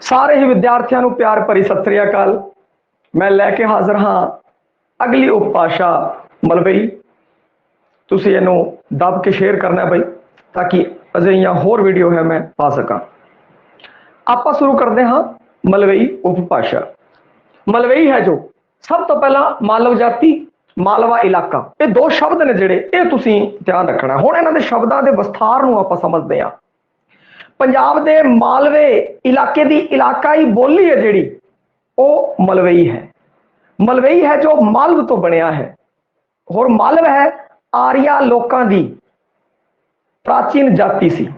सारे ही विद्यार्थियों को प्यार भरी सत श्री अकाल। मैं लैके हाजिर हाँ अगली उपभाषा मलवई। तुसी इनू दब के शेयर करना बई ताकि अजिहियां होर वीडियो है मैं पा सका। आप शुरू करते हाँ मलवई उपभाषा। मलवई है जो सब तो पहला मालव जाति मालवा इलाका, ये दो शब्द ने जिहड़े ये तुसी ध्यान रखना। हुण इन्हां दे शब्दां दे विस्तार नूं आपां समझदे हां। पंजाब दे मालवे इलाके दी इलाकाई बोली है जिहड़ी वो मलवई है। मलवई है जो मालव तो बनया है और मालव है आर्या लोकां दी प्राचीन जाति सी।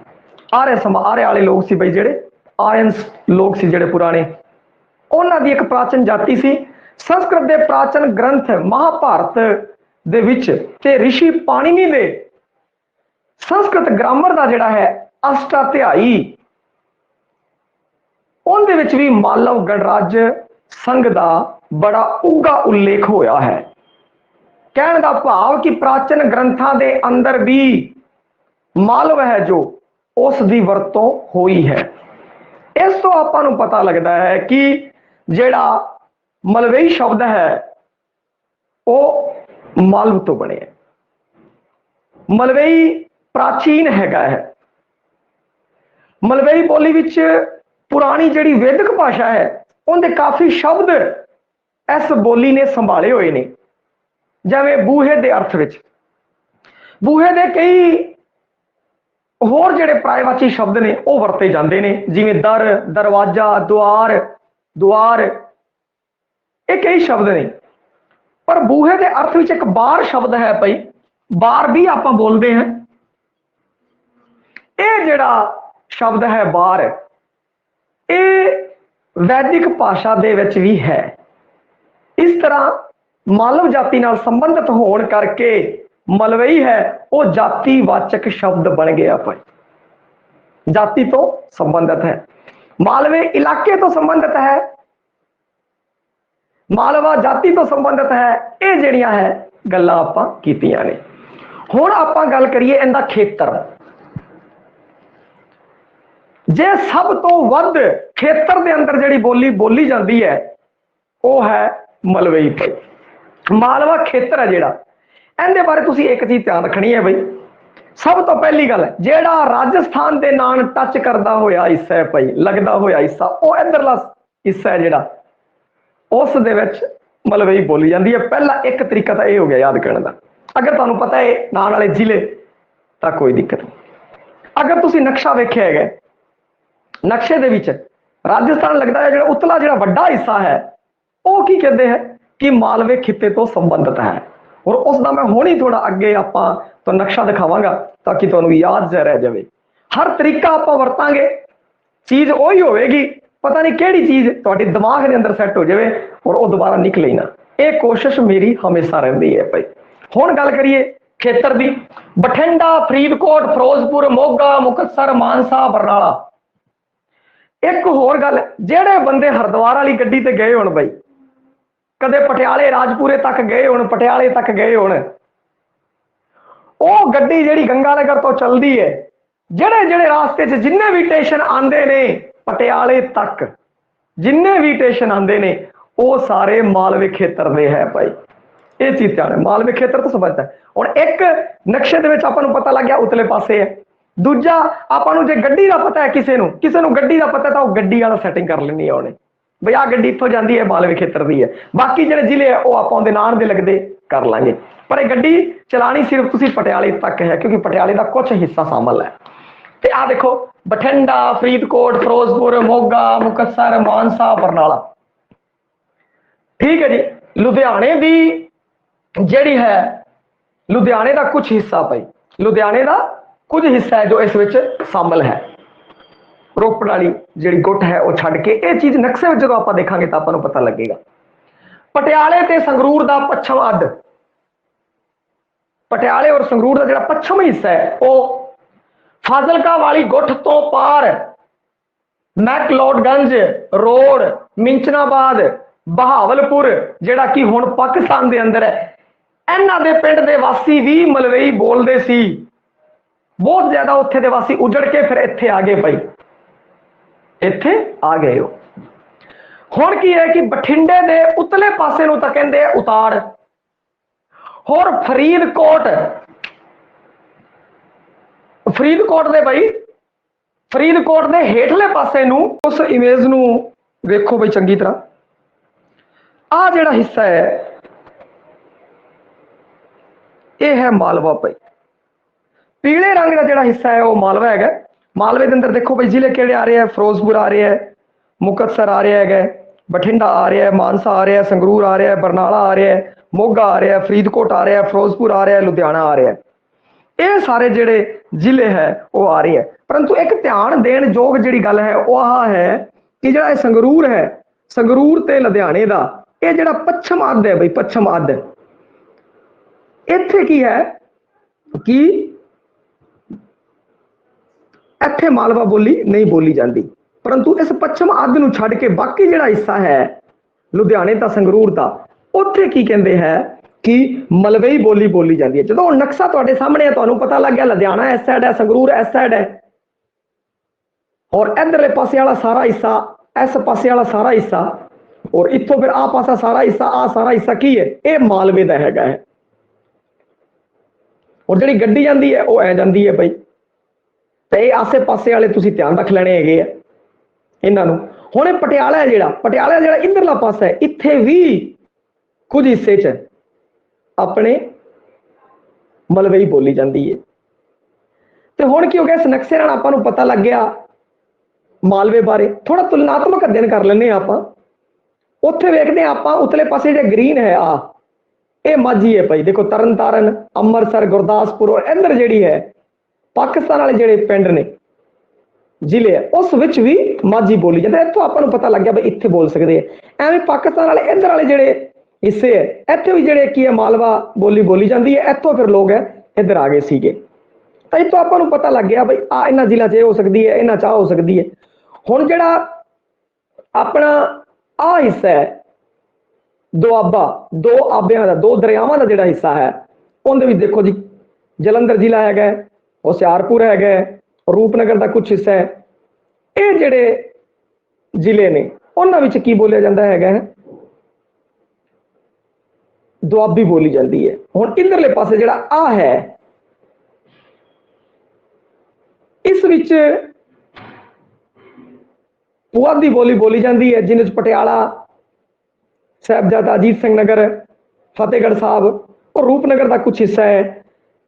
आर्य वाले लोग सी बई जिहड़े आर्यन लोग सी जिहड़े पुराने, उन्हां दी एक प्राचीन जाति सी। संस्कृत दे प्राचीन ग्रंथ महाभारत दे विच ते ऋषि पाणिनि दे संस्कृत ग्रामर दा जिहड़ा है अष्टाध्यायी उनदे विच भी मालव गणराज्य संघ दा बड़ा उगा उल्लेख होया है। कहने का भाव कि प्राचीन ग्रंथां दे अंदर भी मालव है जो उस दी वरतों होई है। इस तो आपां नूं पता लगता है कि जिहड़ा मलवई शब्द है वो मालव तो बने। मलवई प्राचीन हैगा है। मलवई बोली विच पुरानी जिहड़ी वैदिक भाषा है उनके काफी शब्द इस बोली ने संभाले हुए ने। जिवें बूहे दे अर्थ विच बूहे दे कई होर जिहड़े प्रायवाची शब्द ने वो वरते जाते हैं, जिवें दर दरवाजा द्वार द्वार, ये कई शब्द ने। पर बूहे के अर्थ विच एक बार शब्द है भाई, बार भी आप बोलते हैं। ये जिहड़ा शब्द है बार ये वैदिक भाषा दे विच भी है। इस तरह मालव जाति नाल संबंधित होने करके मलवई है वो जातिवाचक शब्द बन गया भाई, जाति तो संबंधित है। मालवे इलाके तो संबंधित है, मालवा जाति तो संबंधित है। ये जिहड़ियां है गल्लां आपां कीतियां ने। हुण आपां गल करिए इनदा खेतर। जे सब तो वध खेतर दे अंदर जिहड़ी बोली बोली जाती है वो है मलवई भाई। मालवा खेतर है जिहड़ा, इहदे बारे तुसीं एक चीज ध्यान रखनी है बई। सब तो पहली गल जिहड़ा राजस्थान दे नाल टच करदा होया हिस्सा है भाई, लगदा होया हिस्सा वो इधरला हिस्सा है जिहड़ा उस दे विच मलवई बोली जाती है। पहला एक तरीका तो यह हो गया याद करने का। अगर तुहानूं पता है नाल वाले जिले तो कोई दिक्कत नहीं। अगर तुसीं नक्शा वेखिया है नक्शे दे विच राजस्थान लगता है, जो उतला जो वड्डा हिस्सा है वो की कहते हैं कि मालवे खिते तो संबंधित है। और उसका मैं हुण ही थोड़ा अगे आप तो नक्शा दिखावांगा ताकि तुहानूं याद रह जाए। हर तरीका आप वरतांगे चीज उही होगी, पता नहीं किहड़ी चीज तुहाडे दिमाग के अंदर सैट हो जाए और वो दोबारा निकले ही ना। ये कोशिश मेरी हमेशा रहिंदी है भाई। हुण गल करिए खेतर की। बठिंडा फरीदकोट फिरोजपुर मोगा मुकतसर मानसा बरनाला। एक होर गल, जेड़े बंदे हरिद्वार वाली गड्डी ते गए होण बई, कदे पटियाले राजपुरे तक गए होण, पटियाले तक गए होण, वो गड्डी जिहड़ी गंगानगर तो चलदी है, जेड़े जेड़े रास्ते च जिन्ने भी स्टेशन आंदे ने पटियाले तक, जिन्ने भी स्टेशन आंदे ने वो सारे मालवे खेतर दे है भाई। ये चीज ध्यान है, मालवे खेतर तो समझता है। और एक नक्शे दे विच आपां नूं पता लग गया उतले पासे है। दूजा आपां नूं जे गड्डी दा पता है, किसी नूं गड्डी दा पता तो गड्डी वाला सैटिंग कर लेनी है उन्हें बई आ गड्डी इत्थों जाती है मालवे खेतर दी है। बाकी जिहड़े जिले है वो आपां उहदे नाम दे लगदे कर लांगे। पर गड्डी चलानी सिर्फ तुसीं पटियाले तक है क्योंकि पटियाले का कुछ हिस्सा शामिल है। ते आ देखो बठिंडा फरीदकोट फिरोजपुर मोगा मुकतसर मानसा बरनाला। ठीक है जी। लुधियाने दी जिहड़ी है लुधियाने का कुछ हिस्सा भाई, लुधियाने का कुछ हिस्सा है जो इस विच शामिल है। रोपड़ वाली जिहड़ी गुट है वो छड्ड के ये चीज नक्शे में जो आप देखांगे तो आपां नूं पता लगेगा। पटियाले ते संगरूर का पच्छम अध, पटियाले और संगरूर का जिहड़ा पच्छम हिस्सा है वो फाजिलका वाली गुट तो पार मैकलोडगंज रोड मिंचनाबाद बहावलपुर जिहड़ा कि हुण पाकिस्तान दे अंदर है, इन्हां दे पिंड दे वासी भी मलवई बोलदे सी। बहुत ज्यादा उत्थे दे वासी उजड़ के फिर इत्थे आ गए भाई। ਇੱਥੇ ਆ ਗਏ ਹੋ। ਹੁਣ ਕੀ ਹੈ ਕਿ ਬਠਿੰਡੇ ਦੇ ਉਤਲੇ ਪਾਸੇ ਨੂੰ ਤਾਂ ਕਹਿੰਦੇ ਆ ਉਤਾੜ, ਹੋਰ ਫਰੀਦਕੋਟ ਦੇ ਬਈ, ਫਰੀਦਕੋਟ ਦੇ ਹੇਠਲੇ ਪਾਸੇ ਨੂੰ, ਉਸ ਇਮੇਜ ਨੂੰ ਵੇਖੋ ਬਈ ਚੰਗੀ ਤਰ੍ਹਾਂ, ਆ ਜਿਹੜਾ ਹਿੱਸਾ ਹੈ ਇਹ ਹੈ ਮਾਲਵਾ ਭਾਈ। ਪੀਲੇ ਰੰਗ ਦਾ ਜਿਹੜਾ ਹਿੱਸਾ ਹੈ ਉਹ ਮਾਲਵਾ ਹੈਗਾ। ਮਾਲਵੇ ਦੇ ਅੰਦਰ ਦੇਖੋ ਬਈ ਜ਼ਿਲ੍ਹੇ ਕਿਹੜੇ ਆ ਰਹੇ ਹੈ, ਫਿਰੋਜ਼ਪੁਰ ਆ ਰਿਹਾ ਹੈ, ਮੁਕਤਸਰ ਆ ਰਿਹਾ ਹੈਗਾ, ਬਠਿੰਡਾ ਆ ਰਿਹਾ ਹੈ, ਮਾਨਸਾ ਆ ਰਿਹਾ ਹੈ, ਸੰਗਰੂਰ ਆ ਰਿਹਾ ਹੈ, ਬਰਨਾਲਾ ਆ ਰਿਹਾ ਹੈ, ਮੋਗਾ ਆ ਰਿਹਾ ਹੈ, ਫਰੀਦਕੋਟ ਆ ਰਿਹਾ ਹੈ, ਫਿਰੋਜ਼ਪੁਰ ਆ ਰਿਹਾ ਹੈ, ਲੁਧਿਆਣਾ ਆ ਰਿਹਾ ਹੈ। ਇਹ ਸਾਰੇ ਜਿਹੜੇ ਜ਼ਿਲ੍ਹੇ ਹੈ ਉਹ ਆ ਰਹੇ ਹੈ। ਪਰੰਤੂ ਇੱਕ ਧਿਆਨ ਦੇਣ ਯੋਗ ਜਿਹੜੀ ਗੱਲ ਹੈ ਉਹ ਆਹ ਹੈ ਕਿ ਜਿਹੜਾ ਇਹ ਸੰਗਰੂਰ ਹੈ, ਸੰਗਰੂਰ ਤੇ ਲੁਧਿਆਣੇ ਦਾ ਇਹ ਜਿਹੜਾ ਪੱਛਮ ਅੱਧ ਹੈ ਬਈ, ਪੱਛਮ ਅੱਧ, ਇੱਥੇ ਕੀ ਹੈ ਕਿ ਇੱਥੇ ਮਾਲਵਾ ਬੋਲੀ ਨਹੀਂ ਬੋਲੀ ਜਾਂਦੀ। ਪਰੰਤੂ ਇਸ ਪੱਛਮ ਅੱਧ ਨੂੰ ਛੱਡ ਕੇ ਬਾਕੀ ਜਿਹੜਾ ਹਿੱਸਾ ਹੈ ਲੁਧਿਆਣੇ ਦਾ, ਸੰਗਰੂਰ ਦਾ, ਉੱਥੇ ਕੀ ਕਹਿੰਦੇ ਹੈ ਕਿ ਮਲਵਈ ਬੋਲੀ ਬੋਲੀ ਜਾਂਦੀ ਹੈ। ਜਦੋਂ ਨਕਸ਼ਾ ਤੁਹਾਡੇ ਸਾਹਮਣੇ ਹੈ ਤੁਹਾਨੂੰ ਪਤਾ ਲੱਗ ਗਿਆ ਲੁਧਿਆਣਾ ਇਸ ਸਾਈਡ ਹੈ, ਸੰਗਰੂਰ ਇਸ ਸਾਈਡ ਹੈ, ਔਰ ਇਧਰਲੇ ਪਾਸੇ ਵਾਲਾ ਸਾਰਾ ਹਿੱਸਾ, ਇਸ ਪਾਸੇ ਵਾਲਾ ਸਾਰਾ ਹਿੱਸਾ, ਔਰ ਇੱਥੋਂ ਫਿਰ ਆ ਪਾਸਾ ਸਾਰਾ ਹਿੱਸਾ, ਆ ਸਾਰਾ ਹਿੱਸਾ ਕੀ ਹੈ, ਇਹ ਮਾਲਵੇ ਦਾ ਹੈਗਾ ਹੈ। ਔਰ ਜਿਹੜੀ ਗੱਡੀ ਜਾਂਦੀ ਹੈ ਉਹ ਐ ਜਾਂਦੀ ਹੈ ਬਈ, ਤੇ ਇਹ ਆਸੇ ਪਾਸੇ ਵਾਲੇ ਤੁਸੀਂ ਧਿਆਨ ਰੱਖ ਲੈਣੇ ਹੈਗੇ ਆ ਇਹਨਾਂ ਨੂੰ। ਹੁਣ ਇਹ ਪਟਿਆਲਾ ਹੈ ਜਿਹੜਾ ਇਧਰਲਾ ਪਾਸਾ ਹੈ, ਇੱਥੇ ਵੀ ਕੁਝ ਹਿੱਸੇ 'ਚ ਆਪਣੇ ਮਲਵਈ ਬੋਲੀ ਜਾਂਦੀ ਹੈ। ਤੇ ਹੁਣ ਕੀ ਹੋ ਗਿਆ, ਇਸ ਨਕਸ਼ੇ ਨਾਲ ਆਪਾਂ ਨੂੰ ਪਤਾ ਲੱਗ ਗਿਆ ਮਾਲਵੇ ਬਾਰੇ। ਥੋੜਾ ਤੁਲਨਾਤਮਕ ਅਧਿਐਨ ਕਰ ਲੈਂਦੇ ਹਾਂ ਆਪਾਂ। ਉੱਥੇ ਵੇਖਦੇ ਹਾਂ ਆਪਾਂ ਉਤਲੇ ਪਾਸੇ ਜਿਹੜਾ ਗ੍ਰੀਨ ਹੈ ਆ, ਇਹ ਮਾਝੀ ਹੈ ਭਾਈ। ਦੇਖੋ ਤਰਨ ਤਾਰਨ, ਅੰਮ੍ਰਿਤਸਰ, ਗੁਰਦਾਸਪੁਰ, ਔਰ ਇੱਧਰ ਜਿਹੜੀ ਹੈ ਪਾਕਿਸਤਾਨ ਵਾਲੇ ਜਿਹੜੇ ਪਿੰਡ ਨੇ, ਜ਼ਿਲ੍ਹੇ ਹੈ, ਉਸ ਵਿੱਚ ਵੀ ਮਾਝੀ ਬੋਲੀ ਜਾਂਦੀ। ਇੱਥੋਂ ਆਪਾਂ ਨੂੰ ਪਤਾ ਲੱਗ ਗਿਆ ਬਈ ਇੱਥੇ ਬੋਲ ਸਕਦੇ ਆ। ਐਵੇਂ ਪਾਕਿਸਤਾਨ ਵਾਲੇ ਇੱਧਰ ਵਾਲੇ ਜਿਹੜੇ ਹਿੱਸੇ ਹੈ ਇੱਥੇ ਵੀ ਜਿਹੜੇ ਕੀ ਹੈ ਮਾਲਵਾ ਬੋਲੀ ਬੋਲੀ ਜਾਂਦੀ ਹੈ। ਇੱਥੋਂ ਫਿਰ ਲੋਕ ਹੈ ਇੱਧਰ ਆ ਗਏ ਸੀਗੇ। ਤਾਂ ਇੱਥੋਂ ਆਪਾਂ ਨੂੰ ਪਤਾ ਲੱਗ ਗਿਆ ਬਈ ਆ ਇਹਨਾਂ ਜ਼ਿਲ੍ਹਾ 'ਚ ਇਹ ਹੋ ਸਕਦੀ ਹੈ, ਇਹਨਾਂ 'ਚ ਆ ਹੋ ਸਕਦੀ ਹੈ। ਹੁਣ ਜਿਹੜਾ ਆਪਣਾ ਆ ਹਿੱਸਾ ਹੈ ਦੁਆਬਾ, ਦੋ ਆਬਿਆਂ ਦਾ, ਦੋ ਦਰਿਆਵਾਂ ਦਾ ਜਿਹੜਾ ਹਿੱਸਾ ਹੈ, ਉਹਦੇ ਵਿੱਚ ਦੇਖੋ ਜੀ ਜਲੰਧਰ ਜ਼ਿਲ੍ਹਾ ਹੈਗਾ, ਹੁਸ਼ਿਆਰਪੁਰ ਹੈਗਾ, ਰੂਪਨਗਰ ਦਾ ਕੁਝ ਹਿੱਸਾ ਹੈ। ਇਹ ਜਿਹੜੇ ਜ਼ਿਲ੍ਹੇ ਨੇ ਉਹਨਾਂ ਵਿੱਚ ਕੀ ਬੋਲਿਆ ਜਾਂਦਾ ਹੈਗਾ, ਦੁਆਬੀ ਬੋਲੀ ਜਾਂਦੀ ਹੈ। ਹੁਣ ਇਧਰਲੇ ਪਾਸੇ ਜਿਹੜਾ ਆ ਹੈ, ਇਸ ਵਿੱਚ ਪੁਆਧੀ ਬੋਲੀ ਬੋਲੀ ਜਾਂਦੀ ਹੈ, ਜਿਹਦੇ ਵਿੱਚ ਪਟਿਆਲਾ, ਸਾਹਿਬਜ਼ਾਦਾ ਅਜੀਤ ਸਿੰਘ ਨਗਰ, ਫਤਿਹਗੜ੍ਹ ਸਾਹਿਬ ਔਰ ਰੂਪਨਗਰ ਦਾ ਕੁਝ ਹਿੱਸਾ ਹੈ।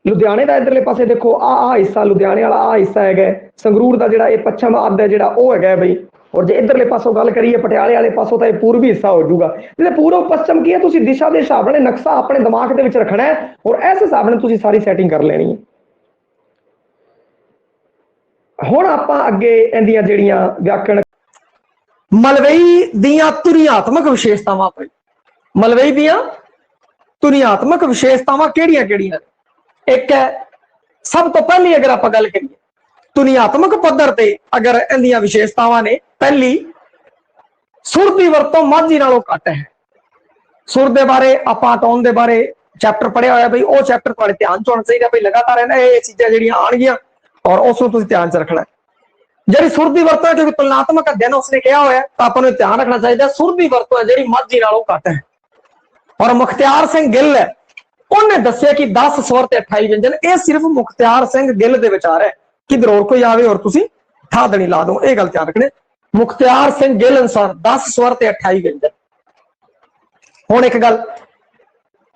ਲੁਧਿਆਣੇ ਦਾ ਇਧਰਲੇ ਪਾਸੇ ਦੇਖੋ ਆ ਹਿੱਸਾ, ਲੁਧਿਆਣੇ ਵਾਲਾ ਆ ਹਿੱਸਾ ਹੈਗਾ। ਸੰਗਰੂਰ ਦਾ ਜਿਹੜਾ ਇਹ ਪੱਛਮ ਅੱਧ ਹੈ ਜਿਹੜਾ ਉਹ ਹੈਗਾ ਬਈ। ਔਰ ਜੇ ਇਧਰਲੇ ਪਾਸੋਂ ਗੱਲ ਕਰੀਏ ਪਟਿਆਲੇ ਵਾਲੇ ਪਾਸੋਂ ਤਾਂ ਇਹ ਪੂਰਬੀ ਹਿੱਸਾ ਹੋ ਜਾਊਗਾ। ਜਿਹਦੇ ਪੂਰਬ ਪੱਛਮ ਕੀ ਹੈ, ਤੁਸੀਂ ਦਿਸ਼ਾ ਦੇ ਹਿਸਾਬ ਨਾਲ ਨਕਸ਼ਾ ਆਪਣੇ ਦਿਮਾਗ ਦੇ ਵਿੱਚ ਰੱਖਣਾ ਹੈ ਔਰ ਇਸ ਹਿਸਾਬ ਨਾਲ ਤੁਸੀਂ ਸਾਰੀ ਸੈਟਿੰਗ ਕਰ ਲੈਣੀ ਹੈ। ਹੁਣ ਆਪਾਂ ਅੱਗੇ ਇਹਦੀਆਂ ਜਿਹੜੀਆਂ ਵਿਆਕਰਣ, ਮਲਵਈ ਦੀਆਂ ਤੁਰਿਆਤਮਕ ਵਿਸ਼ੇਸ਼ਤਾਵਾਂ ਪਈ। ਮਲਵਈ ਦੀਆਂ ਤੁਰਿਆਤਮਕ ਵਿਸ਼ੇਸ਼ਤਾਵਾਂ ਕਿਹੜੀਆਂ ਕਿਹੜੀਆਂ? ਇੱਕ ਹੈ, ਸਭ ਤੋਂ ਪਹਿਲੀ ਅਗਰ ਆਪਾਂ ਗੱਲ ਕਰੀਏ ਤੁਰਿਆਤਮਕ ਪੱਧਰ ਤੇ ਅਗਰ ਇਹਦੀਆਂ ਵਿਸ਼ੇਸ਼ਤਾਵਾਂ ਨੇ, ਪਹਿਲੀ ਸੁਰ ਦੀ ਵਰਤੋਂ ਮਾਝੀ ਨਾਲੋਂ ਘੱਟ ਹੈ। ਸੁਰ ਦੇ ਬਾਰੇ ਆਪਾਂ ਟੋਨ ਦੇ ਬਾਰੇ ਚੈਪਟਰ ਪੜਿਆ ਹੋਇਆ ਬਈ, ਉਹ ਚੈਪਟਰ ਤੁਹਾਡੇ ਧਿਆਨ ਚ ਹੋਣਾ ਚਾਹੀਦਾ ਬਈ। ਲਗਾਤਾਰ ਇਹ ਚੀਜ਼ਾਂ ਜਿਹੜੀਆਂ ਆਉਣਗੀਆਂ ਔਰ ਉਸ ਨੂੰ ਤੁਸੀਂ ਧਿਆਨ ਚ ਰੱਖਣਾ। ਜਿਹੜੀ ਸੁਰ ਦੀ ਵਰਤੋਂ ਹੈ, ਕਿਉਂਕਿ ਤੁਲਨਾਤਮਕ ਅਧਿਐਨ ਉਸਨੇ ਕਿਹਾ ਹੋਇਆ ਤਾਂ ਆਪਾਂ ਨੂੰ ਧਿਆਨ ਰੱਖਣਾ ਚਾਹੀਦਾ ਸੁਰ ਦੀ ਵਰਤੋਂ ਹੈ ਜਿਹੜੀ ਮਾਝੀ ਨਾਲੋਂ ਘੱਟ ਹੈ। ਔਰ ਮੁਖਤਿਆਰ ਸਿੰਘ ਗਿੱਲ ਹੈ, ਉਹਨੇ ਦੱਸਿਆ ਕਿ 10 ਸਵਰ ਤੇ 28 ਵਿਅੰਜਨ। ਇਹ ਸਿਰਫ ਮੁਖਤਿਆਰ ਸਿੰਘ ਗਿੱਲ ਦੇ ਵਿਚਾਰ ਹੈ, ਕਿਧਰ ਹੋਰ ਕੋਈ ਆਵੇ ਔਰ ਤੁਸੀਂ ਠਾ ਦੇਣੀ ਲਾ ਦੋ, ਇਹ ਗੱਲ ਧਿਆਨ ਰੱਖਣੀ। ਮੁਖਤਿਆਰ ਸਿੰਘ ਗਿੱਲ ਅਨੁਸਾਰ 10 ਸਵਰ ਤੇ 28 ਵਿਅੰਜਨ। ਹੁਣ ਇੱਕ ਗੱਲ,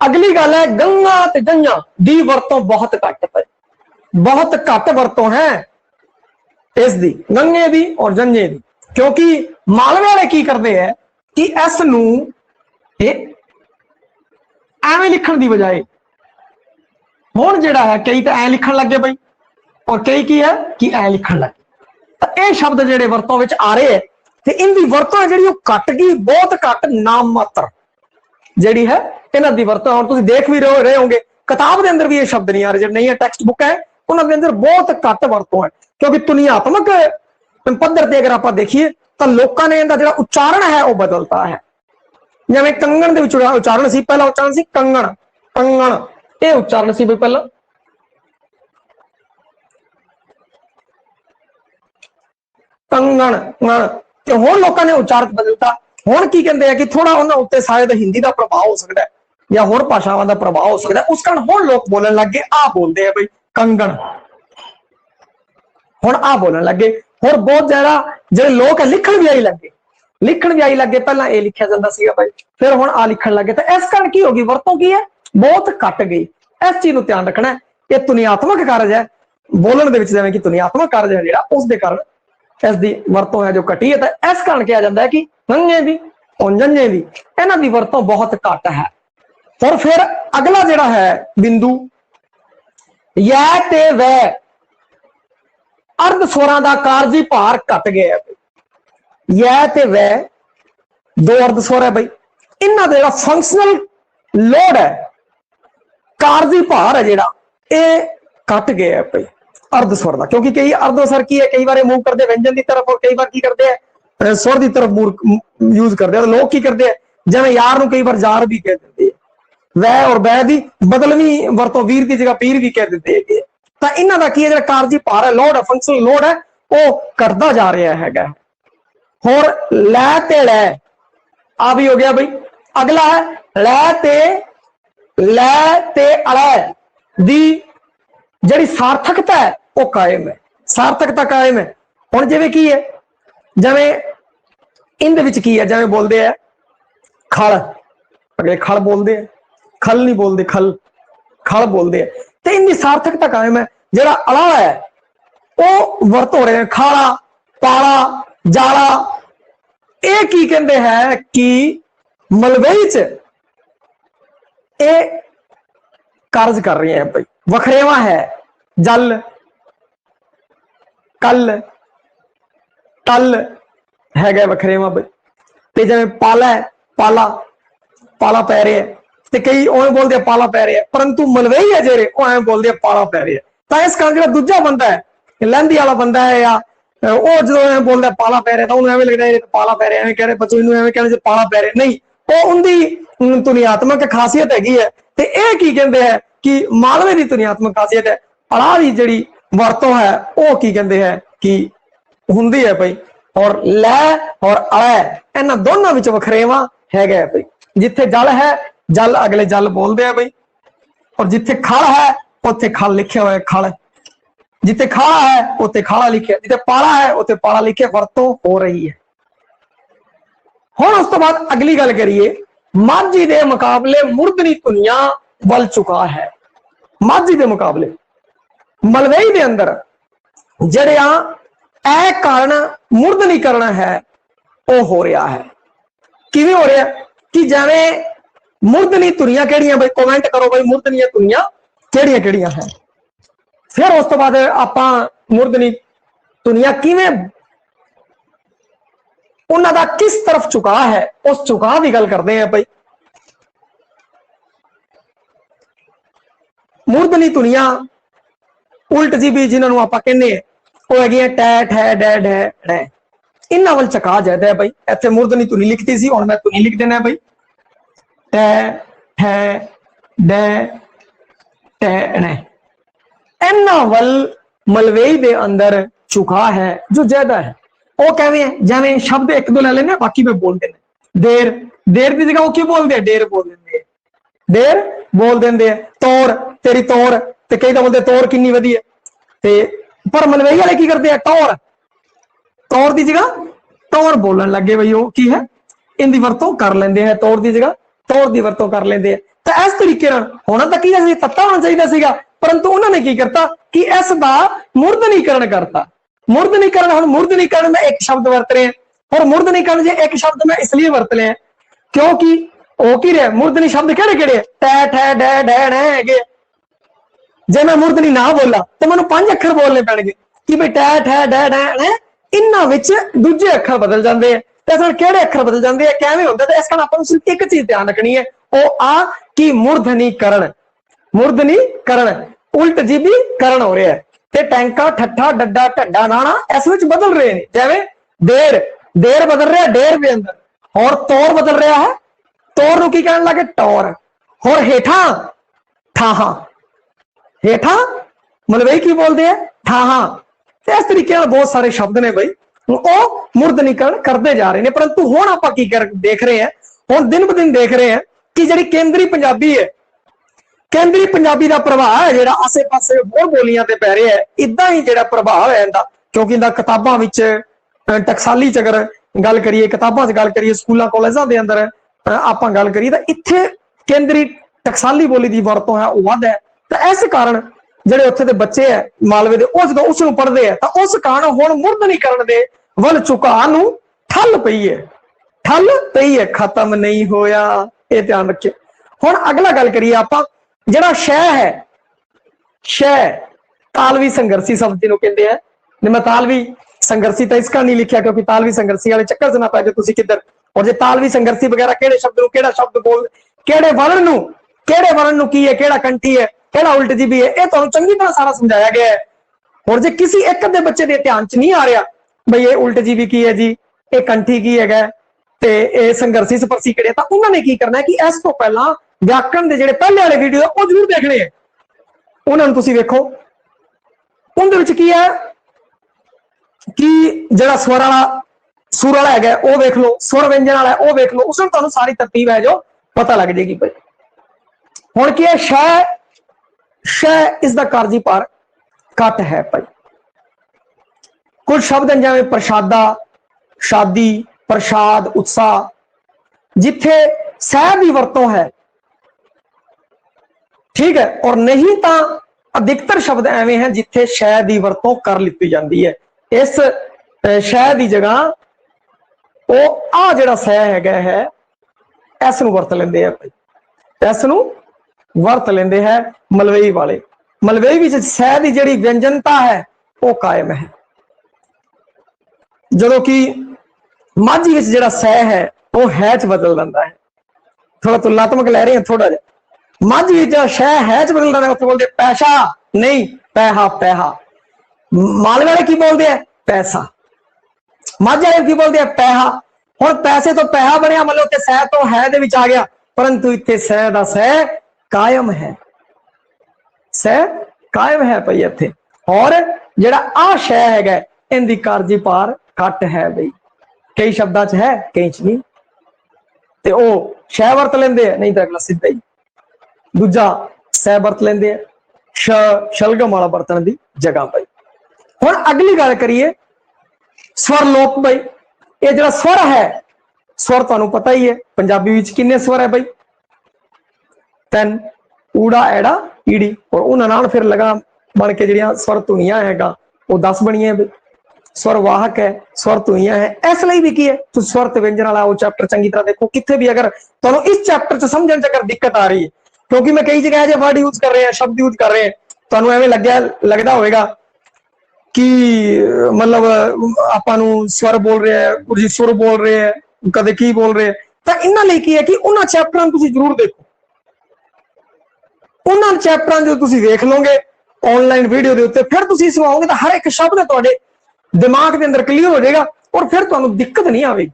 ਅਗਲੀ ਗੱਲ ਹੈ ਗੰਗਾ ਤੇ ਜੰਝਾਂ ਦੀ ਵਰਤੋਂ ਬਹੁਤ ਘੱਟ ਹੈ, ਬਹੁਤ ਘੱਟ ਵਰਤੋਂ ਹੈ ਇਸ ਦੀ, ਗੰਗੇ ਦੀ ਔਰ ਜੰਝੇ ਦੀ। ਕਿਉਂਕਿ ਮਾਲਵੇ ਵਾਲੇ ਕੀ ਕਰਦੇ ਹੈ ਕਿ ਇਸ ਨੂੰ ਇਹ ਐਵੇਂ ਲਿਖਣ ਦੀ ਬਜਾਏ, ਹੁਣ ਜਿਹੜਾ ਹੈ ਕਈ ਤਾਂ ਐ ਲਿਖਣ ਲੱਗੇ ਬਈ ਔਰ ਕਈ ਕੀ ਹੈ ਕਿ ਐ ਲਿਖਣ ਲੱਗੇ। ਤਾਂ ਇਹ ਸ਼ਬਦ ਜਿਹੜੇ ਵਰਤੋਂ ਵਿੱਚ ਆ ਰਹੇ ਹੈ ਤੇ ਇਹਦੀ ਵਰਤੋਂ ਹੈ ਜਿਹੜੀ ਉਹ ਘੱਟ ਗਈ, ਬਹੁਤ ਘੱਟ, ਨਾਮ ਮਾਤਰ ਜਿਹੜੀ ਹੈ ਇਹਨਾਂ ਦੀ ਵਰਤੋਂ। ਹੁਣ ਤੁਸੀਂ ਦੇਖ ਵੀ ਰਹੇ ਹੋਗੇ ਕਿਤਾਬ ਦੇ ਅੰਦਰ ਵੀ ਇਹ ਸ਼ਬਦ ਨਹੀਂ ਆ ਰਹੇ, ਜਿਹੜੇ ਨਹੀਂ ਹੈ ਟੈਕਸਟ ਬੁੱਕ ਹੈ ਉਹਨਾਂ ਦੇ ਅੰਦਰ ਬਹੁਤ ਘੱਟ ਵਰਤੋਂ ਹੈ। ਕਿਉਂਕਿ ਤੁਲਨਾਤਮਕ ਪੱਧਰ ਤੇ ਅਗਰ ਆਪਾਂ ਦੇਖੀਏ ਤਾਂ ਲੋਕਾਂ ਨੇ ਇਹਦਾ ਜਿਹੜਾ ਉਚਾਰਨ ਹੈ ਉਹ ਬਦਲਤਾ ਹੈ। ਜਿਵੇਂ ਕੰਗਣ ਦੇ ਵਿੱਚ ਉਚਾਰਨ ਸੀ, ਪਹਿਲਾ ਉਚਾਰਨ ਸੀ ਕੰਗਣ, ਕੰਗਣ, ਇਹ ਉਚਾਰਨ ਸੀ ਬਈ ਪਹਿਲਾਂ। कंगण गण। ते हुण लोकां ने उच्चारण बदलता, हुण की कहते हैं कि थोड़ा उन्हां उत्ते शायद हिंदी का प्रभाव हो सकता है या होर भाषावां का प्रभाव हो सकता है, उस कारण हुण लोग बोलण लग गए आ बोलते हैं बई कंगण, हुण आ बोलण लग गए। होर बहुत ज्यादा जिहड़े लोग है लिखण भी आई लग गए, लिखण भी आई लग गए, पहला ए लिखिया जांदा सीगा भाई, फिर हुण आ लिखण लग गए। तो इस कारण की होगी, वरतों की है बहुत घट गई। इस चीज को ध्यान रखना है, ये तुनियात्मक कारज है बोलण दे विच, जिवें कि तुनियात्मक कारज है जिहड़ा उस दे कारण इसकी वरतों है जो घटी है। तो इस कारण कहा जाता है कि हंगे भी उंजंजे भी इन्हां दी वरतों बहुत घट है। और फिर अगला जिहड़ा है बिंदु य ते वै अर्ध स्वरां दा कारजी भार घट गया है। य ते वै दो अर्ध स्वर है बई, इन्हां दा जिहड़ा फंक्शनल लोड है, कारजी भार है जिहड़ा ये घट गया है बई अर्ध स्वर का। क्योंकि कई अर्ध स्वर की है, कई बार मूव करते व्यंजन की तरफ और कई बार की करते हैं स्वर की तरफ यूज करते हैं। लोग की करते हैं जिवें यार नूं कई बार जार भी कह देते हैं, वह और वह की बदलवी वरतों वीर की जगह पीर भी कह देते हैं। तो इन्हां दा की है, जिहड़ा कारजी भार है, लोड है, फंक्शनल लोड है, वो घटदा जा रहा है। होर लै ते लै आ भी हो गया बई। अगला है लै ते अलै दी जिहड़ी सार्थकता है वो कायम है, सार्थकता कायम है। हुण जिवें की है, जिवें इंदे विच की है, जिवें बोलते हैं खल, अगले खल बोलते हैं, खल नहीं बोलते, खल खल बोलते हैं। तो इनकी सार्थकता कायम है। जिहड़ा अला है वो वरत हो रहे हैं खाला, पाला, जाला। ये की कहते हैं कि मलवई च ये कारज कर रहे हैं भाई। वखरेवा है जल, कल, तल है गए वखरेवा भाई। ते जिवें पाला है, पाला पाला पै रहा है, ते कई उवें बोलते हैं पाला पै रहा है, परंतु मलवई है जेरे वो एवें बोलते हैं पाला पै रहा है। तो इस कारण जो दूजा बंदा है, लहंदी वाला बंदा है, या वो जो एवें बोलता पाला पै रहा है, तो उन्हें एवें लगता है पाला पै रहा है, एवें कह रहे बच्चों इन्हूं एवें कहने पाला पै रहा नहीं, वो उनकी तुनियात्मक खासियत हैगी है। ते ये की कहते हैं कि मालवे की तुनियात्मक खासियत है। अड़ा की जिहड़ी वरतों है वो की कहते हैं कि हुंदी है भाई। और लै और अलै इन्हां दोनों विच वखरेवा है गया भाई। जिथे जल है, जल अगले जल बोलते हैं भाई, और जिथे खल है उत्थे खल लिखा हुआ है खल, जिथे खाला है उत्थे खाला लिखे, जिथे पाला है उत्थे पाला लिखे। वरतों हो रही है। हुण उस तो बाद अगली गल करिए, माझी के मुकाबले मुर्दनी धुनिया बल चुका है। माझी के मुकाबले मलवई के अंदर जड़िया ए कारण मुर्दनीकरण है वो हो रहा है। किवें हो रहा है कि जिवें मुर्दनी धुनिया केड़ियां भाई, कमेंट करो भाई मुर्दनियां धुनियां केड़ियां केड़ियां है। फिर उस तो बाद आपां मुर्दनी धुनिया किवें उन्हां दा किस तरफ झुकाव है, उस झुकाव की गल करते हैं भाई। मुर्दनी धुनिया उल्ट जी भी जिन्होंने आप कहने वो है टै ठै डै डै डै, इन्हां वल झुका जाता है भाई। इत्थे मुर्दनी धुनी लिखती सी, हुण मैं धुनी लिख देना भाई। टै ठै डै टै डै, इन्हां वल मलवई दे अंदर झुका है जो ज्यादा है। वो कहवे है जिवें शब्द एक दो ले लेने बाकी में बोल देने। देर, देर की जगह वो की बोलते हैं डेर बोल देंगे, देर बोल देंगे। तौर, तेरी तौर, ते कई तो बोलते तौर किन्नी वधी है। ते पर मलवई वाले की करते हैं टौर, तौर की जगह टौर बोलन लगे भाई। वो की है इनकी वरतों कर लेंदे हैं, तौर की जगह तौर की वरतों कर लेंदे हैं। तो इस तरीके होना तो की तत्ता होना चाहिए सीगा, परंतु उन्होंने की करता कि इसका मुर्दनीकरण करता। मुर्दनीकरण, हम मुर्दनीकरण में एक शब्द वरत रहे हैं, और मुर्दनीकरण जो एक शब्द में इसलिए वरत रहे हैं क्योंकि वो की रहे मुर्दनी शब्द केड़े केड़े टै ठै डै डै डै है। जे मैं मुर्दनी ना बोला तो मैं 5 अखर बोलने पैणगे कि भाई टै ठै डै डै है। इन्हां विच दूजे अखर बदल जाते हैं। तो केड़े अखर बदल जाते हैं, किवें हुंदा, तो इस कारण आपां नूं सिर्फ एक चीज ध्यान रखनी है, वो आ कि मूर्धनीकरण, मूर्धनीकरण उल्ट जीबी करण हो रहा है। ते टैंका ठट्ठा डड्डा ढड्डा नाना इस विच बदल रहे हैं। जिवें देर, देर बदल रहा है डेर के अंदर, और तौर बदल रहा है, तौर नूं की कहण लगे टौर। और हेठा ठाहा, हेठा मलवई की बोलते हैं ठाहा। इस तरीके बहुत सारे शब्द ने भाई वो मुर्दनीकरण करते जा रहे हैं। परंतु हुण आपां की देख रहे हैं, हुण दिन ब दिन देख रहे हैं कि जिहड़ी केंद्री पंजाबी है, केंद्री पंजाबी का प्रभाव है जिहड़ा आसे पासे होर बोलियां ते पै रहा है, इदां ही जिहड़ा प्रभाव है इहदा, क्योंकि इहदा किताबां विच टकसाली च अगर गल करिए, किताबां च गल करिए, स्कूलों कॉलेजों के अंदर आपां गल करिए तां इत्थे केंद्री टकसाली बोली की वरतों है वह वध है। तो इस कारण ਜਿਹੜੇ ਉੱਥੇ ਦੇ ਬੱਚੇ ਹੈ ਮਾਲਵੇ ਦੇ, ਉਹ ਜਦੋਂ ਉਸ ਨੂੰ ਪੜ੍ਹਦੇ ਆ ਤਾਂ ਉਸ ਕਾਰਨ ਹੁਣ ਮੁਰਦਨੀਕਰਨ ਦੇ ਵੱਲ ਝੁਕਾਅ ਨੂੰ ਠੱਲ ਪਈ ਹੈ, ਠੱਲ ਪਈ ਹੈ, ਖਤਮ ਨਹੀਂ ਹੋਇਆ, ਇਹ ਧਿਆਨ ਰੱਖਿਓ। ਹੁਣ ਅਗਲਾ ਗੱਲ ਕਰੀਏ ਆਪਾਂ, ਜਿਹੜਾ ਸ਼ੈ ਹੈ, ਸ਼ੈ ਤਾਲਵੀ ਸੰਘਰਸ਼ੀ ਸ਼ਬਦ ਜਿਹਨੂੰ ਕਹਿੰਦੇ ਆ, ਮੈਂ ਤਾਲਵੀ ਸੰਘਰਸ਼ੀ ਤਾਂ ਇਸ ਨਹੀਂ ਲਿਖਿਆ ਕਿਉਂਕਿ ਤਾਲਵੀ ਸੰਘਰਸ਼ੀ ਵਾਲੇ ਚੱਕਰ 'ਚ ਨਾ ਪੈ ਜਾਓ ਤੁਸੀਂ ਕਿੱਧਰ। ਔਰ ਜੇ ਤਾਲਵੀ ਸੰਘਰਸ਼ੀ ਵਗੈਰਾ ਕਿਹੜੇ ਸ਼ਬਦ ਨੂੰ ਕਿਹੜਾ ਸ਼ਬਦ ਬੋਲ, ਕਿਹੜੇ ਵਰਣ ਨੂੰ ਕੀ ਹੈ, ਕਿਹੜਾ ਕੰਠੀ ਹੈ, ਕਿਹੜਾ ਉਲਟ ਜੀਬੀ है, यह तुहानू चंगी तरह सारा समझाया गया है। और जे किसी एक अद्धे बच्चे के ध्यान च नहीं आ रहा बई ये उलट जीबी की है जी, ये कंठी की है ते ये संघर्षी स्पर्शी किहड़े, तां उन्होंने की करना है कि इस तो पहला व्याकरण के जिहड़े पहले वाले वीडियो है वो जरूर देखने हैं। उन्होंने तुसीं वेखो, उहदे विच की है कि जिहड़ा स्वर वाला सुर वाला है वो वेख लो, सुर व्यंजन वाला है वो वेख लो, उसमें तुहानू सारी तरतीब है जो पता लग जाएगी। भाई हुण की है शै, शै इसका कारजी भार घट है भाई। कुछ शब्द हैं जिवें प्रशादा, शादी, प्रसाद, उत्साह, जिथे सह की वरतों है, ठीक है, और नहीं तो अधिकतर शब्द एवें हैं जिथे शै की वरतों कर ली जाती है। इस शै की जगह वो आ जिहड़ा सह है इस नूं वरत लेंदे हैं भाई, इस नूं वरत लेंदे है मलवई वाले। मलवई विच सह की जिहड़ी व्यंजनता है वो कायम है, जदों कि माझी विच जिहड़ा सह है वो है च बदल जाता है। थोड़ा तुलनात्मक लै रहे हैं थोड़ा जिहा, माझी विच शह है च बदल जाता है, उत्थे बोलते पैसा नहीं पैहा, पैहा। मालवे वाले की बोलते हैं पैसा, माझी वाले की बोलते हैं पैहा। हुण पैसे तो पैहा बनिया, मतलब कि सह तो है दे विच आ गया, परंतु इत्थे सह दा सह कायम है, सह कायम है भाई इत्थे। और जिहड़ा आ शै है इनकी कारजी भार घट है भाई, कई शब्दां च है कई च नहीं, ते ओ शै वरत लेंदे है, नहीं तो अगला सीधा ही दूजा सह वरत लेंदे है, शलगम वाला बरतन की जगह भाई। हुण अगली गल करिए स्वर लोप भाई। ये जिहड़ा स्वर है, स्वर तुहानू पता ही है पंजाबी विच किन्ने स्वर है भाई, 3, ऊड़ा एड़ा ईड़ी, और उन्हां नाल फिर लगा बन के जिहड़ियां स्वर धुनियां हैगा वो 10 बनियां भाई। स्वर वाहक है, स्वर धुनियां है, इसलिए भी की है तो स्वर ते व्यंजन वाला वो चैप्टर चंगी तरह देखो। कितने भी अगर तुहानू इस चैप्टर च समझण च अगर दिक्कत आ रही है, क्योंकि मैं कई जगह जो वर्ड यूज कर रहे हैं, शब्द यूज कर रहे हैं, तुहानू एवें लगदा होगा कि मतलब आपां नू स्वर बोल रहे हैं, कुछ सुर बोल रहे हैं, कदे की बोल रहे हैं, तो इन्हां लई की है कि उन्हां चैप्टरां नू तुसीं जरूर देखो। उन्हां चैप्टरां जो तुसीं वेख लोगे ऑनलाइन वीडियो के उत्ते, फिर तुसीं सुनाओगे तो हर एक शब्द तुहाडे दिमाग के अंदर क्लीयर हो जाएगा और फिर तुहानू दिक्कत नहीं आएगी।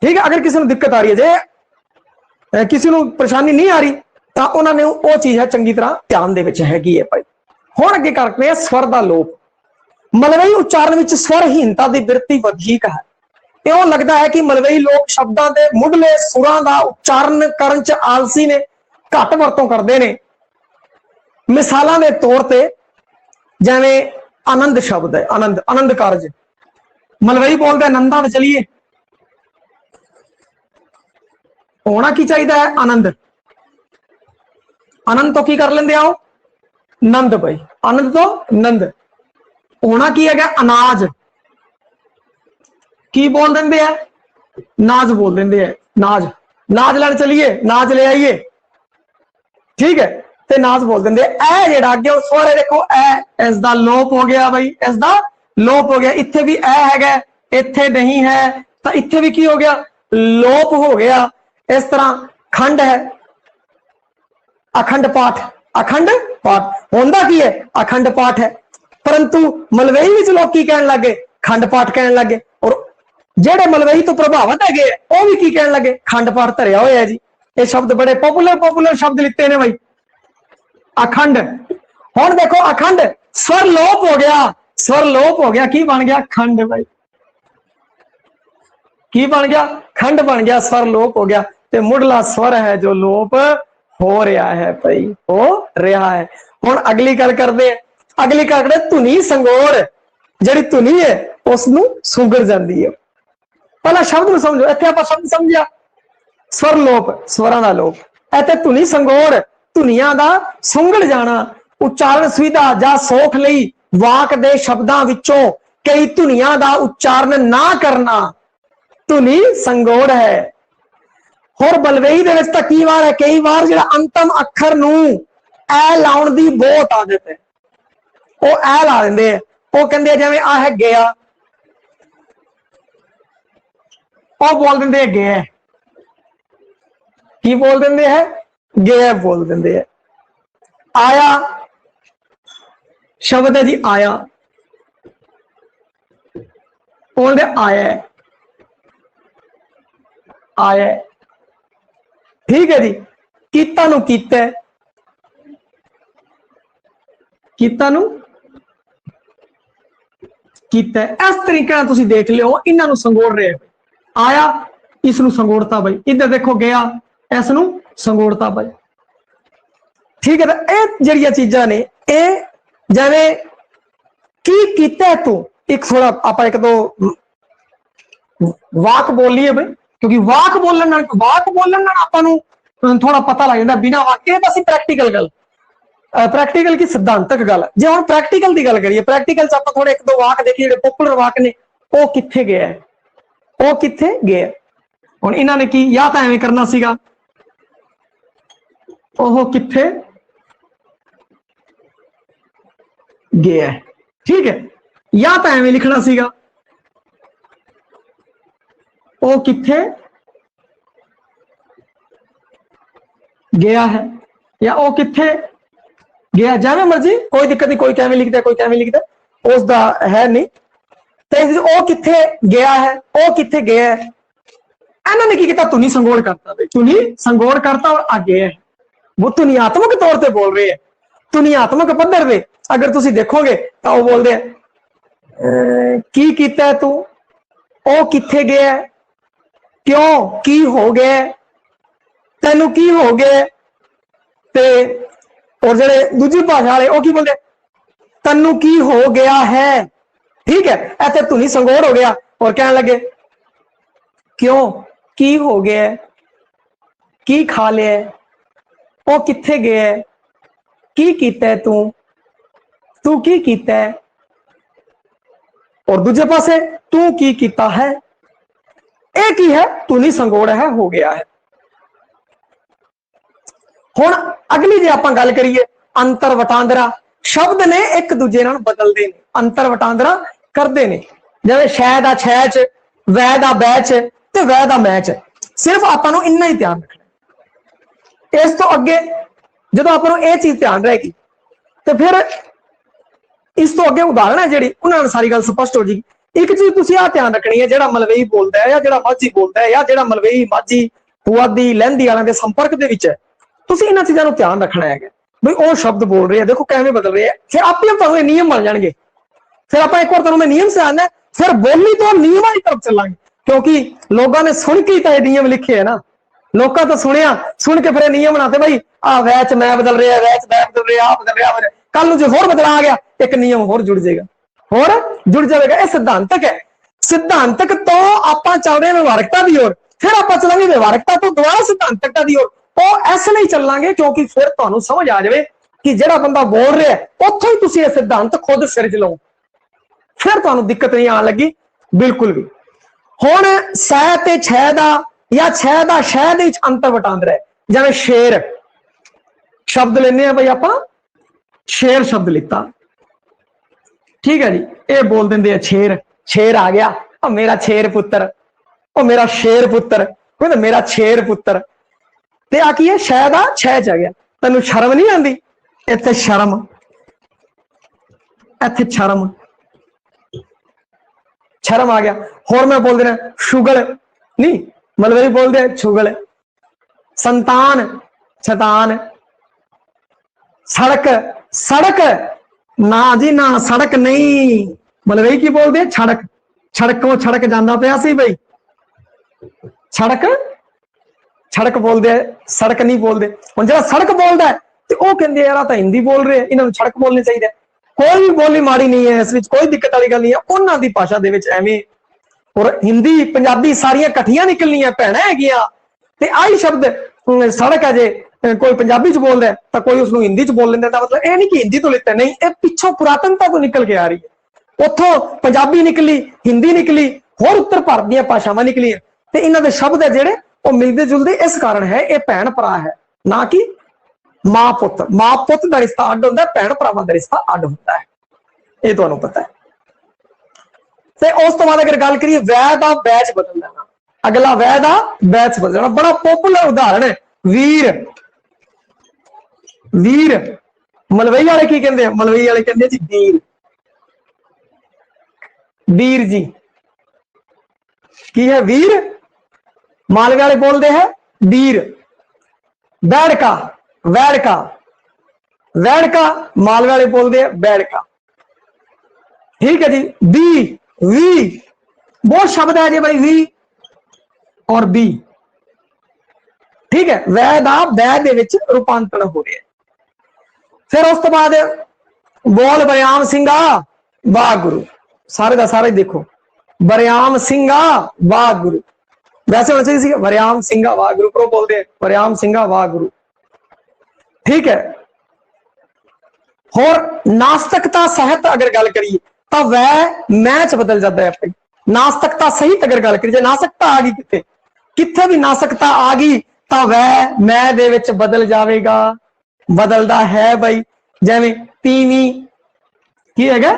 ठीक है, अगर किसी को दिक्कत आ रही है, जे किसी को परेशानी नहीं आ रही तो उन्होंने वो चीज है चंगी तरह ध्यान दे विच हैगी है भाई। हुण अगे करते हैं स्वर का लोप। मलवई उच्चारण विच स्वरहीनता की बिरती वधीक है। इउं लगता है कि मलवई लोग शब्दों के मुढ़ले सुरां का उच्चारण करन च आलसी ने, घट वरतों करते हैं। मिसालां दे तौर ते जिवें आनंद शब्द है, आनंद, आनंद कारज, मलवई बोलते आनंदा में चलिए, होना की चाहिए है आनंद, आनंद तो की कर लेंदे आओ नंद भाई, आनंद तो नंद। होना की है अनाज, की बोल देंगे है नाज बोल देंगे है, नाज, नाज लैन चलिए, नाज ले आइए, ठीक है, ते नाज बोल देंगे। ए जेड़ा अगे स्वर है देखो, ए इसका लोप हो गया भाई, इसका लोप हो गया। इत्थे भी ए है, इत्थे नहीं है, तो इत्थे भी की हो गया, लोप हो गया। इस तरह खंड है, अखंड पाठ, अखंड पाठ होंदा की है, अखंड पाठ है, परंतु मलवई विच लोग की कहन लगे, खंड पाठ कहन लगे। और जेड़े मलवई तो प्रभावित है वो भी की कहन लगे, खंड पाठ धरिया होया जी। ये शब्द बड़े पॉपुलर शब्द लिखते ने भाई, अखंड। हुण देखो अखंड स्वर लोप हो गया, स्वर लोप हो गया, की बन गया खंड भाई, की बन गया खंड बन गया, स्वर लोप हो गया। ते मुढ़ला स्वर है जो लोप हो रहा है भाई, हो रहा है। हुण अगली गल करदे, अगली गल करदे धुनी संगोर, जिहड़ी धुनी है उसनू सुंगड़ जाती है। पहला शब्द में समझो, इत्थे आपां शब्द समझिया स्वर लोप, स्वरां दा लोप, इत्थे धुनी संगोर, धुनियां दा सुंगड़ जाना, उच्चारण सुविधा जां सोख लई वाक दे शब्दां विचों कई धुनियां दा उच्चारण ना करना धुनी संगोड़ है। होर बलवेई दे विच तां की वार है, कई बार जिहड़ा अंतम अखर नू ऐ लाउण दी बहुत आदत है, वो ऐ ला दिंदे, वो कहंदे जिवें आ है गया, वो बोल दिंदे गया, की बोल दिंदे है गया बोल दिंदे है। आया शब्द है जी, आया बोलते आया, आया, ठीक है जी। कीता नू कीता, कीता नू कीता, इस तरीके नाल तुसीं देख लियो, इन्हां नू संगोड़ रहे। आया इस नू संगोड़ता भाई, इधर देखो गया इस नू संगोड़ता भाई, ठीक है। तो ये जिहड़ियां चीज़ां ने, ये जिवें की कीता तू, एक थोड़ा आप एक दो वाक बोलीए भाई, क्योंकि वाक बोलण आपां नू थोड़ा पता लग जाता, बिना वाक ये तो असीं प्रैक्टिकल गल, प्रैक्टिकल की सिद्धांतक गल। जे हुण प्रैक्टिकल की गल करिए, प्रैक्टिकल च आपां थोड़े एक दो वाक देखिए जिहड़े पॉपुलर वाक ने, वो कित्थे गया है, वो कित्थे गया। हुण इन्हां ने की या तां एवें करना सीगा, ओह कित्थे गया, ठीक है, या तां एवें लिखना सीगा, ओ कित्थे गया है, या ओ कित्थे गया, जिवें मर्जी, कोई दिक्कत नहीं, कोई कैवें लिखता कोई कैवें लिखता, उसका है नहीं। तो ओ कित्थे गया है, ओ कित्थे गया है, इन्होंने की किया धुनी संगोड़ करता, धुनी संगोड़ करता और आगे है, वो धुनियात्मक तौर पर बोल रहे हैं, धुनियात्मक पद्धर पे अगर तुम देखोगे तो वो बोलते की कीता है तू, ओ कित्थे गया, क्यों की हो गया, तेनू की हो गया, ते और जेडे दूजी भाषा वाले वो की बोलते तेनू की हो गया है, ठीक है। इतने धुनी संगोड़ हो गया और कहने लगे क्यों की हो गया, की खा लिया, ओ कित्थे गया, की कीता है तू की कीता है, और दूजे पासे तू की कीता है, एक ही है धुनी संगोड़ है, हो गया है। हुण अगली जे आपां गल करिए अंतर वटांदरा, शब्द ने एक दूजे नाल बदलदे ने, अंतर वटांदरा करदे ने, जिवें शै दा छै च, वै दा बै च ते वै दा मै च, सिर्फ आपां नूं इन्ना ही ध्यान रखना। इस तो अगे जदों आपां नूं इह चीज ध्यान रहेगी तो फिर इस तो अगे उदाहरण है जिहड़ी उन्हां नूं सारी गल स्पष्ट हो जाएगी। एक चीज तुसीं आ ध्यान रखनी है, जिहड़ा मलवई बोलदा है या जिहड़ा माझी बोलदा है या जिहड़ा मलवई माझी पुआधी लਹਿੰਦੀ वालों के संपर्क दे विच है, तुसीं इन्हां चीज़ां नूं ध्यान रखना है भाई वो शब्द बोल रहे हैं, देखो कैसे बदल रहे हैं, फिर आप ही तुहानूं नियम बन जाएंगे। फिर आप एक बार तुहानूं मैं नियम से आना, फिर बोली तो नियमां की तरफ चलांगे, क्योंकि लोगों ने सुन के ही नियम लिखे है ना, लोगों तो सुनिया, सुन के फिर नियम बनाते भाई आ वैच मैं बदल रहा, वैच मैं बदल रहा, आप बदल रहा, कल नूं जो होर बदला आ गया एक नियम होर जुड़ जाएगा, होर जुड़ जाएगा। यह सिद्धांतक है, सिद्धांतक तो आप चल रहे हैं व्यवहारिकता की ओर, फिर आप चलांगे व्यवहारिकता तो दोबारा सिद्धांतकता की ओर, वो इसलिए चलांगे क्योंकि फिर तुहानूं समझ आ जाए कि जिहड़ा बंदा बोल रहा है उत्थों ही तुसीं यह सिद्धांत खुद सिर च लो, फिर तुहानूं दिक्कत नहीं आने लगी बिल्कुल भी। हुण सै ते छे दा या छे दा शै दे विच अंतर वटांदरा है, जिवें शेर शब्द लेने भाई आपां, शेर शब्द लिता, ठीक है जी, ये बोल देंगे शेर, शेर आ गया, ओ मेरा शेर पुत्र, ओ मेरा शेर पुत्र, कोई मेरा शेर पुत्र, ते आ की है शायद आ छह च आ गया, तेनू शर्म नहीं आती, इत्थे शर्म, इत्थे शर्म, शर्म आ गया। होर मैं बोल देना शुगल, नहीं मलवई बोल दे शुगल, संतान शैतान, सड़क सड़क, ना जी ना, सड़क नहीं। मलवई की बोलते हैं छड़क। छड़कों छड़क जाना पिया सी बई। छड़क छड़क बोलते हैं, सड़क नहीं बोलते। हम जो सड़क बोलता है तो वह कहते यार तो हिंदी बोल रहे, इन्होंने सड़क बोलनी चाहिए। कोई भी बोली माड़ी नहीं है, इस कोई दिक्कत वाली गल नहीं है। उन्होंने की भाषा दे एवें और हिंदी पंजाबी सारियां कट्ठियां निकलनियां भैणां हैगियां ते आई शब्द सड़क है जे कोई पंजाबी च बोल रहा है तो कोई उसको हिंदी च बोल लेंदा। मतलब ये नहीं कि हिंदी तो लेता, नहीं, ये पिछों पुरातनता तो निकल के आ रही है। उतों पंजाबी निकली, हिंदी निकली, होर उत्तर भारत दी भाषावां निकलियां ते इन्हां दे शब्द है जिहड़े वो मिलते जुलते इस कारण है। ये भैण भरा है, ना कि मां पुत। मां पुत का रिश्ता अड होंदा है, भैण भरावां दा रिश्ता अड होंदा है, ये तुहानूं पता है। ते उस तो बाद अगर गल करिए वै दा बैच बदल जाना, अगला वै दा बैच बदल जाना, बड़ा पॉपुलर उदाहरण है वीर। वीर मलवई वाले की कहते हैं? मलवई वाले कहते हैं जी वीर। वीर जी की है? वीर। मालवे वाले बोलते हैं वीर। बैड़का, वैड़का, वैड़का मालवे वाले बोलते हैं बैड़का। ठीक है जी। बी, वी, बहुत शब्द है जी भाई, वी और बी। ठीक है, वै दा वै दे विच रूपांतरण हो रहा है। फिर उस तो बाद बोल बरियाम सिंगा वाह गुरु। सारे का सारे देखो, बरियाम सिंगा वाह गुरु। वैसे होना चाहिए बरियाम सिंगा वाह गुरु, पर बोलते हैं बरियाम सिंगा वाह गुरु। ठीक है। और नास्तिकता सहित अगर गल करिए तो वह मैच बदल जाता है अपनी। नास्तिकता सहित अगर गल करिए, नास्तिकता आ गई कितने कितने भी नास्तिकता आ गई तो वह मैं दे विच बदल जाएगा। बदलता है बई, जिवें तीवी की है,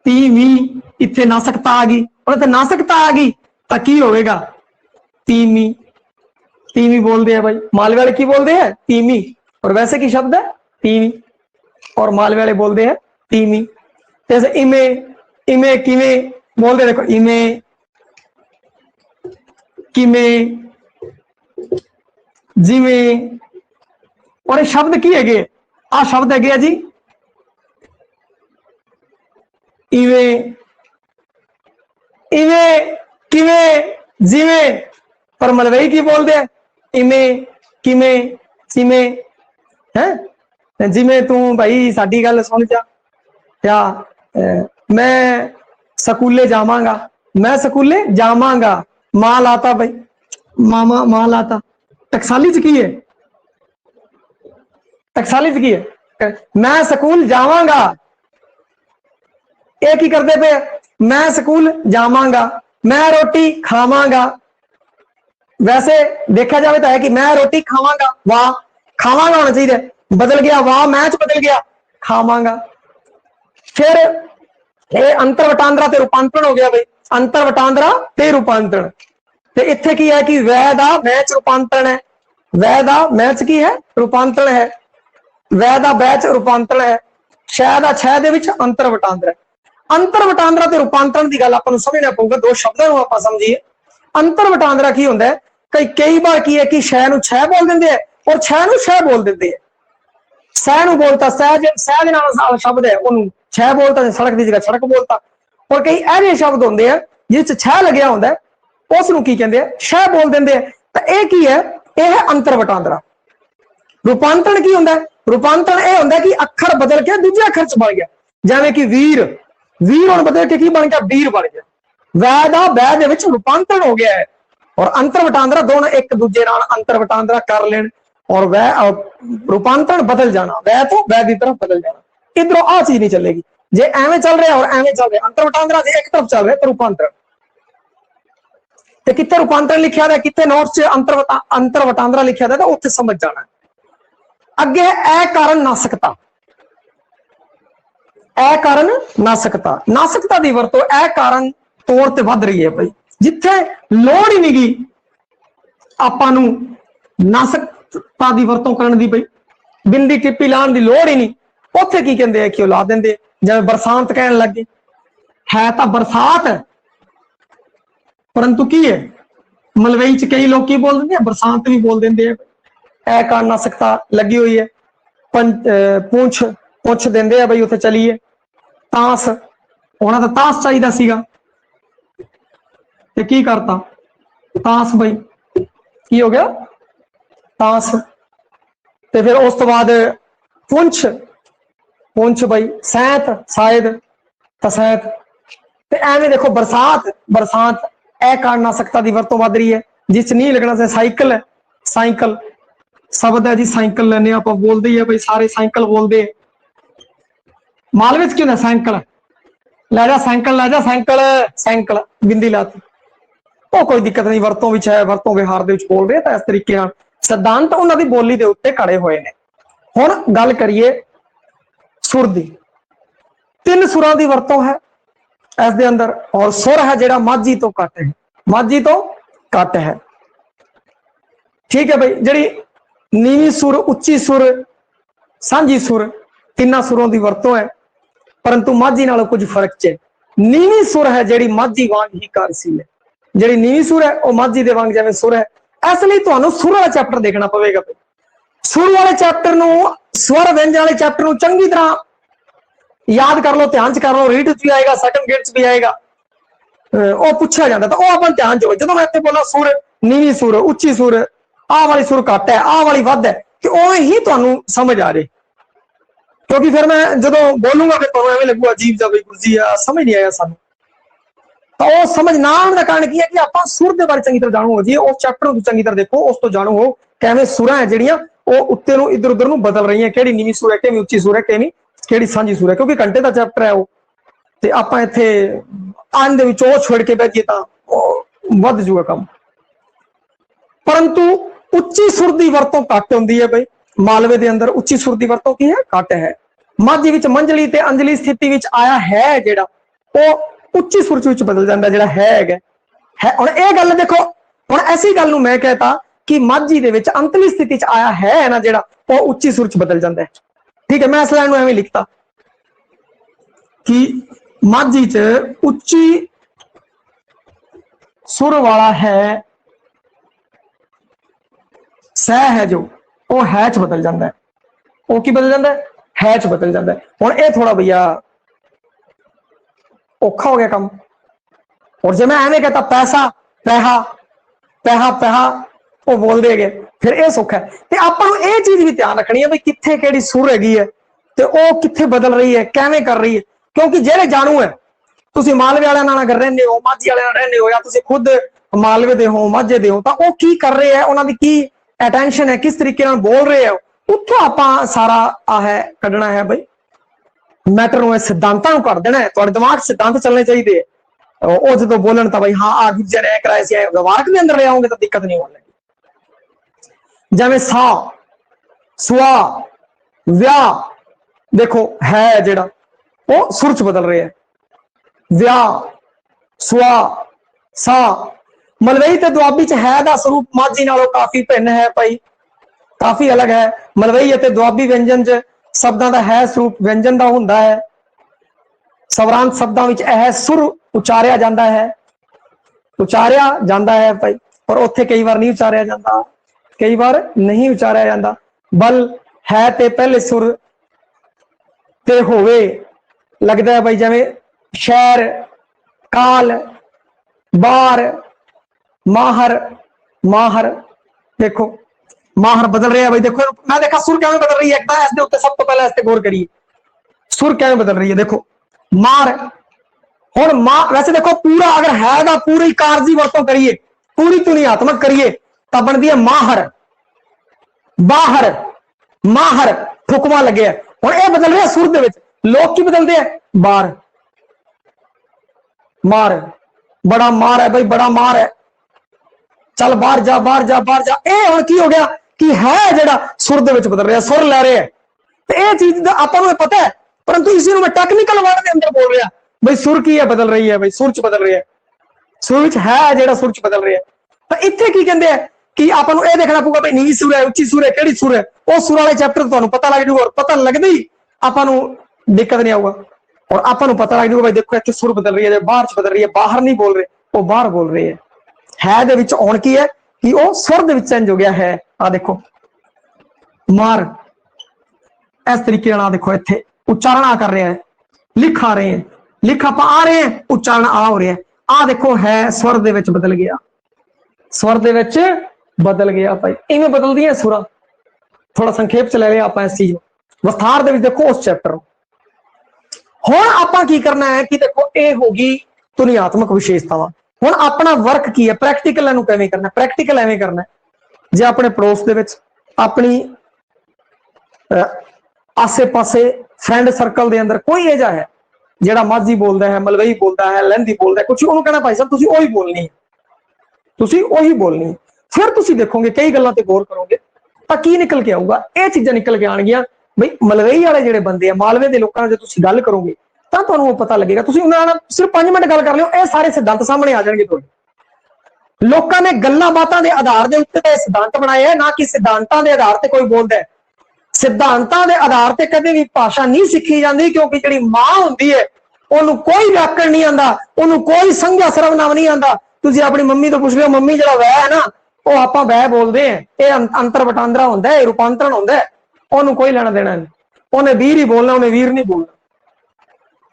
तीवी इत्थे नास्तिकता आ गई और इत्थे नास्तिकता आ गई तो की होगा? तीमी। तीमी बोलते हैं भाई, मालवे वाले की बोलते हैं? तीमी। और वैसे की शब्द है तीवी, और मालवे वाले बोलते हैं तीमी। जैसे इमे, इमे किमे बोलते, देखो इमे किमे जिमे। और ये शब्द की है? आ शब्द है जी इवे, इवे किवे जिवे। पर मलवई की बोलते हैं इमे किमे चिमे है। जिमे तू भाई साडी गल सुन जा, या मैं स्कूले जावांगा, मैं स्कूले जावांगा। मां लाता भाई, मामा मां लाता। टकसाली च की है? टकसाली च की है? मैं स्कूल जावांगा, ये की करते पे? मैं स्कूल जावांगा, मैं रोटी खावांगा। वैसे देखा जाए तो है कि मैं रोटी खावांगा, वाह खावांगा होना चाहिए, बदल गया वाह मैच बदल गया खावांगा। फिर ये अंतर वटांदरा ते रूपांतरण हो गया भाई, अंतर वटांदरा ते रूपांतरण। ते इत्थे की है कि वै दा मैच रूपांतरण है, वै दा मैच की है? रूपांतरण है। वै दा बैच रूपांतरण है, शह दा छह दे विच अंतर वटांदरा है। अंतर वटांदरा ते रूपांतरण की गल आपां नूं समझना पऊगा, दो शब्दां नूं आपां समझिए। अंतर वटांदरा की हुंदा है? कई बार की है कि शह नूं छह बोल दिंदे है और छह नूं शह बोल दिंदे है। सह नूं बोलता सह, सह दे नाल शब्द है उन्होंने छह बोलता, सड़क की जगह सड़क बोलता। और कई ऐसे शब्द होंगे हैं जिस छह लग्या होंदा है, उस नूं की कहंदे हैं? शह बोल दिंदे हैं। तो यह की है? यह है अंतर वटांदरा। रूपांतरण की होंदा है? रूपांतरण यह होंदा है कि अखर बदल के दूजे अखर च बन गया। जिवें कि वीर, वीर हुण बदल के की बन गया? वीर बन गया। वै दा वै दे विच रूपांतरण हो गया है। और अंतर वटांदरा दोनों एक दूजे नाल अंतर वटांदरा कर लेन और वह रूपांतरण बदल जाना, वह तो वह की तरफ बदल जाना। इधरों आ चीज नहीं चलेगी। जे एवें चल रहा और एवें चल रहा, अंतर वटांदरा जे एक तरफ चल रहा तो रूपांतरण। तो कितने रूपांतरण लिखा है, कितने नोट्स अंतर वटांदरा लिखा है, तो उत्थे समझ जाना है। अगे है कारण नासकता। ए कारण नासकता, नासकता की वरतों ए कारण तौर पर वध रही है भाई। जिथे लोड़ ही नहीं गई आपां नूं नासकता की वरतों करने की, भाई बिंदी टिप्पी लाने की लोड़ ही नहीं, उत्थे की कहते हैं कि ला देंगे। जिवें बरसात कहन लग गए, है तो बरसात है परंतु की है? मलवई च कई लोग की बोल देंगे? बरसात भी बोल देंगे। ए कारण नासकता लगी हुई है। पूंछ ਪੁੱਛ ਦਿੰਦੇ ਆ ਬਈ ਉੱਥੇ ਚਲੀਏ। ਤਾਂਸ, ਉਹਨਾਂ ਦਾ ਤਾਂਸ ਚਾਹੀਦਾ ਸੀਗਾ ਤੇ ਕੀ ਕਰਤਾ, ਤਾਂਸ ਬਈ ਕੀ ਹੋ ਗਿਆ, ਤਾਂਸ। ਤੇ ਫਿਰ ਉਸ ਤੋਂ ਬਾਅਦ ਪੁੰਛ, ਪੁੰਛ ਬਈ ਸੈਂਤ, शायद तसैत। ਤੇ ਐਵੇਂ ਦੇਖੋ बरसात, बरसात ਇਹ ਕਾਰਨ ਨਾਸਕਤਾ ਦੀ ਵਰਤੋਂ ਵੱਧ ਰਹੀ ਹੈ ਜਿਸ ਚ ਨਹੀਂ ਲੱਗਣਾ ਸੀ। ਸਾਈਕਲ ਹੈ, ਸਾਈਕਲ शब्द है जी, साइकिल लेने आप बोलते ही है भाई, सारे साइकिल बोलते हैं। मालवे च क्यों ना साइकिल, लै जा साइकिल, लै जा साइकिल, साइकिल बिंदी लाती, वो कोई दिक्कत नहीं, वरतों विच है, वरतों विहार दे विच बोल रहे। तो इस तरीके नाल सिद्धांत उन्हां दी बोली दे उत्ते खड़े हुए ने। हुण गल करिए सुर दी। तीन सुरां दी वरतों है इस दे अंदर, और सुर है जिहड़ा माझी तो घट है, माझी तो घट है। ठीक है भाई, जिहड़ी नीवी सुर, उच्ची सुर, सांझी सुर, तिना सुरों की वरतों है, परंतु माझी नालों कुछ फर्क है। नीवी सुर है जिहड़ी माझी वांग ही कारसील है, जिहड़ी नीवी सुर है वह माझी दे वांग जिवें सुर है। इसलिए तुहानूं सुर वाला चैप्टर देखना पवेगा। सुर वाले चैप्टर नूं, स्वर व्यंजन वाले चैप्टर नूं चंगी तरह याद कर लो, ध्यान च कर लो, रीड च भी आएगा, सेकंड गेट च भी आएगा, वो पूछा जाता। तो वह अपन ध्यान च हो, जो मैं इत्थे बोला सुर, नीवी सुर, उच्ची सुर, आह वाली सुर घट है, आह वाली वध है, कि उवें ही तुहानूं समझ आ जाए। क्योंकि फिर मैं जो बोलूंगा फिर तुहानूं एवें लगूगा अजीब जा, गुरु जी समझ नहीं आया सानूं। तो वो समझ ना आने का कारण की है कि आपां सुर के बारे चंगी तरह जाणू हो जी, उस चैप्टर को चंगी तरह देखो, उस तो जाणू हो किवें सुरां है जिहड़ियां वो उत्ते नूं इधर उधर नूं बदल रही हैं, किहड़ी नीवी सुर है, किहड़ी उच्ची सुर है, किहड़ी सांझी सुर है। क्योंकि घंटे का चैप्टर है वो, ते आपां इत्थे आन दे विच ओह छोड़ के बैठिए तां वध जूगा काम। परंतु उच्ची सुर की वरतों घट होंदी है भाई, मालवे के अंदर उच्ची सुर की वरतों की है, घट है। माझी विच मंजली ते अंजलि स्थिति विच आया है जिहड़ा वो उच्ची सुर च बदल जाता जिहड़ा है। हुण इह गल देखो, हुण ऐसी गल नूं मैं कहता कि माझी दे विच अंतली स्थिति च आया है ना जिहड़ा वो उच्ची सुर च बदल जाता है। ठीक है, मैं इस लाइन नूं एवें लिखता कि माझी च उच्ची सुर वाला है, सह है जो वो है च बदल जाता है, वो की बदल जाता है च बदल जाता है। हुण ये थोड़ा भैया औखा हो गया काम। और जब मैं एवें कहता पैसा, पैहा, पैहा, पैहा, वो बोल देगे, फिर यह सौखा है। तो आपां नूं ये चीज भी ध्यान रखनी है भी कित्थे किहड़ी सुर हैगी है ते वो कित्थे बदल रही है, किवें कर रही है। क्योंकि जिहड़े जाणू है, तुसीं मालवे वालियां नाल अगर रहंदे हो, माझी वालियां नाल रहंदे हो, या तुसीं खुद मालवे दे हो, माझे दे हो, तां वो की कर रहे हैं, उन्हां दी की अटेंशन है, किस तरीके नाल बोल रहे हो, उत्थों आपां सारा आ है कढना है भाई। मैटर नूं सिद्धांतां नूं कर देना है, तुहाडे दिमाग सिद्धांत चलने चाहिए। वो जो बोलन तो भाई हाँ आ गुजर ने कराए से व्यवहारक के अंदर ले आओगे तो दिक्कत नहीं होने लगी। जिवें सा, सुआ, व्या देखो है जिहड़ा वो सुर च बदल रहे हैं, व्या, सुआ, सा। मलवई ते दुआबी च है दा स्वरूप माझी नालों काफी भिन्न है भाई, काफी अलग है। मलवई अते दुआबी व्यंजन च शब्दां दा है स्वरूप व्यंजन दा हुंदा है। स्वरांत शब्दां विच यह सुर उचारिया जाता है, उचारिया जाता है भाई, पर उत्थे कई बार नहीं उचारिया जाता, कई बार नहीं उचारिया जाता। बल है ते पहले सुर ते होवे लगता है भाई, जिवें शहर, काल, बार, माहर, माहर देखो माहर बदल रहा है भाई। देखो मैं देखा सुर कैसे बदल रही है, इसके उत्ते सब तो पहले इससे गौर करिए, सुर कैसे बदल रही है। देखो मार, हुण मां वैसे देखो पूरा अगर है ना पूरी कारजी वरतों करिए, पूरी तुनियात्मक करिए तो बनती है माहर, बाहर, माहर ठुकमा लगे। हुण ये बदल रहा है सुर दे विच, लोग की बदलते हैं बार, मार, बड़ा मार है भाई, बड़ा मार है, चल बाहर जा, बाहर जा, बाहर जा। ये हुण की हो गया कि है जिहड़ा सुर दे विच बदल रहा है, सुर लै रहे हैं। तो यह चीज आपां नूं पता है, परंतु इसी मैं टेक्निकल वर्ड के अंदर बोल रहा भाई सुर की है बदल रही है भाई, सुर च बदल रही है, सुर च है जिहड़ा सुर च बदल रही है। तो इत्थे की कहंदे हैं कि आपां नूं यह देखना पऊगा भाई नीवी सुर है, उच्ची सुर है, किहड़ी सुर है। वो सुर वाले चैप्टर तुहानूं पता लग जूगा, और पता लगदे ही आपां नूं दिक्कत नहीं आऊगा, और आपां नूं पता लग जूगा भाई देखो इत्थे सुर बदल रही है, बाहर च बदल रही है, बाहर नहीं बोल रहे वो बाहर बोल रहे है दे विच आउण की है कि वो सुर दे विच चेंज हो गया है। आ देखो मार इस तरीके नाल देखो इत्थे उच्चारण आ कर रहे हैं, लिख आ रहे हैं, लिख आप आ रहे हैं, उच्चारण आ हो रहा है। आ देखो है स्वर दे विच बदल गया, स्वर दे विच बदल गया भाई, इवें बदल दी सुरा। थोड़ा संखेप च ले लिया आप इस चीज विस्तार दे विच देखो उस चैप्टर। हुण आपां की करना है कि देखो ये होगी तुनियात्मक विशेषतावां। हुण अपना वर्क की है, प्रैक्टिकल इहनूं किवें करना, प्रैक्टिकल एवें करना है जे अपने पड़ोस दे विच अपनी आसे पासे फ्रेंड सर्कल दे अंदर कोई इह जिहा है जिहड़ा माझी बोलदा है, मलवई बोलदा है, लहंदी बोलदा है, कुछ उहनूं कहना भाई साहब तुसीं ओही बोलनी है, तुसीं ओही बोलनी है। फिर तुसीं देखोगे कई गल्लां ते गौर करोगे तां की निकल के आऊगा, ये चीज़ां निकल के आउणगीਆਂ बई मलवई वाले जिहड़े बंदे आ, मालवे दे लोकां नाल जे तुसीं गल करोगे तां तुहानूं ओह पता लगेगा। तुसीं उहनां नाल सिर्फ 5 मिनट गल कर लिओ, ये सारे सिद्धांत सामने आ जाणगे तुहाडे। लोकां ने गल्लां बातां दे आधार दे उत्ते सिद्धांत बनाए है, ना कि सिद्धांतां दे आधार ते कोई बोलदा है। सिद्धांतां दे आधार ते कदे भी भाषा नहीं सीखी जाती, क्योंकि जिहड़ी मां हुंदी है ਉਹਨੂੰ कोई व्याकरण नहीं आंदा, ਉਹਨੂੰ कोई संज्ञा सर्वनाम नहीं आंदा। तुसीं अपनी मम्मी तो पुछ लिओ, मम्मी जिहड़ा वह है ना ਉਹ ਆਪਾਂ वह बोलते हैं, ये अंतर वटांदरा होंदा है, रूपांतरण होंदा है, ਉਹਨੂੰ कोई लेना देना नहीं। ਉਹਨੇ वीर ही बोलना, ਉਹਨੇ वीर नहीं बोलना।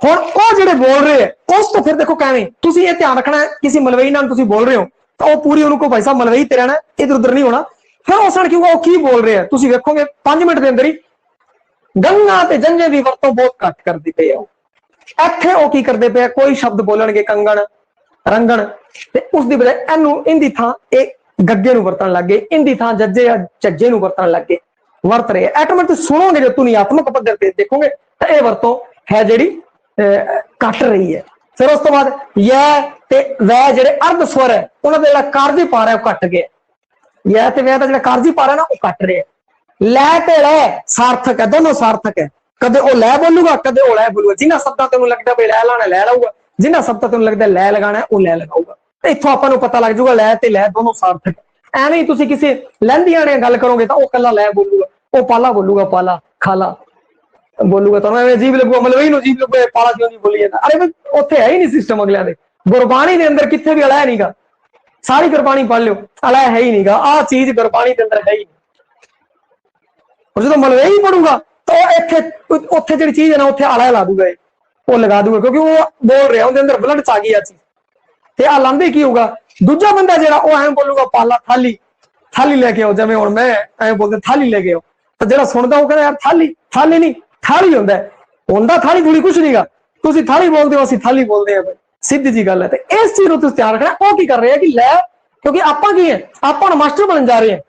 हुण ਉਹ ਜਿਹੜੇ बोल रहे हैं उस तो फिर देखो किवें तुसीं ये ध्यान रखना है, किसी मलवई नाल तुसीं बोल रहे हो तो वो पूरी उनको भाई साहब मलवई ते रहना, इधर उधर नहीं होना। फिर उस नाल क्यों की बोल रहे हैं तुसीं वेखोगे 5 मिनट के अंदर ही गंगा ते जंजे की वरतों बहुत घट करदी पई है। ਇੱਥੇ ਉਹ ਕੀ ਕਰਦੇ ਪਏ, ਕੋਈ ਸ਼ਬਦ ਬੋਲਣਗੇ ਕੰਗਣ ਰੰਗਣ ਤੇ ਉਸ ਦੀ ਬਜਾਏ ਇਹਨੂੰ ਇੰਦੀ ਥਾਂ ਇਹ ਗੱਗੇ ਨੂੰ ਵਰਤਣ ਲੱਗੇ, ਇੰਦੀ ਥਾਂ ਜੱਜੇ ਜਾਂ ਝੱਜੇ ਨੂੰ ਵਰਤਣ ਲੱਗੇ, ਵਰਤ ਰਹੇ। ਆਟੋਮੈਟਿਕ ਸੁਣੋਗੇ ਜੇ ਤੁਨੀਆਤਮਕ ਪੱਧਰ ਤੇ ਦੇਖੋਗੇ ਤਾਂ ਇਹ ਵਰਤੋਂ ਹੈ ਜਿਹੜੀ ਘਟ ਰਹੀ ਹੈ। ਫਿਰ ਉਸ ਤੋਂ ਬਾਅਦ ਯੈ ਤੇ ਵੈ ਜਿਹੜੇ ਅਰਧ ਸਵਰ ਹੈ ਉਹਨਾਂ ਦਾ ਜਿਹੜਾ ਕਾਰਜੀ ਪਾਰ ਹੈ ਉਹ ਘਟ ਗਿਆ। ਯੈ ਤੇ ਵੈ ਦਾ ਜਿਹੜਾ ਕਾਰਜੀ ਪਾਰ ਹੈ ਨਾ ਉਹ ਘਟ ਰਿਹਾ। ਲੈ ਤੇ ਲੈ ਸਾਰਥਕ ਹੈ, ਦੋਨੋਂ ਸਾਰਥਕ ਹੈ। कदे वो लै बोलूगा, कदे वो लै बोलूगा। जिन्हां शब्दां तेनूं लगदा भी लै लाना लै लाऊगा, जिन्हां शब्दां तेनूं लगदा लै लगाना वो लै लगाऊगा। ते इत्थों आपां नूं पता लग जाऊगा लै ते लै दोनों सार्थक। ਐਵੇਂ ही तुसीं किसी लहंदियां ने गल करोगे तो वो कल्ला लै बोलूगा, वो पाला बोलूगा, पाला खाला बोलूगा। तुहानूं एवें अजीब लगूगा, मलवई नूं अजीब लगूगा पाला क्यों नहीं बोली जांदा। अरे भाई उत्थे है ही नहीं सिस्टम अगलियां दे, गुरबाणी दे अंदर कित्थे भी अलै नहींगा। सारी गुरबाणी पढ़ लिओ, अलै है ही नहींगा, आ चीज गुरबाणी दे अंदर है ही नहीं। और जदों मलवई पढ़ूगा तो उत्थे जिहड़ी चीज है ना उत्थे आला ला दूगा, वो लगा दूगा, क्योंकि वो बोल रहा उहदे अंदर ब्लड च आ गई आ चीज। ते आ लांदे की होगा दूजा बंदा जिहड़ा वो ऐवें बोलूगा पाला थाली, थाली लेके आओ। जिवें हुण मैं ऐवें बोलदे थाली लेके आओ, तो जिहड़ा सुणदा वो कहदा यार थाली, थाली नहीं थाली हुंदा है, हुंदा थाली थोड़ी कुछ नहींगा। तुसीं थाली बोलदे हो, असीं थाली बोलदे आ, सीधी जी गल है। ते इस चीज नूं तुसीं ध्यान रखना। वो की कर रहे हैं कि लै, क्योंकि आपां की है आपां मास्टर बनन जा रहे हैं।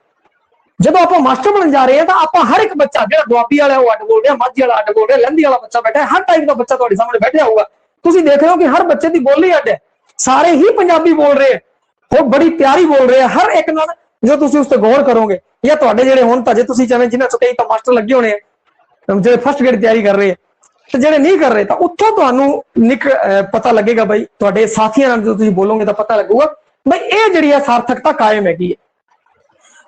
जब आप मास्टर बनने जा रहे हैं तो आप हर एक बच्चा जो दुआबी वाला वो अड बोल रहा, माझी वाला अड बोल रहा, लहंदी वाला बच्चा बैठा है, हर टाइप का बच्चा तुम्हारे सामने बैठा होगा। तुम देख रहे हो कि हर बच्चे की बोली अड है, सारे ही पंजाबी बोल रहे हैं, वो बड़ी प्यारी बोल रहे हैं हर एक नाल। जो तुम उस पर गौर करोगे या तुहाडे जिहड़े हुण तां जे तुसीं चाहे जिन्हां चों कई तां मास्टर लगे होने जो फर्स्ट ग्रेड तैयारी कर रहे हैं, तो जिहड़े नहीं कर रहे तो उत्थों तुहानूं पता लगेगा भाई, तुहाडे साथियां नाल जो तुसीं बोलोगे तो पता लगेगा भाई ये जिहड़ी है सार्थकता कायम हैगी है।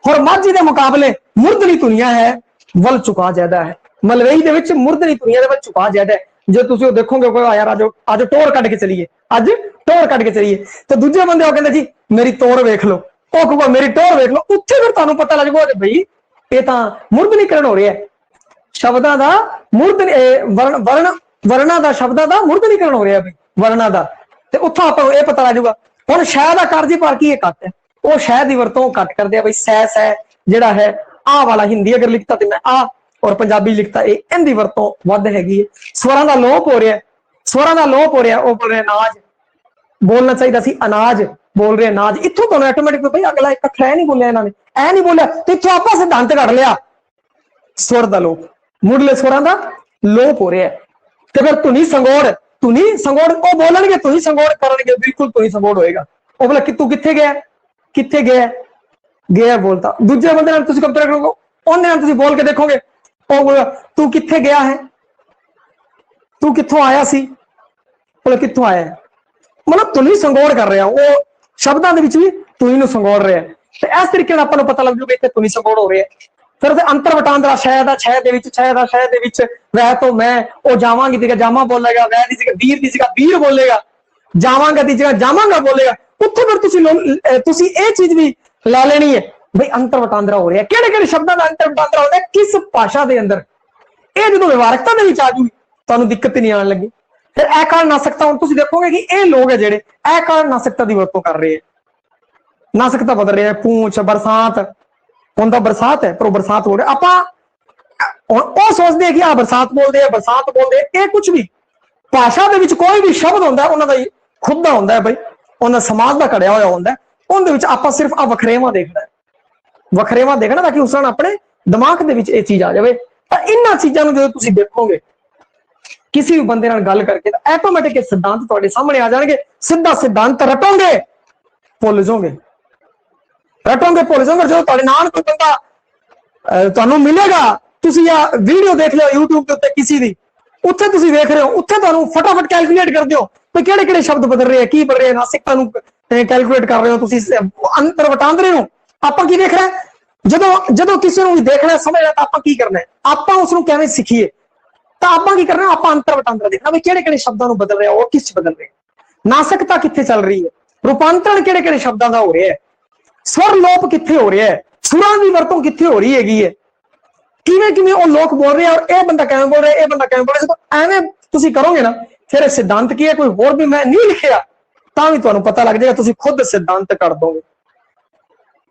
और माझी के मुकाबले मुर्दली दुनिया है वल चुका ज्यादा है। मलवई दे विच मुर्दली दुनिया दे विच चुका ज्यादा है। जो तुसीं देखोगे कोई यार अज टोर कट के चलिए, अज टोर कट के चलिए, तो दूजे बंदे कहंदे जी मेरी तोड़ वेख लो, वो कहूगा मेरी टोर वेख लो। उत्थे फिर तुहानूं पता लग जाऊगा भाई ये तां मुर्दलीकरण हो रहा है, शब्दां दा वर्ण वर्णा दा शब्दां दा मुर्दलीकरण हो रहा है भाई, वर्णा दा। ते उत्थों आपां नूं ये पता लग जाऊगा। हुण शह दा कारजी भार की घट है, वो शह की वरतों घट करते हैं भाई। सै सै जिहड़ा है आ वाला हिंदी अगर लिखता तो मैं आ, और पंजाबी लिखता इनकी वरतों वध हैगी है। स्वरां दा लोप हो रहा है, स्वरां दा लोप हो रहा है। वो बोल रहे अनाज, बोलना चाहिए सी अनाज, बोल रहे अनाज। इत्थों तो ऑटोमैटिक भाई अगला एक अखर है नहीं बोलिया, इन्होंने ऐ नहीं बोलिया, तो इत्थों आपां सिद्धांत कढ लिया स्वर दा लोप, मुढ़ले स्वरां दा लोप हो रहा है। तो फिर धुनी संगोड़, धुनी संगोड़ वो बोलणगे, धुनी संगोड़ करनगे, बिल्कुल धुनी संगोड़ होएगा। वो बोला कि तू कित्थे गया, कित्थे गया, गया बोलता। दूजे बंदे नाल तुसीं कंपेयर करोगे, उहदे नाल तुसीं बोल के देखोगे, वो बोला तू कित्थे गया है, तू कित्थों आया सी, बोला कित्थों आया है। मतलब धुनी संगोड़ कर रहा, वो शब्दां दे विच भी धुनी नूं संगोड़ रहा है। तो इस तरीके नाल आपां नूं पता लग जाऊगा इत्थे धुनी संगोड़ हो रहा है। फिर अंतर वटांदरा शह दा शह दे विच, शह दा शह दे विच, वह तो मैं वो जावांगी दी जगह जामा बोलेगा, वह दी जगह वीर दी जगह वीर बोलेगा, जावांगा दी जगह जावांगा बोलेगा। उत्थे फिर तुसीं ये चीज भी ला लेनी है भाई अंतर वटांदरा हो रहा है, किहड़े किहड़े शब्दां दा अंतर वटांदरा होता है किस भाषा दे अंदर। ये जो व्यवहारिकता दे विच आ जूगी ਤੁਹਾਨੂੰ ਦਿੱਕਤ ਹੀ ਨਹੀਂ ਆਉਣ ਲੱਗੀ। ਫਿਰ ਇਹ ਕਾਲ ਨਾਸਕਤਾ ਹੁਣ ਤੁਸੀਂ ਦੇਖੋਗੇ ਕਿ ਇਹ ਲੋਕ ਹੈ ਜਿਹੜੇ ਇਹ ਕਾਲ ਨਾਸਕਤਾ ਦੀ ਵਰਤੋਂ ਕਰ ਰਹੇ ਹੈ, ਨਾਸਕਤਾ ਬਦਲ ਰਿਹਾ। ਪੂੰਛ ਬਰਸਾਤ, ਹੁਣ ਤਾਂ ਬਰਸਾਤ ਹੈ ਪਰ ਉਹ ਬਰਸਾਤ ਹੋ ਰਿਹਾ। ਆਪਾਂ ਉਹ ਸੋਚਦੇ ਆ ਕਿ ਆ ਬਰਸਾਤ ਬੋਲਦੇ ਆ, ਬਰਸਾਤ ਬੋਲਦੇ ਆ। ਇਹ ਕੁਝ ਵੀ ਭਾਸ਼ਾ ਦੇ ਵਿੱਚ ਕੋਈ ਵੀ ਸ਼ਬਦ ਹੁੰਦਾ ਉਹਨਾਂ ਦਾ ਖੁਦ ਦਾ ਹੁੰਦਾ ਹੈ ਬਈ, ਉਹਨਾਂ ਸਮਾਜ ਦਾ ਘੜਿਆ ਹੋਇਆ ਹੁੰਦਾ। ਉਹਦੇ ਵਿੱਚ ਆਪਾਂ ਸਿਰਫ ਆ ਵਖਰੇਵਾਂ ਦੇਖਣਾ, ਵਖਰੇਵਾਂ ਦੇਖਣਾ ਤਾਂ ਕਿ ਉਸ ਨਾਲ ਆਪਣੇ ਦਿਮਾਗ ਦੇ ਵਿੱਚ ਇਹ ਚੀਜ਼ ਆ ਜਾਵੇ। ਤਾਂ ਇਹਨਾਂ ਚੀਜ਼ਾਂ ਨੂੰ ਜਦੋਂ ਤੁਸੀਂ ਦੇਖੋਗੇ ਕਿਸੇ ਵੀ ਬੰਦੇ ਨਾਲ ਗੱਲ ਕਰਕੇ ਤਾਂ ਆਟੋਮੈਟਿਕ ਇਹ ਸਿਧਾਂਤ ਤੁਹਾਡੇ ਸਾਹਮਣੇ ਆ ਜਾਣਗੇ। ਸਿੱਧਾ ਸਿਧਾਂਤ ਰਟੋਗੇ ਭੁੱਲ ਜਾਓਗੇ, ਰਟੋਗੇ ਭੁੱਲ ਜਾਓਗੇ। ਜਦੋਂ ਤੁਹਾਡੇ ਨਾਲ ਕੋਈ ਬੰਦਾ ਤੁਹਾਨੂੰ ਮਿਲੇਗਾ, ਤੁਸੀਂ ਆ ਵੀਡੀਓ ਦੇਖ ਲਿਓ YouTube ਦੇ ਉੱਤੇ ਕਿਸੇ ਦੀ, ਉੱਥੇ ਤੁਸੀਂ ਵੇਖ ਰਹੇ ਹੋ, ਉੱਥੇ ਤੁਹਾਨੂੰ ਫਟਾਫਟ ਕੈਲਕੂਲੇਟ ਕਰ ਦਿਓ ਕਿ ਕਿਹੜੇ ਕਿਹੜੇ ਸ਼ਬਦ ਬਦਲ ਰਹੇ ਆ, ਕੀ ਬਦਲ ਰਹੇ ਆ। ਨਾਸਿਕਤਾ ਨੂੰ ਕੈਲਕੂਲੇਟ ਕਰ ਰਹੇ ਹੋ ਤੁਸੀਂ, ਅੰਤਰ ਵਟਾਂਦਰੇ ਨੂੰ। ਆਪਾਂ ਕੀ ਦੇਖ ਰਹੇ, ਜਦੋਂ ਕਿਸੇ ਨੂੰ ਵੀ ਦੇਖਣਾ ਸਮਝਣਾ ਤਾਂ ਆਪਾਂ ਕੀ ਕਰਨਾ ਹੈ, ਆਪਾਂ ਉਸ ਨੂੰ ਕਿਵੇਂ ਸਿੱਖੀਏ। ਤਾਂ ਆਪਾਂ ਕੀ ਕਰਨਾ, ਆਪਾਂ ਅੰਤਰ ਵਟਾਂਦਰਾ ਦੇਖਣਾ ਵੀ ਕਿਹੜੇ ਕਿਹੜੇ ਸ਼ਬਦਾਂ ਨੂੰ ਬਦਲ ਰਿਹਾ, ਉਹ ਕਿਸ ਚ ਬਦਲ ਰਿਹਾ, ਨਾਸਕਤਾ ਕਿੱਥੇ ਚੱਲ ਰਹੀ ਹੈ, ਰੂਪਾਂਤਰਣ ਕਿਹੜੇ ਕਿਹੜੇ ਸ਼ਬਦਾਂ ਦਾ ਹੋ ਰਿਹਾ ਹੈ, ਸਵਰ ਲੋਪ ਕਿੱਥੇ ਹੋ ਰਿਹਾ ਹੈ, ਸੁਰਾਂ ਦੀ ਵਰਤੋਂ ਕਿੱਥੇ ਹੋ ਰਹੀ ਹੈਗੀ ਹੈ, ਕਿਵੇਂ ਕਿਵੇਂ ਉਹ ਲੋਕ ਬੋਲ ਰਹੇ ਆ ਔਰ ਇਹ ਬੰਦਾ ਕਿਵੇਂ ਬੋਲ ਰਿਹਾ, ਇਹ ਬੰਦਾ ਕਿਵੇਂ ਬੋਲ ਰਿਹਾ। ਜਦੋਂ ਐਵੇਂ ਤੁਸੀਂ ਕਰੋਗੇ ਨਾ, ਫਿਰ ਇਹ ਸਿਧਾਂਤ ਕੀ ਹੈ, ਕੋਈ ਹੋਰ ਵੀ ਮੈਂ ਨਹੀਂ ਲਿਖਿਆ ਤਾਂ ਵੀ ਤੁਹਾਨੂੰ ਪਤਾ ਲੱਗ ਜਾਏਗਾ, ਤੁਸੀਂ ਖੁਦ ਸਿਧਾਂਤ ਕੱਢ ਦੋਗੇ।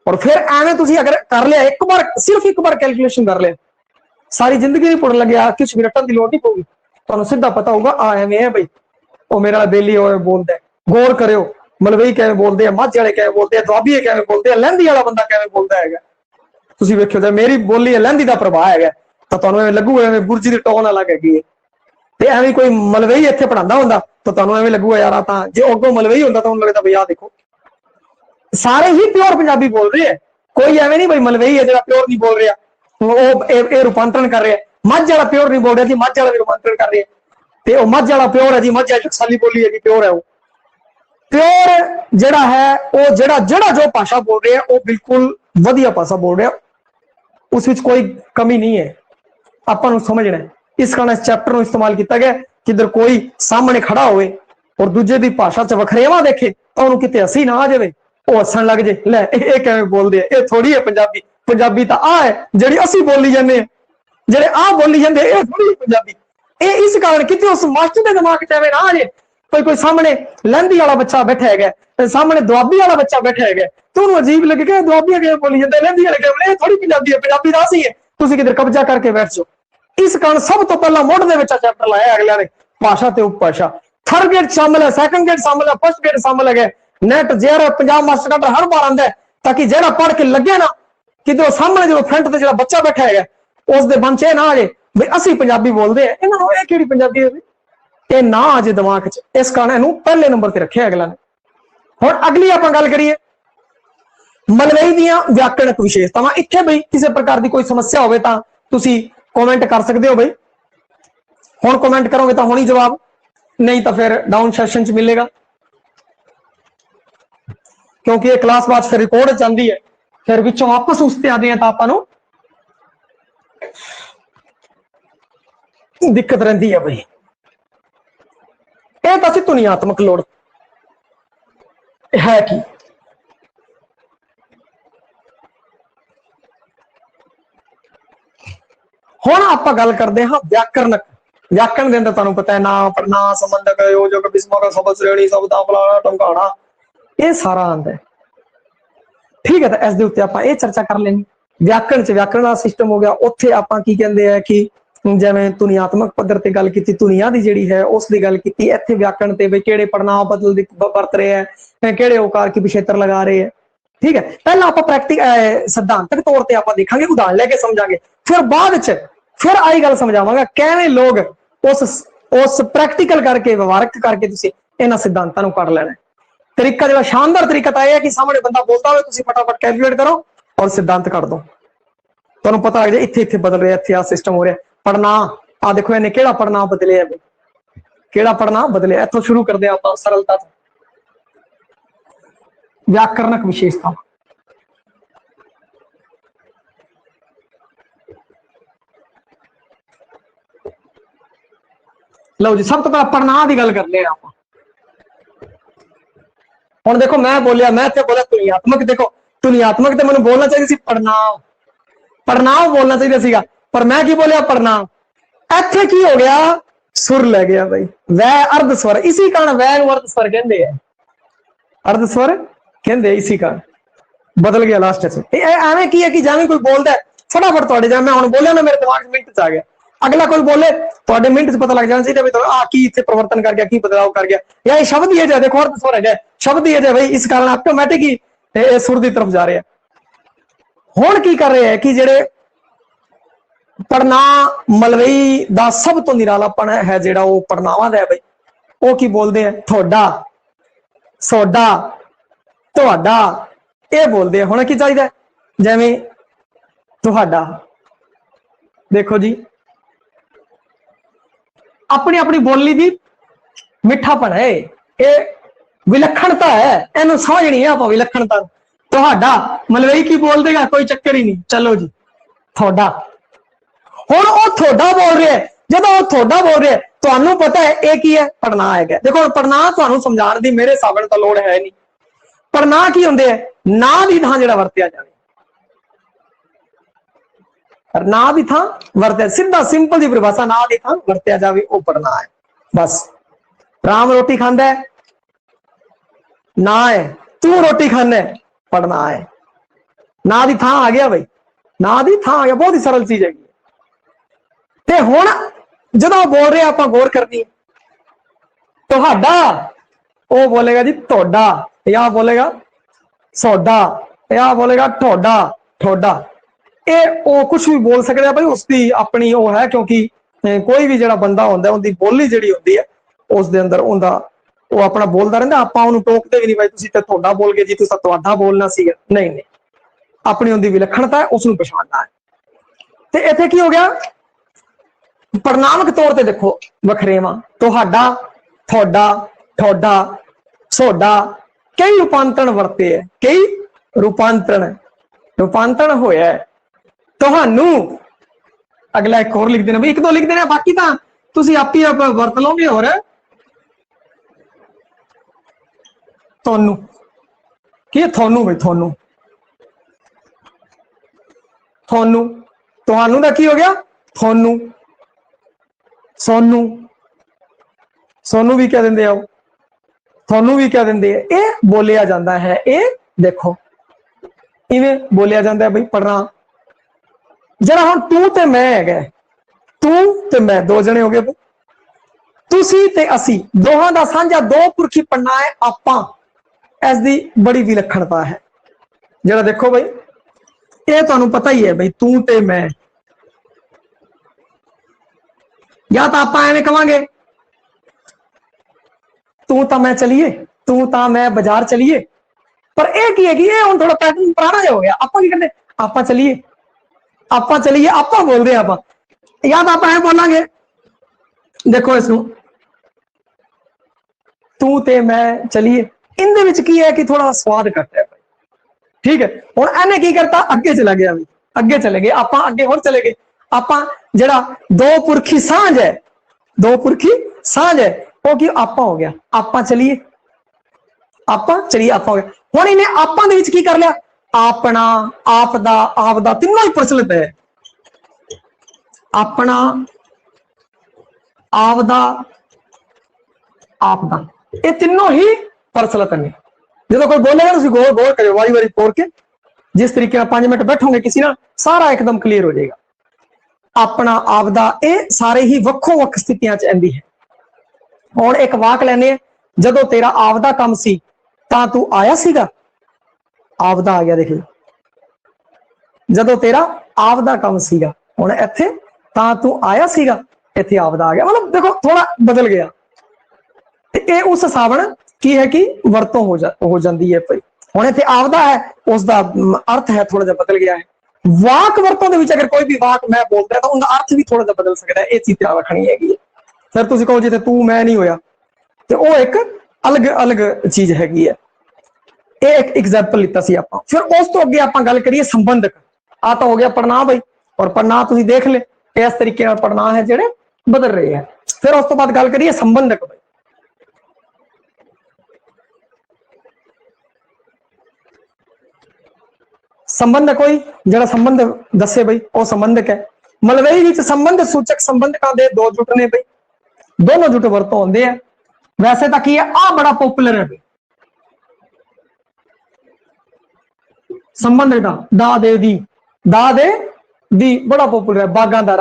ਔਰ ਫਿਰ ਐਵੇਂ ਤੁਸੀਂ ਅਗਰ ਕਰ ਲਿਆ ਇੱਕ ਵਾਰ, ਸਿਰਫ ਇੱਕ ਵਾਰ ਕੈਲਕੂਲੇਸ਼ਨ ਕਰ ਲਿਆ, ਸਾਰੀ ਜ਼ਿੰਦਗੀ ਨਹੀਂ ਪੜਨ ਲੱਗਿਆ, ਕੁਝ ਵੀ ਰਟਣ ਦੀ ਲੋੜ ਨਹੀਂ ਪਊਗੀ। ਤੁਹਾਨੂੰ ਸਿੱਧਾ ਪਤਾ ਹੋਊਗਾ ਆ ਐਵੇਂ ਹੈ ਬਈ, ਉਹ ਮੇਰਾ ਬੇਲੀ ਹੋਏ ਬੋਲਦਾ। ਗੌਰ ਕਰਿਓ ਮਲਵਈ ਕਿਵੇਂ ਬੋਲਦੇ ਆ, ਮਾਝੇ ਵਾਲੇ ਕਿਵੇਂ ਬੋਲਦੇ ਆ, ਦੁਆਬੀ ਕਿਵੇਂ ਬੋਲਦੇ ਆ, ਲਹਿੰਦੀ ਵਾਲਾ ਬੰਦਾ ਕਿਵੇਂ ਬੋਲਦਾ ਹੈਗਾ। ਤੁਸੀਂ ਵੇਖਿਓ ਜੇ ਮੇਰੀ ਬੋਲੀ ਹੈ ਲਹਿੰਦੀ ਦਾ ਪ੍ਰਭਾਵ ਹੈਗਾ ਤਾਂ ਤੁਹਾਨੂੰ ਐਵੇਂ ਲੱਗੂਗਾ ਐਵੇਂ ਗੁਰਜੀ ਦੀ ਟੋਨ ਅਲੱਗ ਹੈਗੀ ਹੈ। ਤੇ ਐਵੇਂ ਕੋਈ ਮਲਵਈ ਇੱਥੇ ਪੜਾਉਂਦਾ ਹੁੰਦਾ ਤਾਂ ਤੁਹਾਨੂੰ ਐਵੇਂ ਲੱਗੂਗਾ ਯਾਰ ਤਾਂ ਜੇ ਅੱਗੋਂ ਮਲਵਈ ਹੁੰਦਾ ਤਾਂ ਉਹਨੂੰ ਲੱਗਦਾ ਬਈ ਆਹ ਦੇਖੋ ਸਾਰੇ ਹੀ ਪਿਓਰ ਪੰਜਾਬੀ ਬੋਲ ਰਹੇ ਆ, ਕੋਈ ਐਵੇਂ ਨਹੀਂ ਬਈ ਮਲਵਈ ਹੈ ਜਿਹੜਾ ਪਿਓਰ ਨਹੀਂ ਬੋਲ ਰਿਹਾ, ਉਹ ਇਹ ਰੂਪਾਂਤਰਣ ਕਰ ਰਿਹਾ। ਮੱਝ ਵਾਲਾ ਪਿਓਰ ਨਹੀਂ ਬੋਲ ਰਿਹਾ ਜੀ, ਮੱਝ ਵਾਲਾ ਵੀ ਰੂਪਾਂਤਰਣ ਕਰ ਰਿਹਾ। ਤੇ ਉਹ ਮੱਝ ਵਾਲਾ ਪਿਓਰ ਹੈ ਜੀ, ਮੱਝ ਵਾਲੀ ਟਕਸਾਲੀ ਬੋਲੀ ਹੈ ਜੀ, ਪਿਓਰ ਹੈ ਉਹ। ਪਿਓਰ ਜਿਹੜਾ ਹੈ ਉਹ ਜਿਹੜਾ ਜੋ ਭਾਸ਼ਾ ਬੋਲ ਰਿਹਾ ਉਹ ਬਿਲਕੁਲ ਵਧੀਆ ਭਾਸ਼ਾ ਬੋਲ ਰਿਹਾ, ਉਸ ਵਿੱਚ ਕੋਈ ਕਮੀ ਨਹੀਂ ਹੈ। ਆਪਾਂ ਨੂੰ ਸਮਝਣਾ ਹੈ, ਇਸ ਕਾਰਨ ਇਸ ਚੈਪਟਰ ਨੂੰ ਇਸਤੇਮਾਲ ਕੀਤਾ ਗਿਆ। ਜਿੱਧਰ ਕੋਈ ਸਾਹਮਣੇ ਖੜਾ ਹੋਵੇ ਔਰ ਦੂਜੇ ਦੀ ਭਾਸ਼ਾ 'ਚ ਵਖਰੇਵਾਂ ਦੇਖੇ ਤਾਂ ਉਹਨੂੰ ਕਿਤੇ ਹੱਸੀ ਨਾ ਆ ਜਾਵੇ, ਉਹ ਹੱਸਣ ਲੱਗ ਜੇ, ਲੈ ਇਹ ਕਿਵੇਂ ਬੋਲਦੇ ਆ, ਇਹ ਥੋੜੀ ਹੈ ਪੰਜਾਬੀ, ਪੰਜਾਬੀ ਤਾਂ ਆਹ ਹੈ ਜਿਹੜੀ ਅਸੀਂ ਬੋਲੀ ਜਾਂਦੇ ਹਾਂ, ਜਿਹੜੇ ਆਹ ਬੋਲੀ ਜਾਂਦੇ ਇਹ ਥੋੜੀ ਪੰਜਾਬੀ। ਇਹ ਇਸ ਕਾਰਨ ਕਿਤੇ ਉਸ ਮਾਸਟਰ ਦੇ ਦਿਮਾਗ 'ਚ ਐਵੇਂ ਨਾ ਆ ਜੇ ਕੋਈ ਸਾਹਮਣੇ ਲਹਿੰਦੀ ਵਾਲਾ ਬੱਚਾ ਬੈਠਾ ਹੈਗਾ ਤੇ ਸਾਹਮਣੇ ਦੁਆਬੀ ਵਾਲਾ ਬੱਚਾ ਬੈਠਾ ਹੈਗਾ ਤੇ ਉਹਨੂੰ ਅਜੀਬ ਲੱਗੇ ਕਿ ਦੁਆਬੀ ਕਿਵੇਂ ਬੋਲੀ ਜਾਂਦੇ, ਲਹਿੰਦੀ ਵਾਲੇ ਕਿਵੇਂ, ਇਹ ਥੋੜੀ ਪੰਜਾਬੀ ਹੈ, ਪੰਜਾਬੀ ਦਾ ਅਸੀਂ ਹੈ, ਤੁਸੀਂ ਕਿਧਰ ਕਬਜ਼ਾ ਕਰਕੇ ਬੈਠ ਜਾਓ। ਇਸ ਕਾਰਨ ਸਭ ਤੋਂ ਪਹਿਲਾਂ ਮੁੱਢ ਦੇ ਵਿੱਚ ਚੈਪਟਰ ਲਾਇਆ ਅਗਲਿਆਂ ਨੇ ਭਾਸ਼ਾ ਤੇ ਉਪਭਾਸ਼ਾ। ਥਰਡ ਗੇਟ ਸ਼ਾਮਲ ਹੈ, ਸੈਕੰਡ ਗੇਟ ਸ਼ਾਮਲ ਹੈ, ਫਸਟ ਗੇਟ ਸ਼ਾਮਲ ਹੈ। ਨੈਟ ਜੇਆਰ ਪੰਜਾਬ ਮਾਸਟਰ ਕਾਰਡ ਹਰ ਵਾਰ ਆਉਂਦਾ ਤਾਂ ਕਿ ਜਿਹੜਾ ਪੜ੍ਹ ਕੇ ਲੱਗੇ ਨਾ ਕਿਤੇ ਸਾਹਮਣੇ ਜਦੋਂ ਫਰੰਟ ਤੇ ਜਿਹੜਾ ਬੱਚਾ ਬੈਠਾ ਹੈਗਾ ਉਸ ਦੇ ਮਨ 'ਚ ਇਹ ਨਾ ਆ ਜੇ ਵੀ ਅਸੀਂ ਪੰਜਾਬੀ ਬੋਲਦੇ ਆ, ਇਹਨਾਂ ਨੂੰ ਇਹ ਕਿਹੜੀ ਪੰਜਾਬੀ ਹੋਵੇ, ਇਹ ਨਾ ਆ ਜੇ ਦਿਮਾਗ 'ਚ। ਇਸ ਕਾਰਨ ਇਹਨੂੰ ਪਹਿਲੇ ਨੰਬਰ ਤੇ ਰੱਖਿਆ ਅਗਲਾ ਨੇ। ਹੁਣ ਅਗਲੀ ਆਪਾਂ ਗੱਲ ਕਰੀਏ ਮਲਵਈ ਦੀਆਂ ਵਿਆਕਰਣਕ ਵਿਸ਼ੇਸ਼ਤਾਵਾਂ। ਇੱਥੇ ਬਈ ਕਿਸੇ ਪ੍ਰਕਾਰ ਦੀ ਕੋਈ ਸਮੱਸਿਆ ਹੋਵੇ ਤਾਂ ਤੁਸੀਂ ਕਮੈਂਟ ਕਰ ਸਕਦੇ ਹੋ ਬਈ, ਹੁਣ ਕਮੈਂਟ ਕਰੋਗੇ ਤਾਂ ਹੁਣੀ ਜਵਾਬ, ਨਹੀਂ ਤਾਂ ਫਿਰ ਡਾਊਨ ਸੈਸ਼ਨ 'ਚ ਮਿਲੇਗਾ, ਕਿਉਂਕਿ ਇਹ ਕਲਾਸ ਬਾਅਦ ਫਿਰ ਰਿਕਾਰਡ ਜਾਂਦੀ ਹੈ, ਫਿਰ ਵਿੱਚੋਂ ਵਾਪਸ ਉਸ ਤੇ ਆਦੇ ਆ ਤਾਂ ਆਪਾਂ ਨੂੰ ਦਿੱਕਤ ਰਹਿੰਦੀ ਹੈ ਬਈ। ਇਹ ਤਾਂ ਸੀ ਧੁਨੀਆਤਮਕ ਲੋੜ ਹੈ ਕੀ। ਹੁਣ ਆਪਾਂ ਗੱਲ ਕਰਦੇ ਹਾਂ ਵਿਆਕਰਣਕ। ਵਿਆਕਰਣ ਦੇ ਅੰਦਰ ਤੁਹਾਨੂੰ ਪਤਾ ਹੈ ਨਾ ਪੜਨਾ, ਸੰਬੰਧਕ, ਯੋਜਕ, ਬਿਸਮਕ, ਸ਼ਬਦ ਸ਼੍ਰੇਣੀ, ਸ਼ਬਦਾਂ, ਫਲਾਣਾ ਢਮਕਾਣਾ, ਇਹ ਸਾਰਾ ਆਉਂਦਾ ਹੈ। ਠੀਕ ਹੈ, ਤਾਂ ਇਸ ਦੇ ਉੱਤੇ ਆਪਾਂ ਇਹ ਚਰਚਾ ਕਰ ਲੈਣੀ। ਵਿਆਕਰਣ 'ਚ ਵਿਆਕਰਣ ਦਾ ਸਿਸਟਮ ਹੋ ਗਿਆ। ਉੱਥੇ ਆਪਾਂ ਕੀ ਕਹਿੰਦੇ ਆ ਕਿ ਜਿਵੇਂ ਧੁਨੀਆਤਮਕ ਪੱਧਰ ਤੇ ਗੱਲ ਕੀਤੀ, ਧੁਨੀਆਂ ਦੀ ਜਿਹੜੀ ਹੈ ਉਸ ਦੀ ਗੱਲ ਕੀਤੀ। ਇੱਥੇ ਵਿਆਕਰਣ ਤੇ ਵੀ ਕਿਹੜੇ ਪੜਨਾਂਵ ਬਦਲ ਵਰਤ ਰਹੇ ਹੈ, ਕਿਹੜੇ ਔਕਾਰ ਕੀ ਪਿਛੇਤਰ ਲਗਾ ਰਹੇ ਹੈ। ਠੀਕ ਹੈ, ਪਹਿਲਾਂ ਆਪਾਂ ਪ੍ਰੈਕਟਿਕਲ ਸਿਧਾਂਤਕ ਤੌਰ ਤੇ ਆਪਾਂ ਦੇਖਾਂਗੇ, ਉਦਾਹਰਣ ਲੈ ਕੇ ਸਮਝਾਂਗੇ, ਫਿਰ ਬਾਅਦ ਚ ਫਿਰ ਆਹੀ ਗੱਲ ਸਮਝਾਵਾਂਗਾ ਕਿਵੇਂ ਲੋਕ ਉਸ ਪ੍ਰੈਕਟੀਕਲ ਕਰਕੇ ਵਿਵਹਾਰਕ ਕਰਕੇ ਤੁਸੀਂ ਇਹਨਾਂ ਸਿਧਾਂਤਾਂ ਨੂੰ ਕਰ ਲੈਣਾ। ਤਰੀਕਾ ਜਿਹੜਾ ਸ਼ਾਨਦਾਰ ਤਰੀਕਾ ਤਾਂ ਇਹ ਹੈ ਕਿ ਸਾਹਮਣੇ ਬੰਦਾ ਬੋਲਦਾ ਹੋਵੇ, ਤੁਸੀਂ ਫਟਾਫਟ ਕੈਲਕੂਲੇਟ ਕਰੋ ਔਰ ਸਿਧਾਂਤ ਕੱਢ ਦੋ, ਤੁਹਾਨੂੰ ਪਤਾ ਲੱਗ ਜਾਏ ਇੱਥੇ ਇੱਥੇ ਬਦਲ ਰਿਹਾ, ਇੱਥੇ ਆਹ ਸਿਸਟਮ ਹੋ ਰਿਹਾ। ਪੜਨਾ ਆ ਦੇਖੋ ਇਹਨੇ ਕਿਹੜਾ ਪੜਨਾ ਬਦਲਿਆ, ਕਿਹੜਾ ਪੜਨਾ ਬਦਲਿਆ। ਇੱਥੋਂ ਸ਼ੁਰੂ ਕਰਦੇ ਆਪਾਂ ਸਰਲਤਾ ਤੋਂ। ਵਿਆਕਰਣਕ ਵਿਸ਼ੇਸ਼ਤਾ, ਲਓ ਜੀ, ਸਭ ਤੋਂ ਪਹਿਲਾਂ ਪੜਨਾਂਵ ਦੀ ਗੱਲ ਕਰਦੇ ਹਾਂ ਆਪਾਂ। ਹੁਣ ਦੇਖੋ ਮੈਂ ਬੋਲਿਆ, ਮੈਂ ਇੱਥੇ ਬੋਲਿਆ ਧੁਨੀਆਤਮਕ। ਦੇਖੋ ਧੁਨੀਆਤਮਕ ਤੇ ਮੈਨੂੰ ਬੋਲਣਾ ਚਾਹੀਦਾ ਸੀ ਪੜਨਾਂਵ, ਪੜਨਾਂਵ ਬੋਲਣਾ ਚਾਹੀਦਾ ਸੀਗਾ, ਪਰ ਮੈਂ ਕੀ ਬੋਲਿਆ ਪੜਨਾਂਵ। ਇੱਥੇ ਕੀ ਹੋ ਗਿਆ, सुर लै गया भाई, वह अर्ध स्वर, इसी कारण वह अर्ध स्वर कहते हैं, अर्ध स्वर कहते इसी कारण बदल गया लास्ट च। एवें की है कि जिवें कोई बोलता है फटाफट तुहाडे, जिवें मैं हुण बोलिया ना मेरे दिमाग मिनट च आ गया, अगला कोई बोले तुहाडे मिनट च पता लग जाना चाहिए भी आ की इत्थे परिवर्तन कर गया, की बदलाव कर गया, या ये शब्द ही है, देखो अर्ध स्वर है, शब्द ही है भाई, इस कारण ऑटोमैटिक ही सुर की तरफ जा रहे हैं। हुण की कर रहे हैं कि जेडे पढ़ना मलवई दा सब तो निरालापन है जेड़ा वो पढ़नावां दा है भाई, वो की बोलते हैं थोड़ा, सोडा, तुहाडा, ये बोलते हैं। हुण की चाहिए जिवें तुहाडा, देखो जी अपनी अपनी बोली दी मिठापन है, ये विलक्षणता है, इन्हू समझनी है आप विलक्षणता। तुहाडा मलवई की बोल देगा कोई चक्कर ही नहीं, चलो जी थोड़ा। हुण वो थोड़ा बोल रहे हैं, जब वो थोड़ा बोल रहे हैं तुहानू पता है ये की है, पढ़ना है। देखो पढ़ना तुहानू समझाने की मेरे हिसाब नाल तां लोड़ है नहीं। पढ़ना की हुंदे है, ना दी थां जिहड़ा वरतिया जावे, ना दी थां वरतिया, सीधा सिंपल जी परिभाषा, ना दी थां वरतिया जावे वो पढ़ना है। बस राम रोटी खांदा है, ना है, तू रोटी खाना है, पढ़ना है। ना दी थां आ गया भाई, ना दी थां आ गया, बहुत ही सरल चीज है। ते हुण जदों बोल रहे आप गौर करनी, तुहाडा वो बोलेगा जी तोड़ा, या बोलेगा सोडा, या बोलेगा ठोडा, ठोडा, ये वो कुछ भी बोल सकते हैं भाई, उसकी अपनी वो है, क्योंकि कोई भी जो बंदा होंदा है उनकी बोली जी होंगी है उस दे अंदर उनका वो अपना बोलता रहता, आपां उहनूं टोकते भी नहीं भाई तुसीं ते ठोडा बोल गए जी, तुसीं तुहाडा बोलना सीगा, नहीं नहीं, अपनी उनकी विलक्षणता है, उसनूं पछाणना है। ते इत्थे की हो गया, परिणामक तौर पर देखो वखरेवा, तुहाडा, थोड़ा, ठोडा, सोडा, कई रूपांतरण वरते है, कई रूपांतरण होया है। तुहानू अगला एक और लिख देना भाई, एक दो लिख देना, बाकी तो तुसीं आप ही वरत लोगे। और तुहानू की है, थोनू भाई, थोनू, थोनू, तुहानू दा की हो गया थोनू, सोनू, सोनू भी क्या देंगे आओ, थोनू भी क्या देंगे, ये बोलिया जाता है। ये देखो इवें बोलिया जाता है भाई पढ़ना। जरा हम तू ते मैं है, तू ते मैं दो जने हो गए, तुसी ते असी दोहां दा सांझा दो पुरखी पढ़ना है आपां, इसदी बड़ी विलक्षणता है। जरा देखो भाई ये तुहानू पता ही है भाई, तू ते मैं, या तो आप एवं कहांगे तू तो मैं चलिए, तू तो मैं बाजार चलिए, पर यह की है कि ये हुण थोड़ा पैटर्न पुराना जो हो गया। आप की करते, आप चलिए, आप चलिए, आप बोल रहे आप, या तो आप बोलांगे, देखो इसनू तू ते मैं चलिए, इन विच की है कि थोड़ा स्वाद घट है, ठीक है। हुण इहने की करता, अगे चला गया, अगे चले गए, आप अगे होर चले गए, आप जड़ा दो पुरखी सांझ है, दो पुरखी सांझ है, वो की आपा हो गया, आप चलिए, आप चलिए, आप हो गया। हुण इन्हें आपां दे विच की कर लिया, अपना, आपदा, आपदा, तीनों ही प्रचलित है, अपना, आपदा, आपदा, ये तीनों ही प्रचलित है। जो कोई बोलेगा तो गौर गौर करो, वारी वारी तोड़ के, जिस तरीके 5 मिनट बैठोगे किसी ना, सारा एकदम क्लीयर हो जाएगा। अपना, आपदा, ये सारे ही वक्खो वक् स्थितियां च आंदी है। हुण एक वाक लैने, जदों तेरा आपदा काम सी तां तू आया सीगा, आपदा आ गया, देखिए जदों तेरा आपदा काम सीगा, हुण इत्थे तां तू आया सीगा, इत्थे आपदा आ गया, मतलब देखो थोड़ा बदल गया। ये उस हिसाब नाल की है कि वरतों हो जाती है भाई। हुण इत्थे आपदा है, उसका अर्थ है थोड़ा जिहा बदल गया है। वाक वरतों दे विच अगर कोई भी वाक मैं बोलता है तो उनका अर्थ भी थोड़ा जिहा बदल सकता है, ये चीज ध्यान रखनी हैगी। फिर तुसीं कहो जिथे तू मैं नहीं होया, तो वो एक अलग अलग चीज हैगी है। ये एक एग्जाम्पल लिता सी आपां। फिर उस तो अगे आपां गल करिए संबंधक, आ तो हो गया पढ़ना भाई, और पढ़ना तुसीं देख ले इस तरीके नाल पढ़ना है जिहड़े बदल रहे हैं। फिर उस तो बाद गल करिए संबंधक भाई। संबंध कोई जरा संबंध दसे भाई, वो संबंधक है। मलवई विच संबंध सूचक संबंधकां दे दो जुट ने भाई, दोनों जुट वरतों होंगे है। वैसे तो की है आ बड़ा पॉपुलर है संबंध दा दे दी बड़ा पॉपुलर है। बागा दा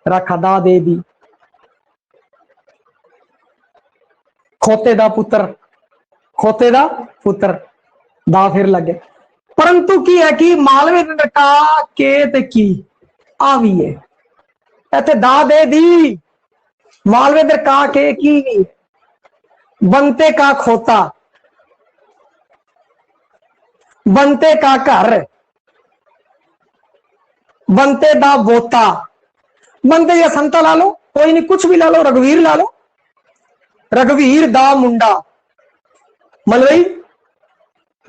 राखा दा दे दी। खोते दा पुत्र दा फिर लगे। परंतु की है कि मालवे दे अंदर का के ते की आ भी है इत्थे दा दे दी। मालवे दे का के की बनते का खोता बनते का घर बनते दा बोता। बनते या संता ला लो कोई नहीं कुछ भी ला लो। रघुवीर ला लो रघुवीर दा मुंडा मलवई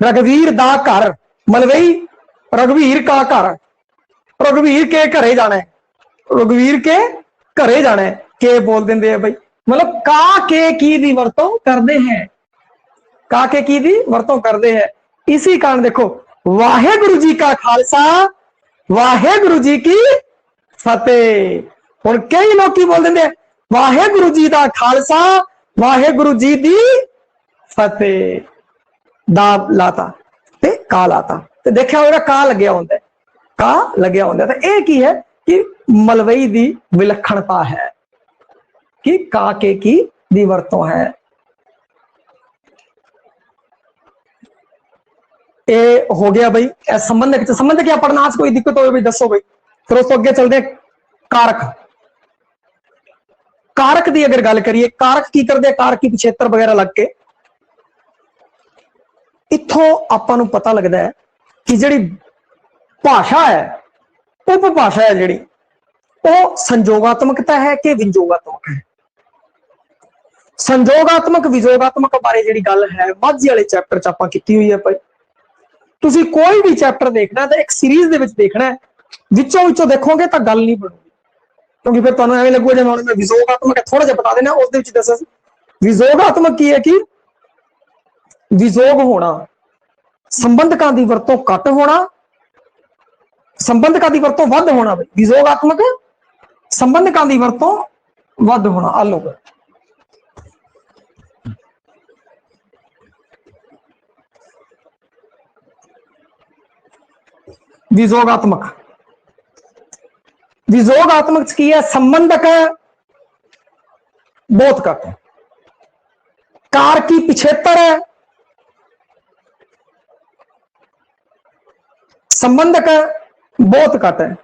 रघुवीर दा घर मलवई रघुवीर का घर रघुवीर के घरे जाना है रघुवीर के घरे जाना है के बोल देंगे है भाई। मतलब का के की दी वरतों करते हैं का के की दी वरतों करते हैं। इसी कारण देखो वाहेगुरु जी का खालसा वाहेगुरु जी की फतेह। और कई लोग की बोल देंगे वाहेगुरु जी का खालसा वाहेगुरु जी दी फतेह। दा लाता ते का लाता ते देखा होगा का लग्या होंदा है का लग्या होंदा है। तो एक ही है कि मलवई दी विलक्षणता है कि का के की दी वरतों है। ए हो गया भाई संबंध क्या पढ़ना आज कोई दिक्कत हो भाई दसो भाई। फिर उस तो अगे चलते कारक कारक की अगर गल करिए कारक की करते कारक की पिछेतर वगैरह लग के इथों आपां नूं पता लगता है कि जिहड़ी भाषा है उपभाषा है जिहड़ी वो संजोगात्मकता है कि विनियोगात्मक है। संजोगात्मक विजोगात्मक बारे जिहड़ी गल है माझी वाले चैप्टर च आपां कीती हुई है भाई। तुसी कोई भी चैप्टर देखना तो एक सीरीज दे विच देखना है विचों विचों देखोगे तो गल नहीं बनूगी क्योंकि फिर तुहानूं एवें लगूगा जिवें हुण मैं विजोगात्मक थोड़ा जिहा बता देना उस दे विच दस्सां। विजोगात्मक की है कि विजोग होना संबंधकां दी वरतों घट होना संबंधकां दी वरतों वध होना। भाई विजोगात्मक संबंधकां दी वरतों वध होना। आ लो विजोगात्मक विजोगात्मक की है संबंधक बहुत घट है। कार की पिछेतर है संबंधक बहुत घट है।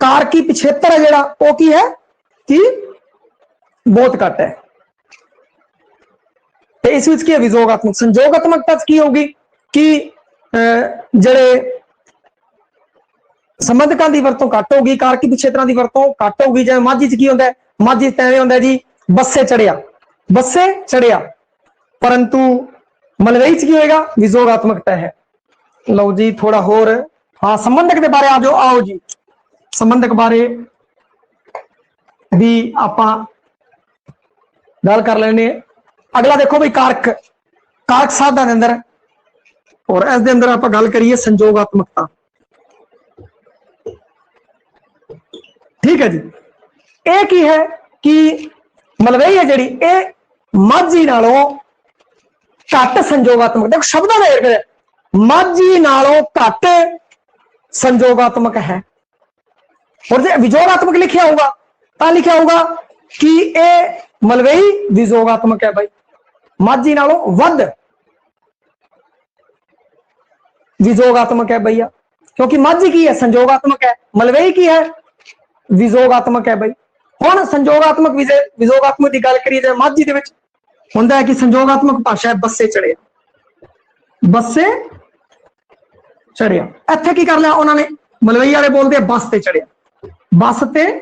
कार की पिछेतर है जेड़ा वो की है कि बहुत घट है। तो इस विच की है विजोगात्मक। संजोगात्मकता की होगी कि जड़े संबंधकां दी वरतों घट होगी कार की पिछेतरां दी वरतों घट होगी। जिवें माझी च की हुंदा है माझी च एवें हुंदा जी बस्से चढ़िया परंतु मलवई च की होएगा विजोगात्मकता है। लो जी थोड़ा होर हाँ संबंधक के बारे आ जाओ आओ जी संबंधक बारे भी आपां गल कर लेने। अगला देखो भाई कारक कारक साधा दे अंदर और इस दे अंदर आपां गल करिए संजोगात्मकता। ठीक है जी एक ही है कि मलवई है जी ये माझी नालों घट संजोगात्मक। देखो शब्दों का माझी नालों घट संजोगात्मक है। और जो विजोगात्मक लिखा होगा तो लिखा होगा कि ये मलवई विजोगात्मक है भाई माझी नालों वध विजोगात्मक है भैया क्योंकि माझी की है संजोगात्मक है मलवई की है विजोगात्मक है भाई। हुण संजोगात्मक विजोगात्मक की गल करिए जाए माझी दे विच हुंदा है कि संजोगात्मक भाषा है बस्से चढ़िया। इत्थे की कर लिया उन्होंने मलवई वाले बोलते बस ते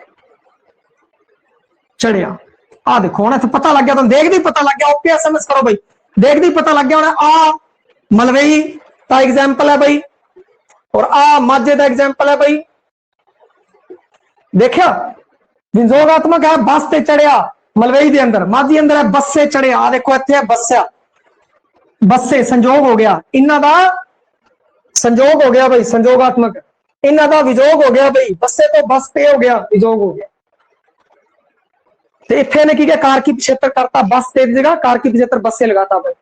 चढ़िया। आ देखो हुण इत्थे पता लग गया तुहानूं देखदी पता लग गया। ओके एसएमएस करो भाई देखदी पता लग गया। हुण आ मलवई का एग्जाम्पल है भाई और आ माझे का एग्जाम्पल है भाई। देखा विजोगात्मक है बस ते चढ़िया मलवई के अंदर माझी अंदर है बस्से चढ़िया। आ देखो इत्थे बस्या बस्से संजोग हो गया इन्हां दा संजोग हो गया भाई संजोगात्मक। इन्हां दा विजोग हो गया भाई बस्से तो बस ते हो गया विजोग हो गया। तो इतने ने की किया, कार की पिछेतर करता बस से जगह कार की पिछेतर बस से लगाता भाई।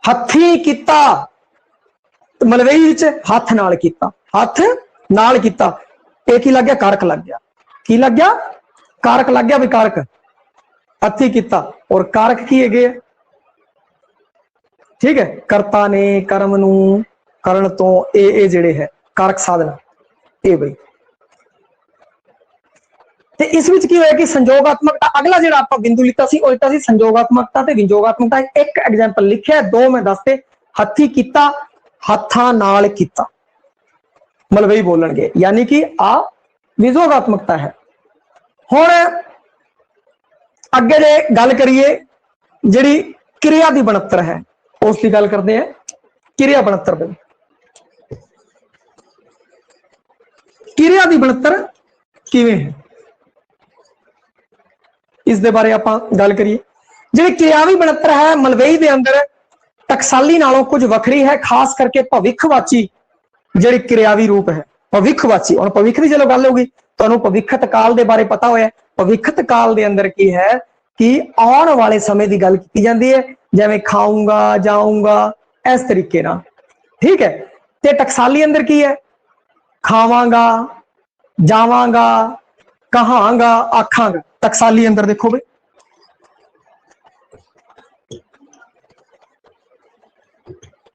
हथी किता मलवई हथ नाल किता, हथ नाल किता, एक ही लग गया कारक लग गया, की लग गया कारक लग गया भी कारक हथी किता। और कारक की है, ठीक है, करता ने कर्म नू करण तो ए जेड़े है कारक साधना ए बई। ते इस विच की होया कि संजोगात्मकता, अगला जेड़ा आपां बिंदु लिखा सी, लिखा सी संजोगात्मकता ते विजोगात्मकता। एक एग्जाम्पल लिखिया, दो मैं दसते, हथी किता हथा नाल किता, मलवई बोलणगे, यानी कि आ विजोगात्मकता है। हुण अगे जे गल करिए जिहड़ी क्रिया दी बनतर है, उसकी गल करते हैं। क्रिया बनतर बई, क्रिया दी बनतर किवें है, इस दे बारे आपां गल करिए। जिहड़ी क्रियावी बनतर है मलवई दे अंदर टकसाली नालों कुछ वखरी है, खास करके भविखवाची जिहड़ी क्रियावी रूप है भविखवाची। और भविख की चलो गल होगी, तुहानूं भविखत काल दे बारे पता होया। भविखत काल दे अंदर की है कि आने वाले समय की गल की जाती है, जिवें खाऊंगा जाऊंगा इस तरीके ना, ठीक है। ते टकसाली अंदर की है, खावांगा जावांगा कहांगा आखांगा। टकसाली अंदर देखो भाई,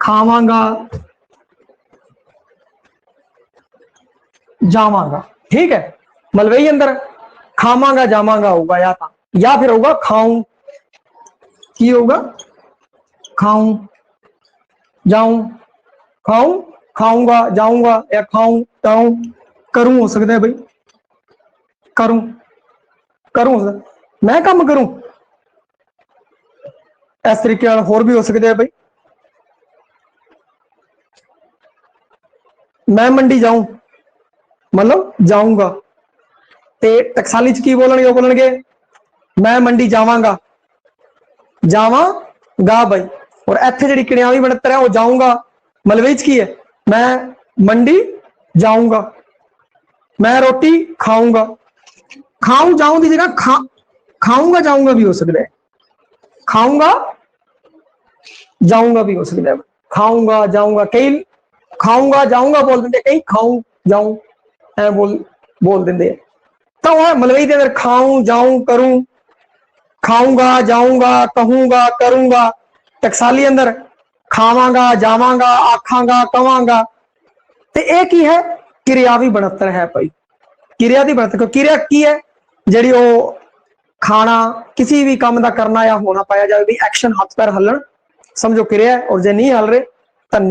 खावांगा जावांगा, ठीक है। मलवई अंदर खावांगा जावांगा होगा, या फिर होगा खाऊं, की होगा खाऊं जाऊं, खाऊं खाऊंगा जाऊंगा, या खाऊं जाऊं करूं हो सकता है भाई, करूं करूं हो सकता, मैं काम करूं, इस तरीके होर भी हो सकते हैं भाई। मैं मंडी जाऊं मतलब जाऊंगा, ते टकसाली च की बोलणगे, बोलणगे मैं मंडी जावांगा जावांगा भाई। और इत्थे जिहड़ी क्रियावी बनतर है वो जाऊंगा, मलवई च की है मैं मंडी जाऊंगा, मैं रोटी खाऊंगा। खाऊं जाऊं की जगह खाऊंगा जाऊंगा भी हो सकता है, खाऊंगा जाऊंगा भी हो सकता है। खाऊंगा जाऊंगा, कई खाऊंगा जाऊंगा बोल देंगे, कई खाऊं जाऊं ऐ बोल देंगे। तो है मलवई के अंदर खाऊं जाऊं करूं, खाऊंगा जाऊंगा कहूंगा करूंगा। टकसाली अंदर खावांगा जावांगा आखांगा कवांगा। ते एक ही है क्रियावी बनतर है भाई, क्रिया की बनतर। क्रिया की है जिहड़ी वो खाना किसी भी काम का करना या होना पाया जाए भी, एक्शन हाथ पैर हलन समझो क्रिया है। और जे नहीं हल रहे तन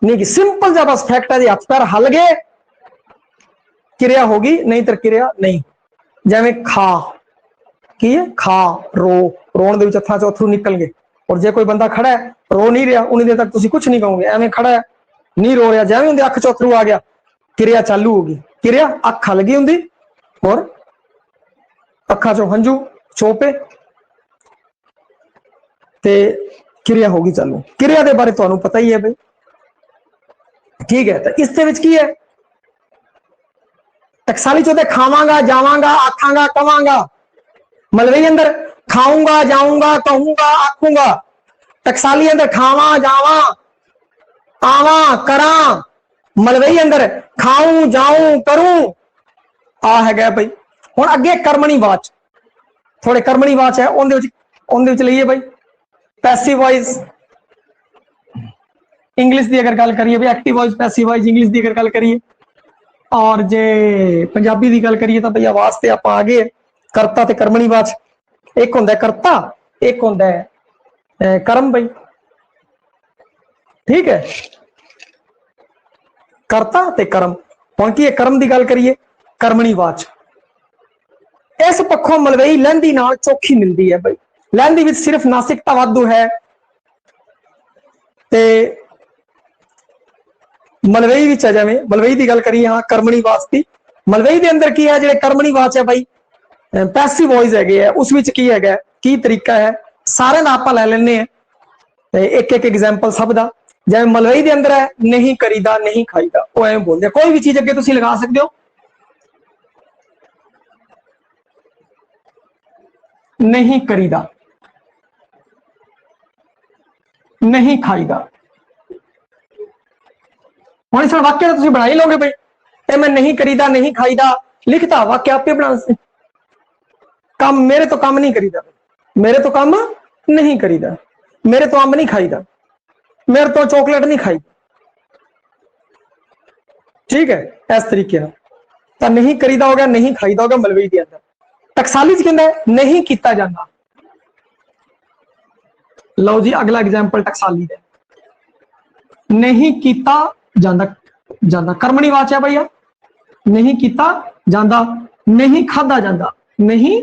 नहीं कि सिंपल जा बस फैक्ट है जी, हाथ पैर हल गए क्रिया होगी, नहीं तो क्रिया नहीं। जिवें खा की है, खा रो, रोन दे विच अथां चों अथरू निकल गए। और जे कोई बंदा खड़ा है रो नहीं रहा, उन्नी देर तक तुसीं कुछ नहीं कहोगे, एवें खड़ा है नहीं रो रहा, जिवें उहदी अख चों अथरू आ गया क्रिया चालू होगी। क्रिया अख लगी हुंदी और अखा चो हंझू चोपे ते क्रिया होगी चालू। क्रिया के बारे तुहानूं पता ही है भाई, ठीक है। तो इस दे विच की है, टकसाली चोते खावांगा जावांगा आखांगा कवांगा, मलवई अंदर खाऊंगा जाऊंगा कहूंगा आखूंगा। टकसाली अंदर खावा जावा आवा करा, मलवई अंदर खाऊं जाऊं करूं आ है भाई। हुण अगे कर्मणी वाच, थोड़े कर्मणी वाच है उहदे विच लईए भाई। पैसिव वॉइस इंग्लिश की अगर गल करिए भी, active voice passive voice English की अगर गल करिए, और जे पंजाबी की गल करिए तो भैया आवाज से आप आ गए करता ते कर्मणी वाच। एक होंदा करता, एक होंदा कर्म भाई, ठीक है, करता ते कर्म। हुण की कर्म की गल करिए कर्मणी वाच। इस पक्षों मलवई लहंदी नाल चौखी मिलती है भाई। लहंदी विच सिर्फ नासिकता वाधू है, ते मलवई विच है, जिवें मलवई की गल करिए हाँ कर्मणी वाच की, मलवई के अंदर की है जिहड़े कर्मणी वाच है भाई पैसिव वॉइस है, उस विच की है की तरीका है सारे दा आपां लै लैने हैं एक एक एग्जाम्पल सब दा। जिवें मलवई के अंदर है नहीं करीदा नहीं खाईदा, वो एवें बोलदे। कोई भी चीज अगे तुसीं लगा सकते हो, नहीं करीदा, नहीं खाईदा। हम इस वाक्य तो बना ही लोगे भाई, ये मैं नहीं करीदा नहीं खाईदा लिखता, वाक्य आपे बना से। काम मेरे तो काम नहीं करीदा, मेरे तो काम नहीं करीदा, मेरे तो अंब नहीं खाईदा, मेरे तो चॉकलेट नहीं खाई। ठीक है, इस तरीके तो नहीं करीदा हो गया, नहीं खाईदा हो गया मलवई के अंदर। टकसाली च कहता है नहीं किया जाता। लो जी अगला एग्जाम्पल टकसाली है, नहीं किया जाता, जाता कर्मणी वाच है भैया, नहीं किया जाता, नहीं खादा जाता, नहीं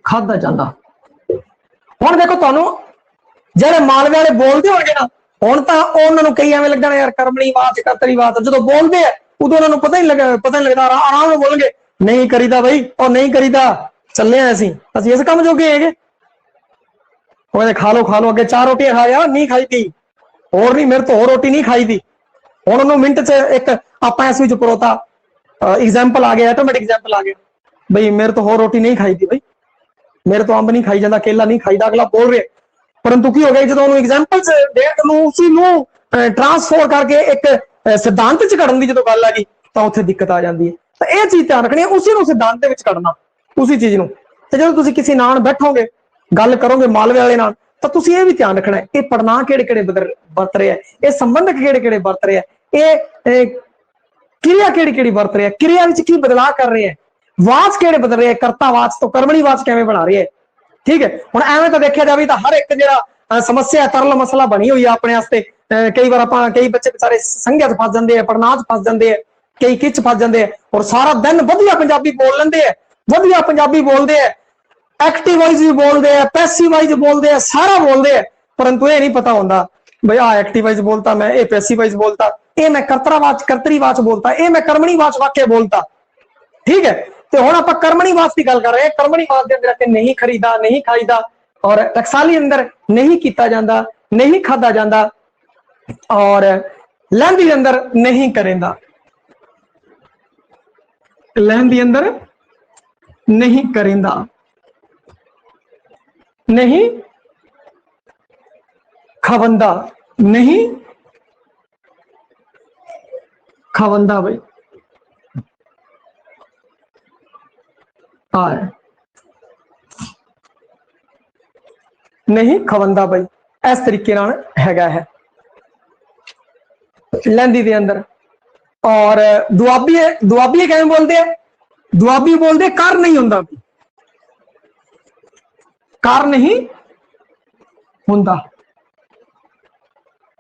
खादा जाता। हुण देखो तुहानू जेडे मालवे वाले बोलते होंगे ना, हुण तां उन्हां कई एवें लगदा यार कर्मणी वाच कर्तरी वाच, जो बोलते हैं उदों उन्हां पता नहीं लगता, आराम नाल बोलणगे नहीं करीदा भाई और नहीं करीदा, चले असीं इस काम जोगे है। खा लो अगे 4 रोटियां खाया नहीं खाई थी, और नहीं मेरे तो और रोटी नहीं खाई थी। हुण उन्होंने मिनट च एक आपां इस विच परोता एग्जाम्पल आ गया, ऑटोमैटिक एग्जाम्पल आ गया भाई मेरे तो होर रोटी नहीं खाई थी भाई, मेरे तो अंब नहीं खाई जाता, केला नहीं खाईदा, अगला बोल रहे। परंतु की हो गया जो उन्होंने एग्जाम्पल उसी ट्रांसफर करके एक सिद्धांत च कढ़न की जो गल आ गई तो उत्थे दिक्कत आ जाती है। तो यह चीज ध्यान रखनी है, उसी सिद्धांत के विच कढ़ना उसी चीज को। जो तुम किसी नाल बैठोगे गल करोगे मालवे वाले नाल, तो तुसीं ये भी ध्यान रखना है ये पढ़ना किहड़े वरत रहे हैं, ये संबंध किहड़े वरत रहे हैं, ये क्रिया किहड़ी वरत रहे हैं, क्रिया विच की बदलाव कर रहे हैं, वाच किहड़े बदल रहे हैं, कर्ता वाच तो कर्मणी वाच किवें बना रहे हैं। ठीक है, हुण एवें तो देखा जाए तो हर एक जिहड़ा समस्या तरल मसला बनी हुई है अपने वास्ते। कई बार आपां कई बच्चे बेचारे संघिया च फस जाते हैं, पढ़ना च फस जाते हैं, कई किच फस जाते हैं, और सारा दिन वधिया पंजाबी बोल लेंदे है, वधिया पंजाबी बोलते हैं, एक्टिव वाइज भी बोलते हैं, पैसिव वाइज बोलते हैं, सारा बोलते हैं, परंतु ये नहीं पता होता भाई आ एक्टिव वाइज बोलता मैं, ये पैसिव वाइज बोलता, ये मैं कर्तरावाच कर्तरी वाच बोलता, ये मैं कर्मणी वाच वाक्य बोलता। ठीक है, तो हुण आपां कर्मणी वाच की गल कर रहे हैं। कर्मणी वाच के अंदर नहीं खरीदा नहीं खाईदा, और टकसाली अंदर नहीं किया जाता, नहीं खादा जाता, और लहंदी अंदर नहीं करेंदा, लहंदी अंदर नहीं करेंदा, नहीं खवंदा, नहीं खवंदा भाई नहीं खवंदा भाई, इस तरीके हैगा है लहंदी के अंदर। और दुआबी है, दुआबी कैसे बोलते हैं, दुआबी बोलते कर नहीं होंदा, कर नहीं होंदा।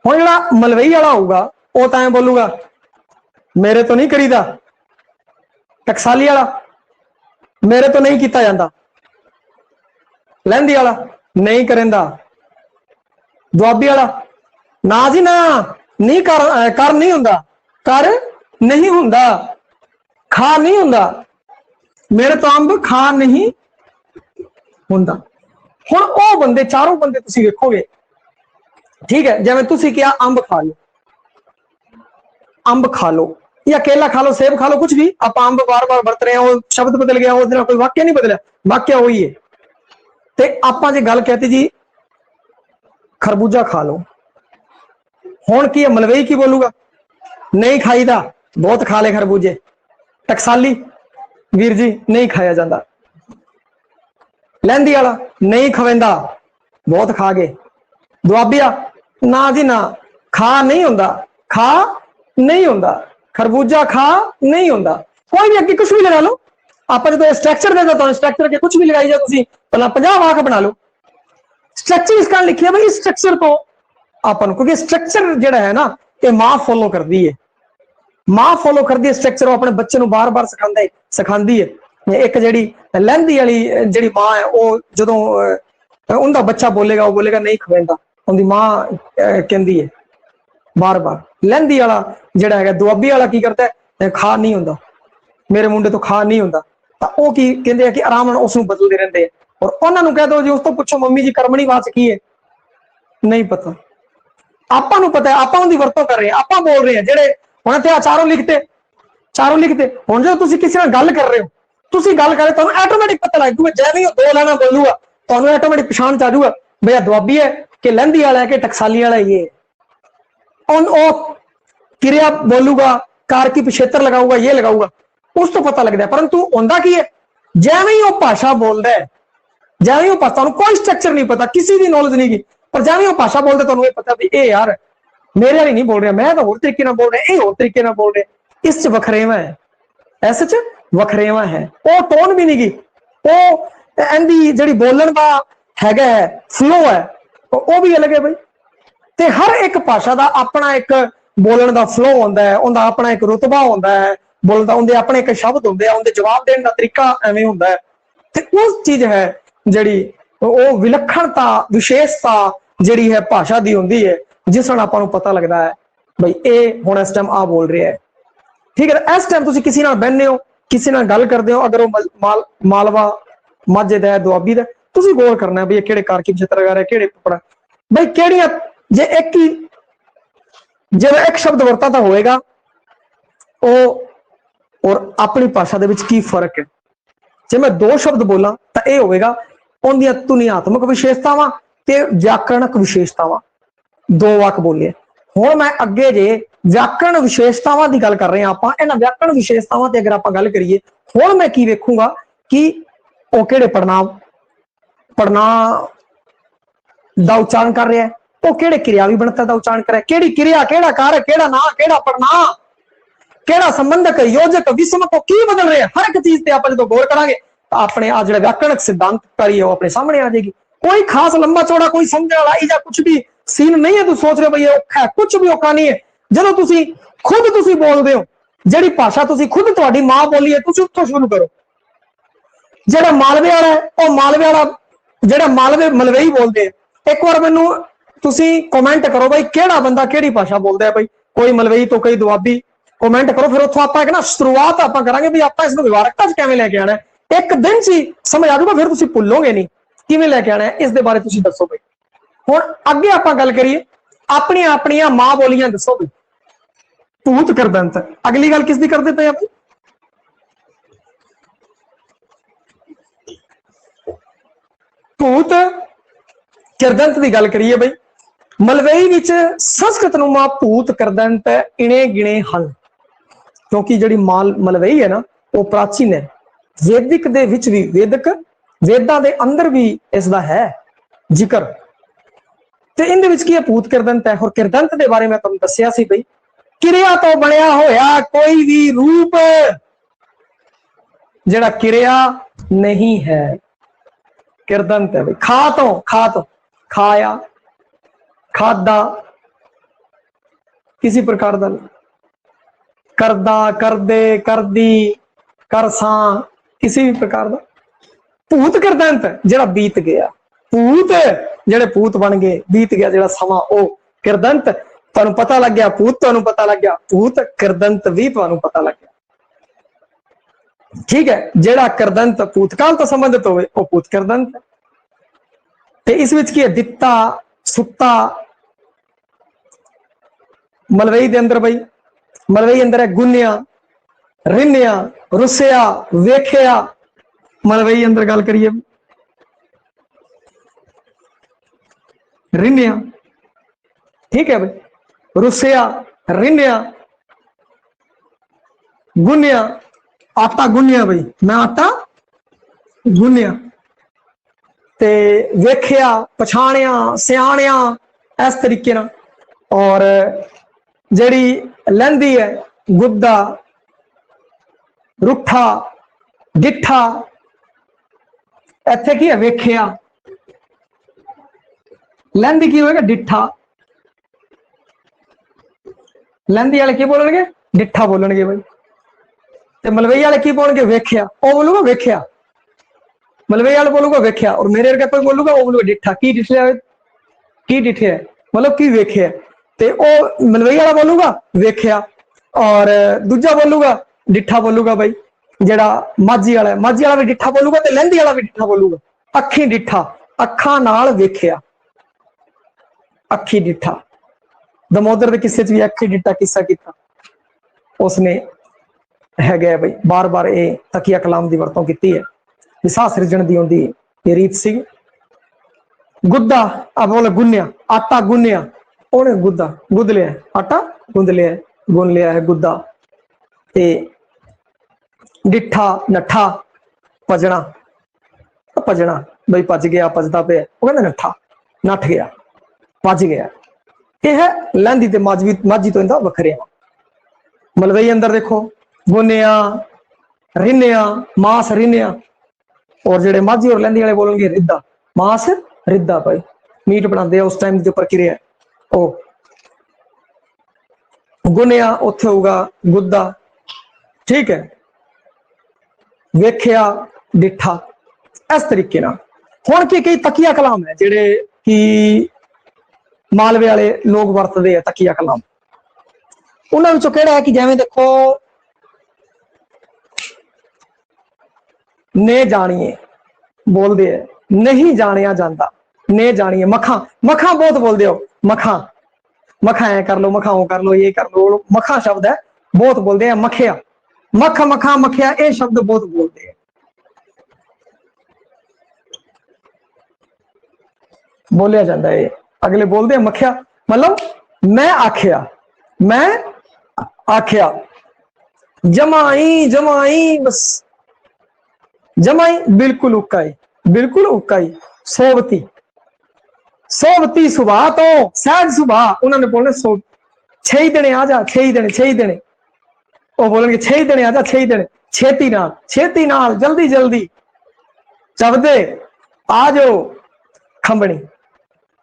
हुण जिहड़ा मलवई वाला होगा वो तो बोलूगा मेरे तो नहीं करीदा, टकसाली वाला मेरे तो नहीं किया जाता, लहंदी वाला नहीं करेंदा, दुआबी वाला ना जी ना नहीं कर नहीं होंदा, कर नहीं होंदा, खा नहीं होंदा, मेरे तो अंब खा नहीं होंदा। हुण ओ बंदे चारों बंदे तुसीं वेखोगे, ठीक है, जिवें तुसीं कहा अंब खा लो, अंब खा लो या केला खा लो, सेब खा लो, कुछ भी आप अंब बार बार बरत रहे हैं, वो शब्द बदल गया, उस दिन कोई वाक्य नहीं बदला, वाक्य वही है। ते आपां जे गल कहती जी खरबूजा खा लो, हुण की मलवई की बोलूगा नहीं खाईदा, बहुत खा ले खरबूजे। टकसाली वीर जी नहीं खाया जाता, लहंदी वाला नहीं खवेंदा, बहुत खा गए। दुआबिया ना जी ना खा नहीं होंदा, खा नहीं होंदा, खरबूजा खा नहीं होंदा। कोई भी अगे कुछ भी लगा लो, आप जो स्ट्रक्चर देता तो स्ट्रक्चर के कुछ भी लगाई जाए, तुम पहला 50 वाक बना लो। स्ट्रक्चर इसका लिखिया भाई, स्ट्रक्चर तो अपन क्योंकि स्ट्रक्चर जो है ना ये मां फॉलो करती है, मां फॉलो करती है स्ट्रक्चर, अपने बच्चे को बार बार सिखाती है। एक जी लहंदी वाली जी मां है, वो जो उनका बच्चा बोलेगा वो बोलेगा नहीं खवेंदा, उनकी मां कहती है बार बार। लहंदी वाला जोड़ा है, दुआबी वाला की करता है खा नहीं होंदा, मेरे मुंडे तो खा नहीं होंदा, तो की कहते हैं कि आराम उसको बदलते रहते हैं। और उन्होंने कह दो जी उस तो पूछो मम्मी जी कर्मणी वाच की है, नहीं पता, आपा पता है, आप उनकी वरतों कर रहे हैं, आप बोल रहे हैं जेडे हम चारों लिखते, चारों लिखते। हम जो तुम किसी गल कर रहे हो ਤੁਸੀਂ ਗੱਲ ਕਰੇ ਤੁਹਾਨੂੰ ਆਟੋਮੈਟਿਕ ਪਤਾ ਲੱਗ ਜੂਗਾ, ਜਿਵੇਂ ਉਹ ਦੋ ਲਾਣਾ ਬੋਲੂਗਾ ਤੁਹਾਨੂੰ ਆਟੋਮੈਟਿक पछाण च आ जाऊगा भैया दुआबी है कि लहंदी वाला है कि टकसाली वाला ये क्रिया बोलूगा, कार की पिछेत्र लगाऊगा, ये लगाऊगा, उस तो पता लगता है। परंतु होंदा की है जिवें ही भाषा बोलता है, जिवें ही भाषा कोई स्ट्रक्चर नहीं पता, किसी की नॉलेज नहीं की, पर जिवें ही भाषा बोलते तुहानूं ये पता भी ये यार मेरे वाली नहीं बोल रहा, मैं तो होर तरीके नाल बोल रहा, ये होर तरीके नाल बोल रहे। इस च वखरेवा है, इस च वखरेवा है। वो टोन भी नहीं गी, वो इहदी जिहड़ी बोलण दा हैगा है फ्लो है वो भी अलग है बई। ते हर एक भाषा का अपना एक बोलण का फ्लो होंदा है, उनका अपना एक रुतबा होंदा है बोलण दा, उनके अपने एक शब्द होंदे आ, उनके जवाब देने का तरीका एवें होंदा है। ते उस चीज है जिहड़ी वो विलक्षणता विशेषता जिहड़ी है भाषा दी होंदी है, जिस नाल आपां नूं पता लगदा है बई ये हुण इस टाइम आ बोल रहा है। ठीक है, इस टाइम तुसीं किसी नाल बहने हो, किसी नाल गल करदे हो, अगर वो मालवा माझे दा दुआबी दा, तुसीं गौर करना है बई किहड़े कारकी चित्र वगैरह किहड़े पकड़ा बई किहड़ियां, जे एक ही जब एक शब्द वरता होएगा वो और अपनी भाषा दे विच की फर्क है। जे मैं दो शब्द बोला तो यह होएगा उनदियां तुनियात्मक विशेषतावां ते व्याकरणक विशेषतावां, दो वाक बोलिए। हुण मैं अगे जे व्याकरण विशेषतावां की गल कर रहे हैं, आपां इन्हां व्याकरण विशेषतावां ते अगर आपां गल करिए, हुण मैं की वेखूंगा कि वो किहड़े पढ़नाव दा उच्चारण कर रहा है, वो किहड़े क्रियावी बनता दा उच्चारण कर रहा है, किहड़ी क्रिया किहड़ा कारक किहड़ा नां किहड़ा पढ़नाव किहड़ा संबंधक योजक विषमक की बदल रहे हैं। हर एक चीज ते आपां जदों गौर करांगे तो अपने आ जिहड़ा व्याकरणक सिद्धांतकारी है वो अपने सामने आ जाएगी। कोई खास लंबा चौड़ा कोई समझण वाला या कुछ भी सीन नहीं है। तू सोच रहे हो भाई ये औखा है, कुछ भी औखा नहीं है। जदों तुसीं खुद तुसीं बोलदे हो, जिहड़ी भाषा तुसीं खुद तुहाडी मां बोली है, तुसीं उत्थों शुरू करो। जिहड़ा मालवे वाला है वो मालवे वाला, जिहड़ा मालवे मलवई बोलदे हैं, एक बार मैनूं तुसीं कमेंट करो भाई किहड़ा बंदा किहड़ी भाषा बोलदा है। भाई कोई मलवई तो कोई दुआबी, कमेंट करो। फिर उत्थों आपां ना शुरुआत आपां करांगे भी आपां इसनूं विवारकता च किवें लैके आना है। एक दिन च ही समझ आ जाऊगा, फिर तुसीं भुल्लोगे नहीं किवें लैके आना है। इस दे बारे तुसीं दसो भाई। हुण अगे आपां गल करिए अपनी अपनियां मां बोलियां दसो भाई। भूत करदंत, अगली गल किसदी करदे पए आ भाई? भूत करदंत की गल करिए भाई। मलवई विच संस्कृत नुमा भूत करदंत इणे गिणे हन, क्योंकि जिहड़ी मलवई है ना वो प्राचीन है। वैदिक दे विच भी वेदां दे अंदर भी इसदा है जिक्र। ते इहदे विच की भूत करदंत है। और करदंत दे बारे में तुहानूं दस्सिया सी भाई, क्रिया तो बनया होया कोई भी रूप जिहड़ा क्रिया नहीं है, करदंत है भाई। खा तो खाया, खादा, किसी प्रकार का करदा, करदे, करदी, करसा, किसी भी प्रकार का। भूत करदंत जिहड़ा बीत गया, भूत जिहड़े भूत बन गए, बीत गया जिहड़ा समा ओ करदंत। तुहानूं पता लग गया भूत, तुहानूं पता लग गया भूत करदंत भी तुहानूं पता लग गया। ठीक है, जिहड़ा करदंत भूतकाल तो संबंधित होवे वो भूत करदंत है। ते इस विच की है दिता, सुता। मलवई दे अंदर भाई, मलवई अंदर है गुन्निया, रिन्निया, रुसिया, वेखिया। मलवई अंदर गल करिए रिन्निया, ठीक है भाई। रुसिया, रिन्निया, गुन्निया, आटा गुन्निया भाई, मैं आटा गुन्निया। ते वेखिया, पछाणिया, सियाणिया, इस तरीके ना। और जिहड़ी लहंदी है गुद्दा, रुठा, डिठा। इत्थे की है वेखिया, लहंदी की होएगा डिठा। लहंदी वाले की बोलणगे डिठा बोलणगे भाई। ते मलवई वाले की बोलणगे वेखिया, वो बोलूगा वेखिया। मलवई वाले बोलूगा वेखिया और मेरे वर्गा कोई बोलूगा वो बोलूगा डिठा। की डिठिया, की डिठिया मतलब की वेखिया। ते ओ मलवई वाला बोलूगा वेखिया और दूजा बोलूगा डिठा बोलूगा भाई। जिहड़ा माझी वाला है, माझी वाला भी डिठा बोलूगा ते लहंदी वाला भी डिठा बोलूगा। अखी डिठा, अखां नाल वेखिया, अखी डिठा। दमोदर के किस्से च भी अखी डिठा किस्सा कीता उसने। है बई बार बार ये तकिया कलाम की वरतों की है, साह सिरजण की उनकी ये रीत सी। गुद्दा अब बोले गुन्या, आटा गुन्या, उन्हें गुद्दा गुद लिया, आटा गुंद लिया, गुन लिया है गुद्दा। ते डिठा नठा भजना, भजना बई भज गया, भजदा पे वो कहते नठा नठ गया, भज गया। यह है लहंदी ते माझी तो इनका वखरे। मलवई अंदर देखो गुन्या रिन्या, मास रिन्या, और जेडे माझी और लहंदी वाले बोलेंगे रिद्दा, मास रिद्दा भाई मीट बनाते उस टाइम जो प्रक्रिया ओ गुनिया उत्थे होगा गुद्दा, ठीक है। वेख्या डिठा, इस तरीके ना। हुण की कई तकिया कलाम है जेडे कि मालवे वाले लोग वरतते हैं तकिया कलाम। उन्होंने विचों केड़ा है कि जिवें देखो ने जानिए बोलते है, नहीं जानिया जाता, ने जानिए मखा, मखा बहुत बोलते हो, मखा मखा ऐ कर लो, मखा वो कर लो, ये कर लो, मखा शब्द है बहुत बोलते हैं। मखिया मख मखा मखिया ये शब्द बहुत बोलते हैं, बोलिया जाता है। अगले बोलते हैं मखिया मतलब मैं आखिया, मैं आखिया, जमाई जमाई बस जमाई बिल्कुल उकाई, बिल्कुल उकाई। सोवती, सोवती सुबह तो सहज सुबह, उन्होंने बोलने सो 6 दिने आ जा, 6 दिने 6 दिने, वो बोलेंगे 6 दिने आ जा, 6 दिने, छेती नाल जल्दी जल्दी चबदे आ जाओ खंबनी,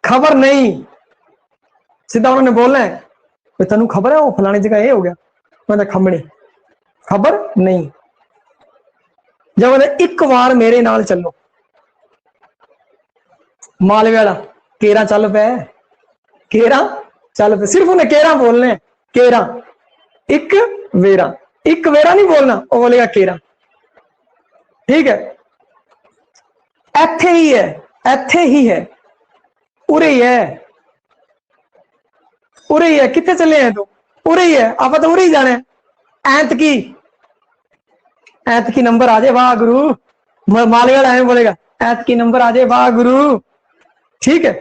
खबर नहीं। सीधा उन्होंने बोलना है तेन खबर है वो फलानी जगह ये हो गया, मैं खंबनी खबर नहीं। जब एक बार मेरे नाल चलो, मालवे वाला केरा चल पे, केरा चल पे, सिर्फ उन्हें केरा बोलने, केरा एक वेरा, एक वेरा नहीं बोलना, वो बोलेगा केरा, ठीक है। एथे ही है, एथे ही है, उरे ही है, उरे ही है। कितने चले हैं तो उरे ही है, आप तो उरे ही जाने। ऐतकी, ऐतकी नंबर आ जाए वाह गुरु, मालवे वाला ऐ बोलेगा ऐतकी नंबर आ जाए वाह गुरु, ठीक है।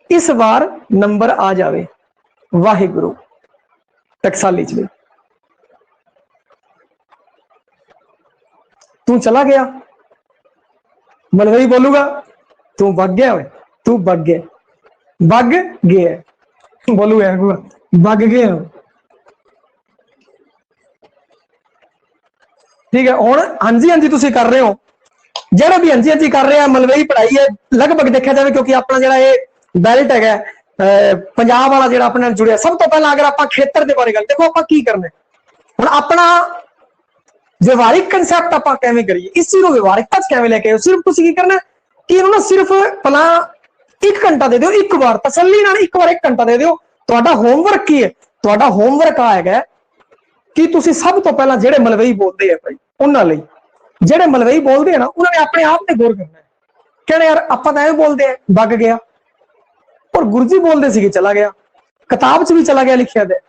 इस बार नंबर आ जावे वाहे गुरु, टकसाली च तू चला गया, मलवई बोलूगा तू बग गया, तू बग गया, बग गया बोलूगा बग गया, ठीक है। हुण हांजी हांजी तुसीं कर रहे हो, जेड़ा भी हांजी हांजी कर रहे हैं मलवई पढ़ाई है लगभग देखा जाए, क्योंकि अपना जो ये बैल्ट है पंजाब वाला जो अपने जुड़िया। सब तो पहला अगर आप खेतर के बारे गल देखो, आप की करना हुण अपना व्यवहारिक कंसैप्ट आप किवें करिए, इस चीज को व्यवहारिकता कैवें लेके आओ। सिर्फ तुसीं की करना कि इन्होंने सिर्फ भला 1 घंटा दे दो, एक बार तसल्ली नाल 1 बार 1 घंटा दे दो। तुहाडा होमवर्क की है, तुहाडा होमवर्क आ है कि तुसीं सब तो पहला जेड़े मलवई बोलते हैं भाई उन्हां लई, जेड़े मलवई बोलते हैं ना उन्होंने अपने आप ने गौर करना है, कहना यार आप तो ऐवें बोलते हैं बग गया, और गुरु जी बोलते सी चला गया, किताब च भी चला गया लिखिया दे,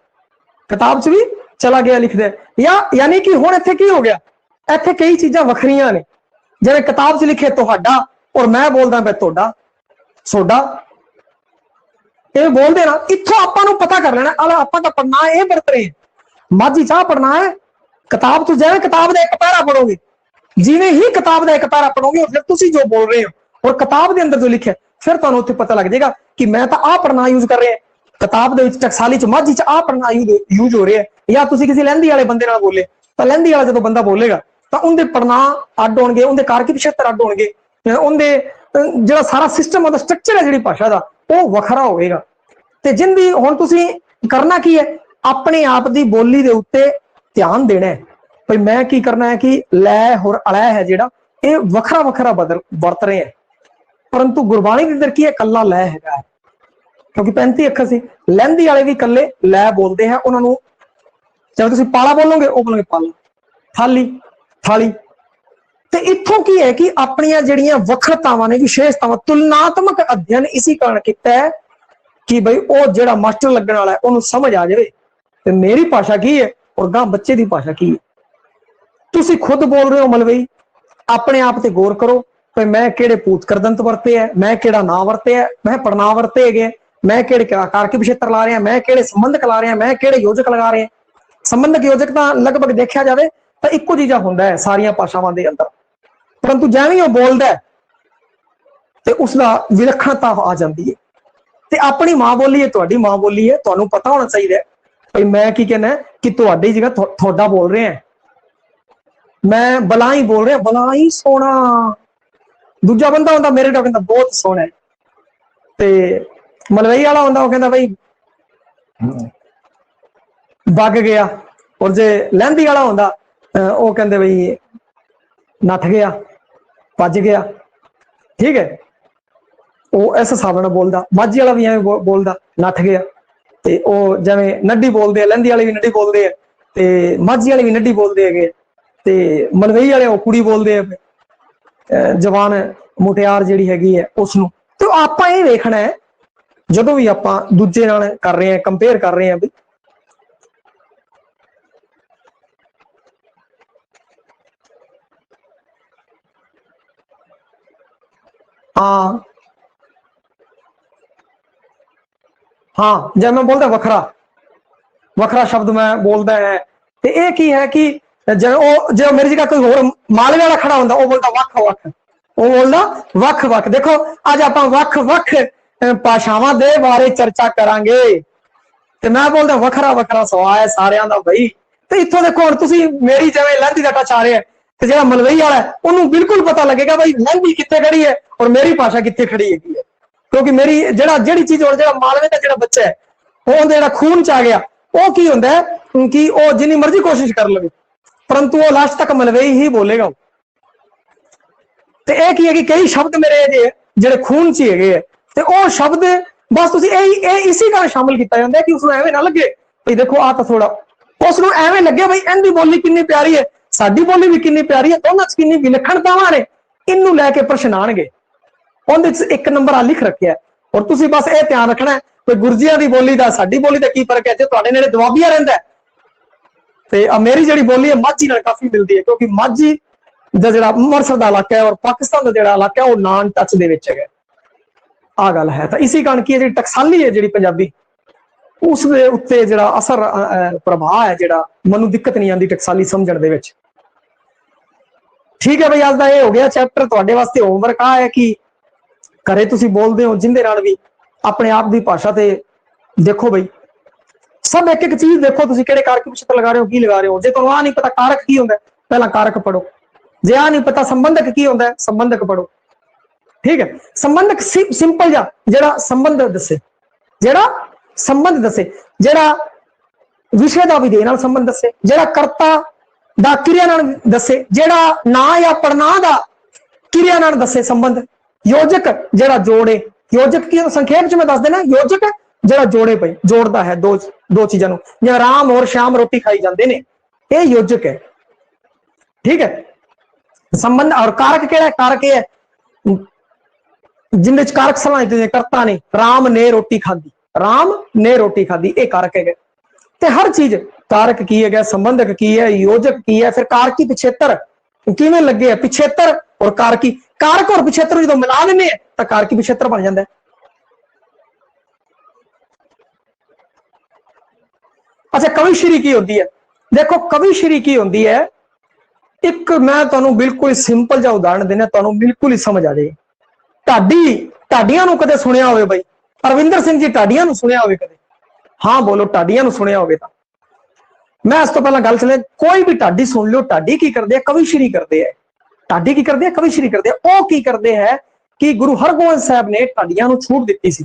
किताब च भी चला गया लिख दे। या यानी कि हुण इत्थे की हो गया, इत्थे कई चीजां वखरियां ने, जिवें किताब च लिखे तुहाडा और मैं बोलदा मैं तुहाडा सोडा, ये बोलते ना। इत्थों आपां नूं पता कर लेना, अला आपां तां पढ़ना है, वरत रहे माझी चाह पढ़ना है, किताब तो जिवें किताब का एक पैरा पढ़ोगे, जिवें ही किताब का एक पैरा पढ़ोगे और फिर तुसीं जो बोल रहे हो और किताब के अंदर जो लिखे, फिर तुहानूं उत्थे पता लग जाएगा कि मैं तो आ पढ़ना यूज कर रहे हैं, किताब के टकसाली च माझी च आ पढ़ना यूज हो रहा है। या तुसीं किसी लहंदी वाले बंदे नाल बोले तो लहंदी वाला जो बंदा बोलेगा तो उनके पढ़ना अड्ड होणगे, उनके कारक पिछेतर अड्ड होणगे, उनके जो सारा सिस्टम और स्ट्रक्चर है जी भाषा का वो वखरा होएगा। ते जिंदी हुण तुसीं करना की है, अपने आप की बोली के उत्ते ध्यान देना है भाई मैं की करना है कि लै और अलै है जिहड़ा ये वखरा वखरा वरत रहे हैं, परंतु गुरबाणी के अंदर की है कला लै है, क्योंकि 35 अखर सी, लहंदी वाले भी कले लै बोलते हैं। उन्होंने जब तुसीं पाला बोलोगे वो बोलोगे पाला, थाली थाली। ते इत्थों की है कि अपनियां जिहड़ियां वखरतावां ने, विशेषतावां, तुलनात्मक अध्ययन इसी कारण किया है कि भाई वो जिहड़ा मास्टर लगने वाला है उन्होंने समझ आ जाए तो मेरी भाषा की है और गां बच्चे की भाषा की है। ਤੁਸੀਂ खुद बोल रहे हो मलवई, अपने आप ते गौर करो भाई मैं केड़े पूत करदंत वरते है, मैं केड़ा ना वरते है, मैं पड़ना वरते है, मैं केड़े कारक विक्षेत्र ला रहे हैं, मैं केड़े संबंधक ला रहे हैं, मैं केड़े योजक लगा रहे हैं। संबंधक योजक तो लगभग देखा जाए तो इको जीजा होंदा है सारिया भाषावां दे अंदर, परंतु जिवें वो बोलदा है ते उसदा विलक्षणता आ जाती है। ते अपनी मां बोली है, तुहाडी मां बोली है, तुहानूं पता होना चाहिए भाई मैं की कहना है कि तुहाडी जगह थोड़ा बोल रहे हैं, मैं बलाई बोल रहा, बलाई सोना। दूजा बंदा होंदा मेरे तो कहता बहुत सोहना है, ते मलवई वाला होंदा वो कहता भाई बग गया, और जे लहंदी वाला होंदा वो कहते भाई नठ गया, भज गया। ठीक है, वो इस हिसाब नाल बोलदा। माझी वाला भी एवें बोलदा नठ गया, ते वो जिवें नड्डी बोलदे आ, लहंदी वाले भी नड्डी बोलदे आ, ते माझी वाले भी नड्डी बोलदे हैगे, ते मलवई वाले वो कुड़ी बोलदे आ जवान मुटियार जिहड़ी हैगी है उसनूं। तो आपां ये वेखना है जदों भी आपां दूजे नाल कर रहे हैं, कंपेयर कर रहे हैं भी हाँ हाँ, जब मैं बोलता वखरा वखरा शब्द मैं बोलता है, तो यह की है कि जो मेरी जगह कोई होर मालवे वाला खड़ा होंदा वो बोलता वख वख, वो बोलता वख वख। देखो अज आप वख वख भाषावां दे बारे चर्चा करांगे, ते मैं बोलता वखरा वखरा सवा है सारियां दा भाई। तो इत्थों देखो हुण तुसीं मेरी जिवें लहंदी दा टच आ रहा है, ते जिहड़ा मलवई वाला है उन्होंने बिल्कुल पता लगेगा भाई लहंदी कित्थे खड़ी है और मेरी भाषा कित्थे खड़ी है, क्योंकि मेरी जिहड़ी चीज और जिहड़ा मालवे का जिहड़ा बच्चा है वो जिहड़ा खून च आ गया, वो की हुंदा है कि वो जिन्नी मर्जी कोशिश कर लवे परंतु वो लास्ट तक मलवई ही बोलेगा। तो यह की है कि कई शब्द मेरे जिहड़े खून च है, तो वो शब्द बस तुसीं इसी कारण शामिल किया जाता है कि उसनूं एवें ना लगे भाई देखो आ तो थोड़ा, उसनूं एवें लगे भाई इहदी बोली कितनी प्यारी है, साडी बोली भी कितनी प्यारी है, दोनों च कितनी विलक्षणतावां ने, इनू लैके प्रश्न आउणगे। उहदे च एक नंबर आ लिख रखिया है, और तुसीं बस ये ध्यान रखना है कोई गुरजिया की बोली का साडी बोली का की फर्क है। जो तुहाडे नेड़े दुआबिया रहिंदा है ते मेरी जिहड़ी बोली है माझी नाल काफी मिलती है, क्योंकि माझी दा जिहड़ा अमृतसर दा इलाका है और पाकिस्तान का जिहड़ा इलाका है वो नॉन टच दे विच है। आ गल है, तो इसी कारण की जिहड़ी टकसाली है जिहड़ी पंजाबी उस दे उत्ते जिहड़ा असर प्रभाव है जिहड़ा मैनूं दिक्कत नहीं आती टकसाली समझण दे विच। ठीक है भाई, अज दा ये हो गया चैप्टर तुहाडे वास्ते होमवर्क आ है कि घरे तुसीं बोलदे हो जिंदे नाल भी अपने आप की भाषा ते देखो भाई सब एक एक चीज देखो तुसीं किहड़े कारक विक्षेत्र लगा रहे हो, की लगा रहे हो। जे तुहानूं आ नहीं पता कारक की हुंदा पहला कारक पढ़ो, जे आ नहीं पता संबंधक की हुंदा संबंधक पढ़ो। ठीक है, संबंधक सिंपल जा जेड़ा संबंध दसे, जेड़ा संबंध दसे, जेड़ा विषय का विधेय नाल संबंध दसे, जेड़ा कर्ता दा क्रिया नाल दसे, जेड़ा ना या पढ़ना दा क्रिया नाल दसे संबंध। योजक जेड़ा जोड़े, योजक की संक्षेप च मैं दस देना, योजक जेड़ा जोड़े भाई जोड़ता है दो चीजों नूं, जिवें राम और श्याम रोटी खाई जाते हैं, ये योजक है। ठीक है, संबंध। और कारक केड़ा है, कारक ये है जिंदे च कारक सलाह करता ने, राम ने रोटी खाधी, राम ने रोटी खाधी, ये कारक है। ते हर चीज कारक की है, संबंधक की है, योजक की है, फिर कारकी पिछेतर किवें लगे है, पिछेतर और कारकी, कारक और पिछेतर जो मिला देने तो कारकी पिछेतर बन जाता है। अच्छा, कविश्री की होती है, देखो कविश्री की होती है, एक मैं तुहानू बिल्कुल सिंपल जा उदाहरण देना, तुहानू बिल्कुल ही समझ आ जाए। ढाडी, ढाडियां नूं कदे सुनिया होवे भाई, अरविंदर सिंह जी ढाडियां नूं सुनिया होवे कदे? हाँ बोलो, ढाडियां नूं सुनिया होवे तां मैं इस तो पहला गल चले, कोई भी ढाडी सुन लो, ढाडी की करते हैं, कविश्री करते हैं। ढाडी की करते हैं, कविश्री करते हैं। वो की करते हैं कि गुरु हरगोबिंद साहब ने ढाडियां नूं छूट दी सी,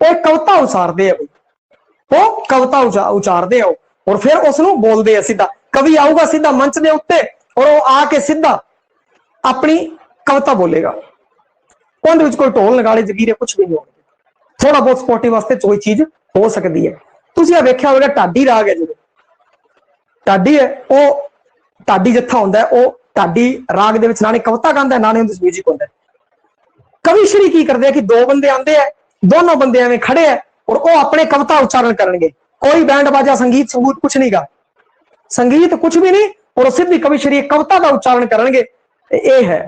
वो कविता उचारते हैं भाई, वो कविता उचारते हो और फिर उसनूं बोलते हैं सीधा। कवि आऊगा सीधा मंच के उत्ते और वो आके सीधा अपनी कविता बोलेगा, उहदे विच कोई ढोल नगाड़े जगीरे कुछ भी नहीं होगा, थोड़ा बहुत सपोर्टिव वास्ते कोई चीज हो सकती है। तुसीं वेख्या होगा ढाडी राग है, जो ढाडी है वो ढाडी जत्था होंदा है, वो ढाडी राग दे विच ना कविता गांदा है ना म्यूजिक होंदा है। कविश्री की करते हैं कि दो बंदे आंदे हैं, दोनों बंदे एवें खड़े हैं और वो अपने कविता उच्चारण करेंगे, कोई बैंड बाजा संगीत सबूत कुछ नहीं गा, संगीत कुछ भी नहीं, और सिद्धी कविशरी कविता का उच्चारण करेंगे ये है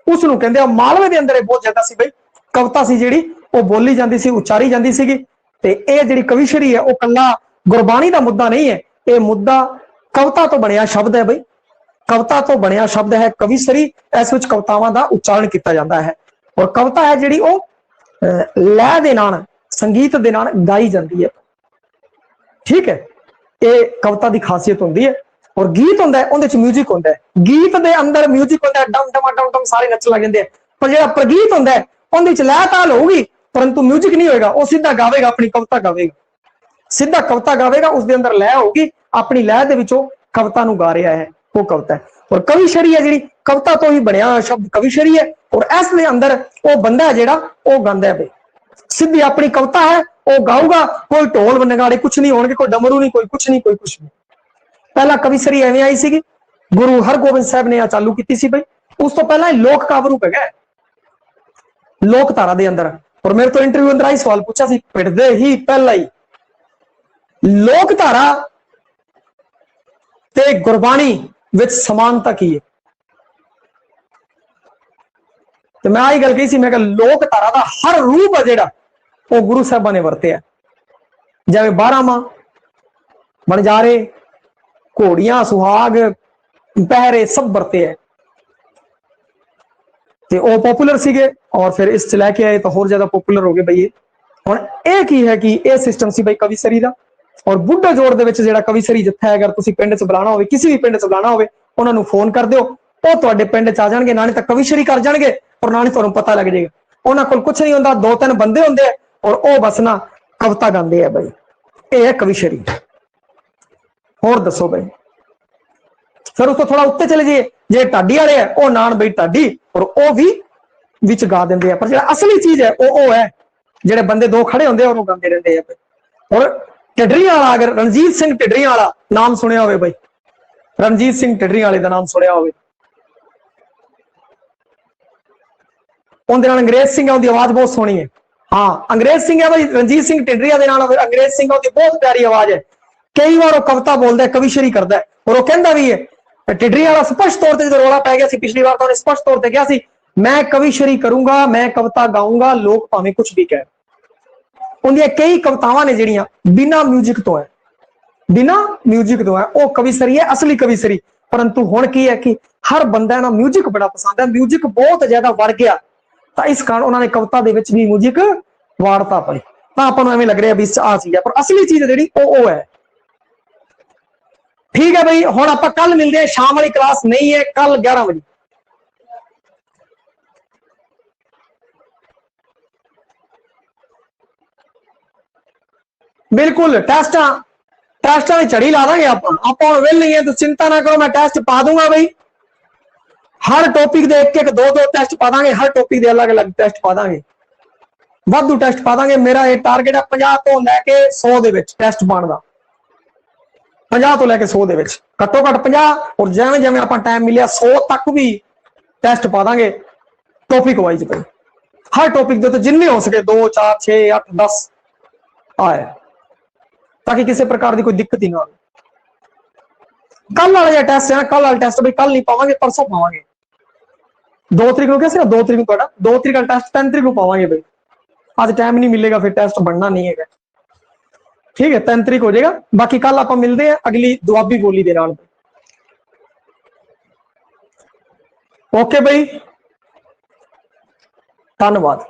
उसनूं कहंदे आ मालवे दे अंदर बहुत ज्यादा सी बई कविता सी जिहड़ी वो बोली जाती सी उच्चारी जाती सीगी ते ये जिहड़ी कविशरी है वो कल्ला गुरबाणी का मुद्दा नहीं है ये मुद्दा कविता तो बनिया शब्द है बई कविता तो बनिया शब्द है कविशरी इस विच कवितावां दा उच्चारण किया जाता है और कविता है जिहड़ी वो लय दे नाल संगीत दे नाल गाई जाती है ठीक है ये कविता की खासियत होंदी है और गीत होंदा है उहदे च म्यूजिक होंदा है गीत दे अंदर म्यूजिक होंदा है डम डम डम सारे नच लग जांदे पर जिहड़ा प्रगीत होंदा है उहदे च लय ताल होगी परंतु म्यूजिक नहीं होएगा वो सीधा गावेगा अपनी कविता गावेगा सीधा कविता गावेगा उसके अंदर लय होगी अपनी लय दे विचों कविता नूं गा रहा है वो कविता है और कविशरी है जी कविता तो ही बनया शब्द कविशरी है और इस दे अंदर वो बंदा है जिहड़ा वो गांदा है सीधी अपनी कविता है वो गाऊगा कोई ढोल नगाड़े कुछ नहीं होंगे कोई डमरू नहीं कोई कुछ नहीं पहला कविशरी एवें आई सी गुरु हरगोबिंद साहब ने चालू की सी भाई उस तो पहला लोक कावरू है लोक धारा दे अंदर और मेरे तो इंटरव्यू अंदर आई सवाल पूछा सी पिटदे ही पहला ही लोक धारा ते गुरबाणी विच समानता की है तो मैं आई गल कही सी मैं लोक धारा का हर रूप है जिहड़ा वो गुरु साहबा ने वरतिया जिवें 12 मां बनजारे घोड़ियां सुहाग पहरे सब वरते है ते वो पॉपुलर सीगे और फिर इस च लैके आए तो होर ज्यादा पॉपुलर हो गए बई हुण ये की है कि यह सिस्टम सी बई कविशरी का और बुढ़े जोड़ दे विच जिहड़ा कविशरी जत्था है अगर तुसीं पिंड च बुलाना होवे किसी भी पिंड च बुलाना होवे उन्हां नूं फोन कर दिओ वो तुहाडे पिंड च आ जाणगे नाले तां कविशरी कर जाणगे और नाले तुहानूं पता लग जाएगा उन्हां कोल कुछ नहीं हुंदा 2-3 बंदे हुंदे और वो बस ना कविता गांदे आ बई ये है कविशरी होर दसो बई फिर उस तो थोड़ा उत्ते चले जाइए जे ढाडी वाले है वो नान बई ढाडी और वो भी विच गा देंगे पर जो असली चीज है वो है जेडे बंदे 2 खड़े होंगे और वो गाते रहते हैं और ढिडरी वाला अगर रणजीत सिंह ढिडरी वाला नाम सुनिया हो भाई रणजीत सिंह ढिडरी वाले का नाम सुनिया हो अंग्रेज सिंह है आवाज बहुत सोहनी है हाँ अंग्रेज सिंह है भाई रणजीत सिंह ढिडरिया अंग्रेज सिंह बहुत प्यारी आवाज है कई बार वो कविता बोलता है कविशरी करता है और वो कहता भी है ढिडरी वाला स्पष्ट तौर पर जो रौला पै गया पिछली बार तो स्पष्ट तौर पर कहा मैं कविशरी करूंगा मैं कविता गाऊंगा लोग भावें कुछ भी कह उनकी कई कवितावां ने जिहड़ियां बिना म्यूजिक तो है बिना म्यूजिक तो है वो कविशरी है असली कविशरी परंतु हुण की है कि हर बंदा ना म्यूजिक बड़ा पसंद है म्यूजिक बहुत ज्यादा बढ़ गया तो इस कारण उन्होंने कविता दे विच भी म्यूजिक वारता पई तो आपां नूं एवें लग रहा भी आ चीज है पर असली चीज जिहड़ी वो है ठीक है भाई हुण आपां कल मिलते हैं शाम वाली क्लास नहीं है कल 11 बजे बिल्कुल टेस्टा की झड़ी ला देंगे आप वेल नहीं है तो चिंता ना करो मैं टेस्ट पा दूंगा भाई हर टॉपिक दे एक 2-2 टेस्ट पा देंगे हर टॉपिक दे अलग अलग टेस्ट पा देंगे वाधू टेस्ट पा देंगे मेरा ये टारगेट है 50 तो लैके 100 दे विच टेस्ट पाने का 50 तो लैके 100 दे विच घट्टो घट 50 और जिवें जिवें आपां टाइम मिलिया 100 तक भी टेस्ट पा देंगे टॉपिक वाइज भाई हर टॉपिक दे तो जिन्ने हो सके 2 4 6 8 10 आए ताकि किसी प्रकार की कोई दिक्कत ही ना हो कल वाला जो टेस्ट है कल वाला टेस्ट भाई कल नहीं पावांगे परसों पावांगे 2 तरीक को कैसे 2 तरीक को 2 तरीक का टेस्ट 3 तरीक को पावांगे भाई आज टाइम नहीं मिलेगा फिर टेस्ट बनना नहीं है ठीक है 3 तरीक हो जाएगा बाकी कल आप मिलते हैं अगली दुआबी बोली दे नाल ओके भाई धन्यवाद।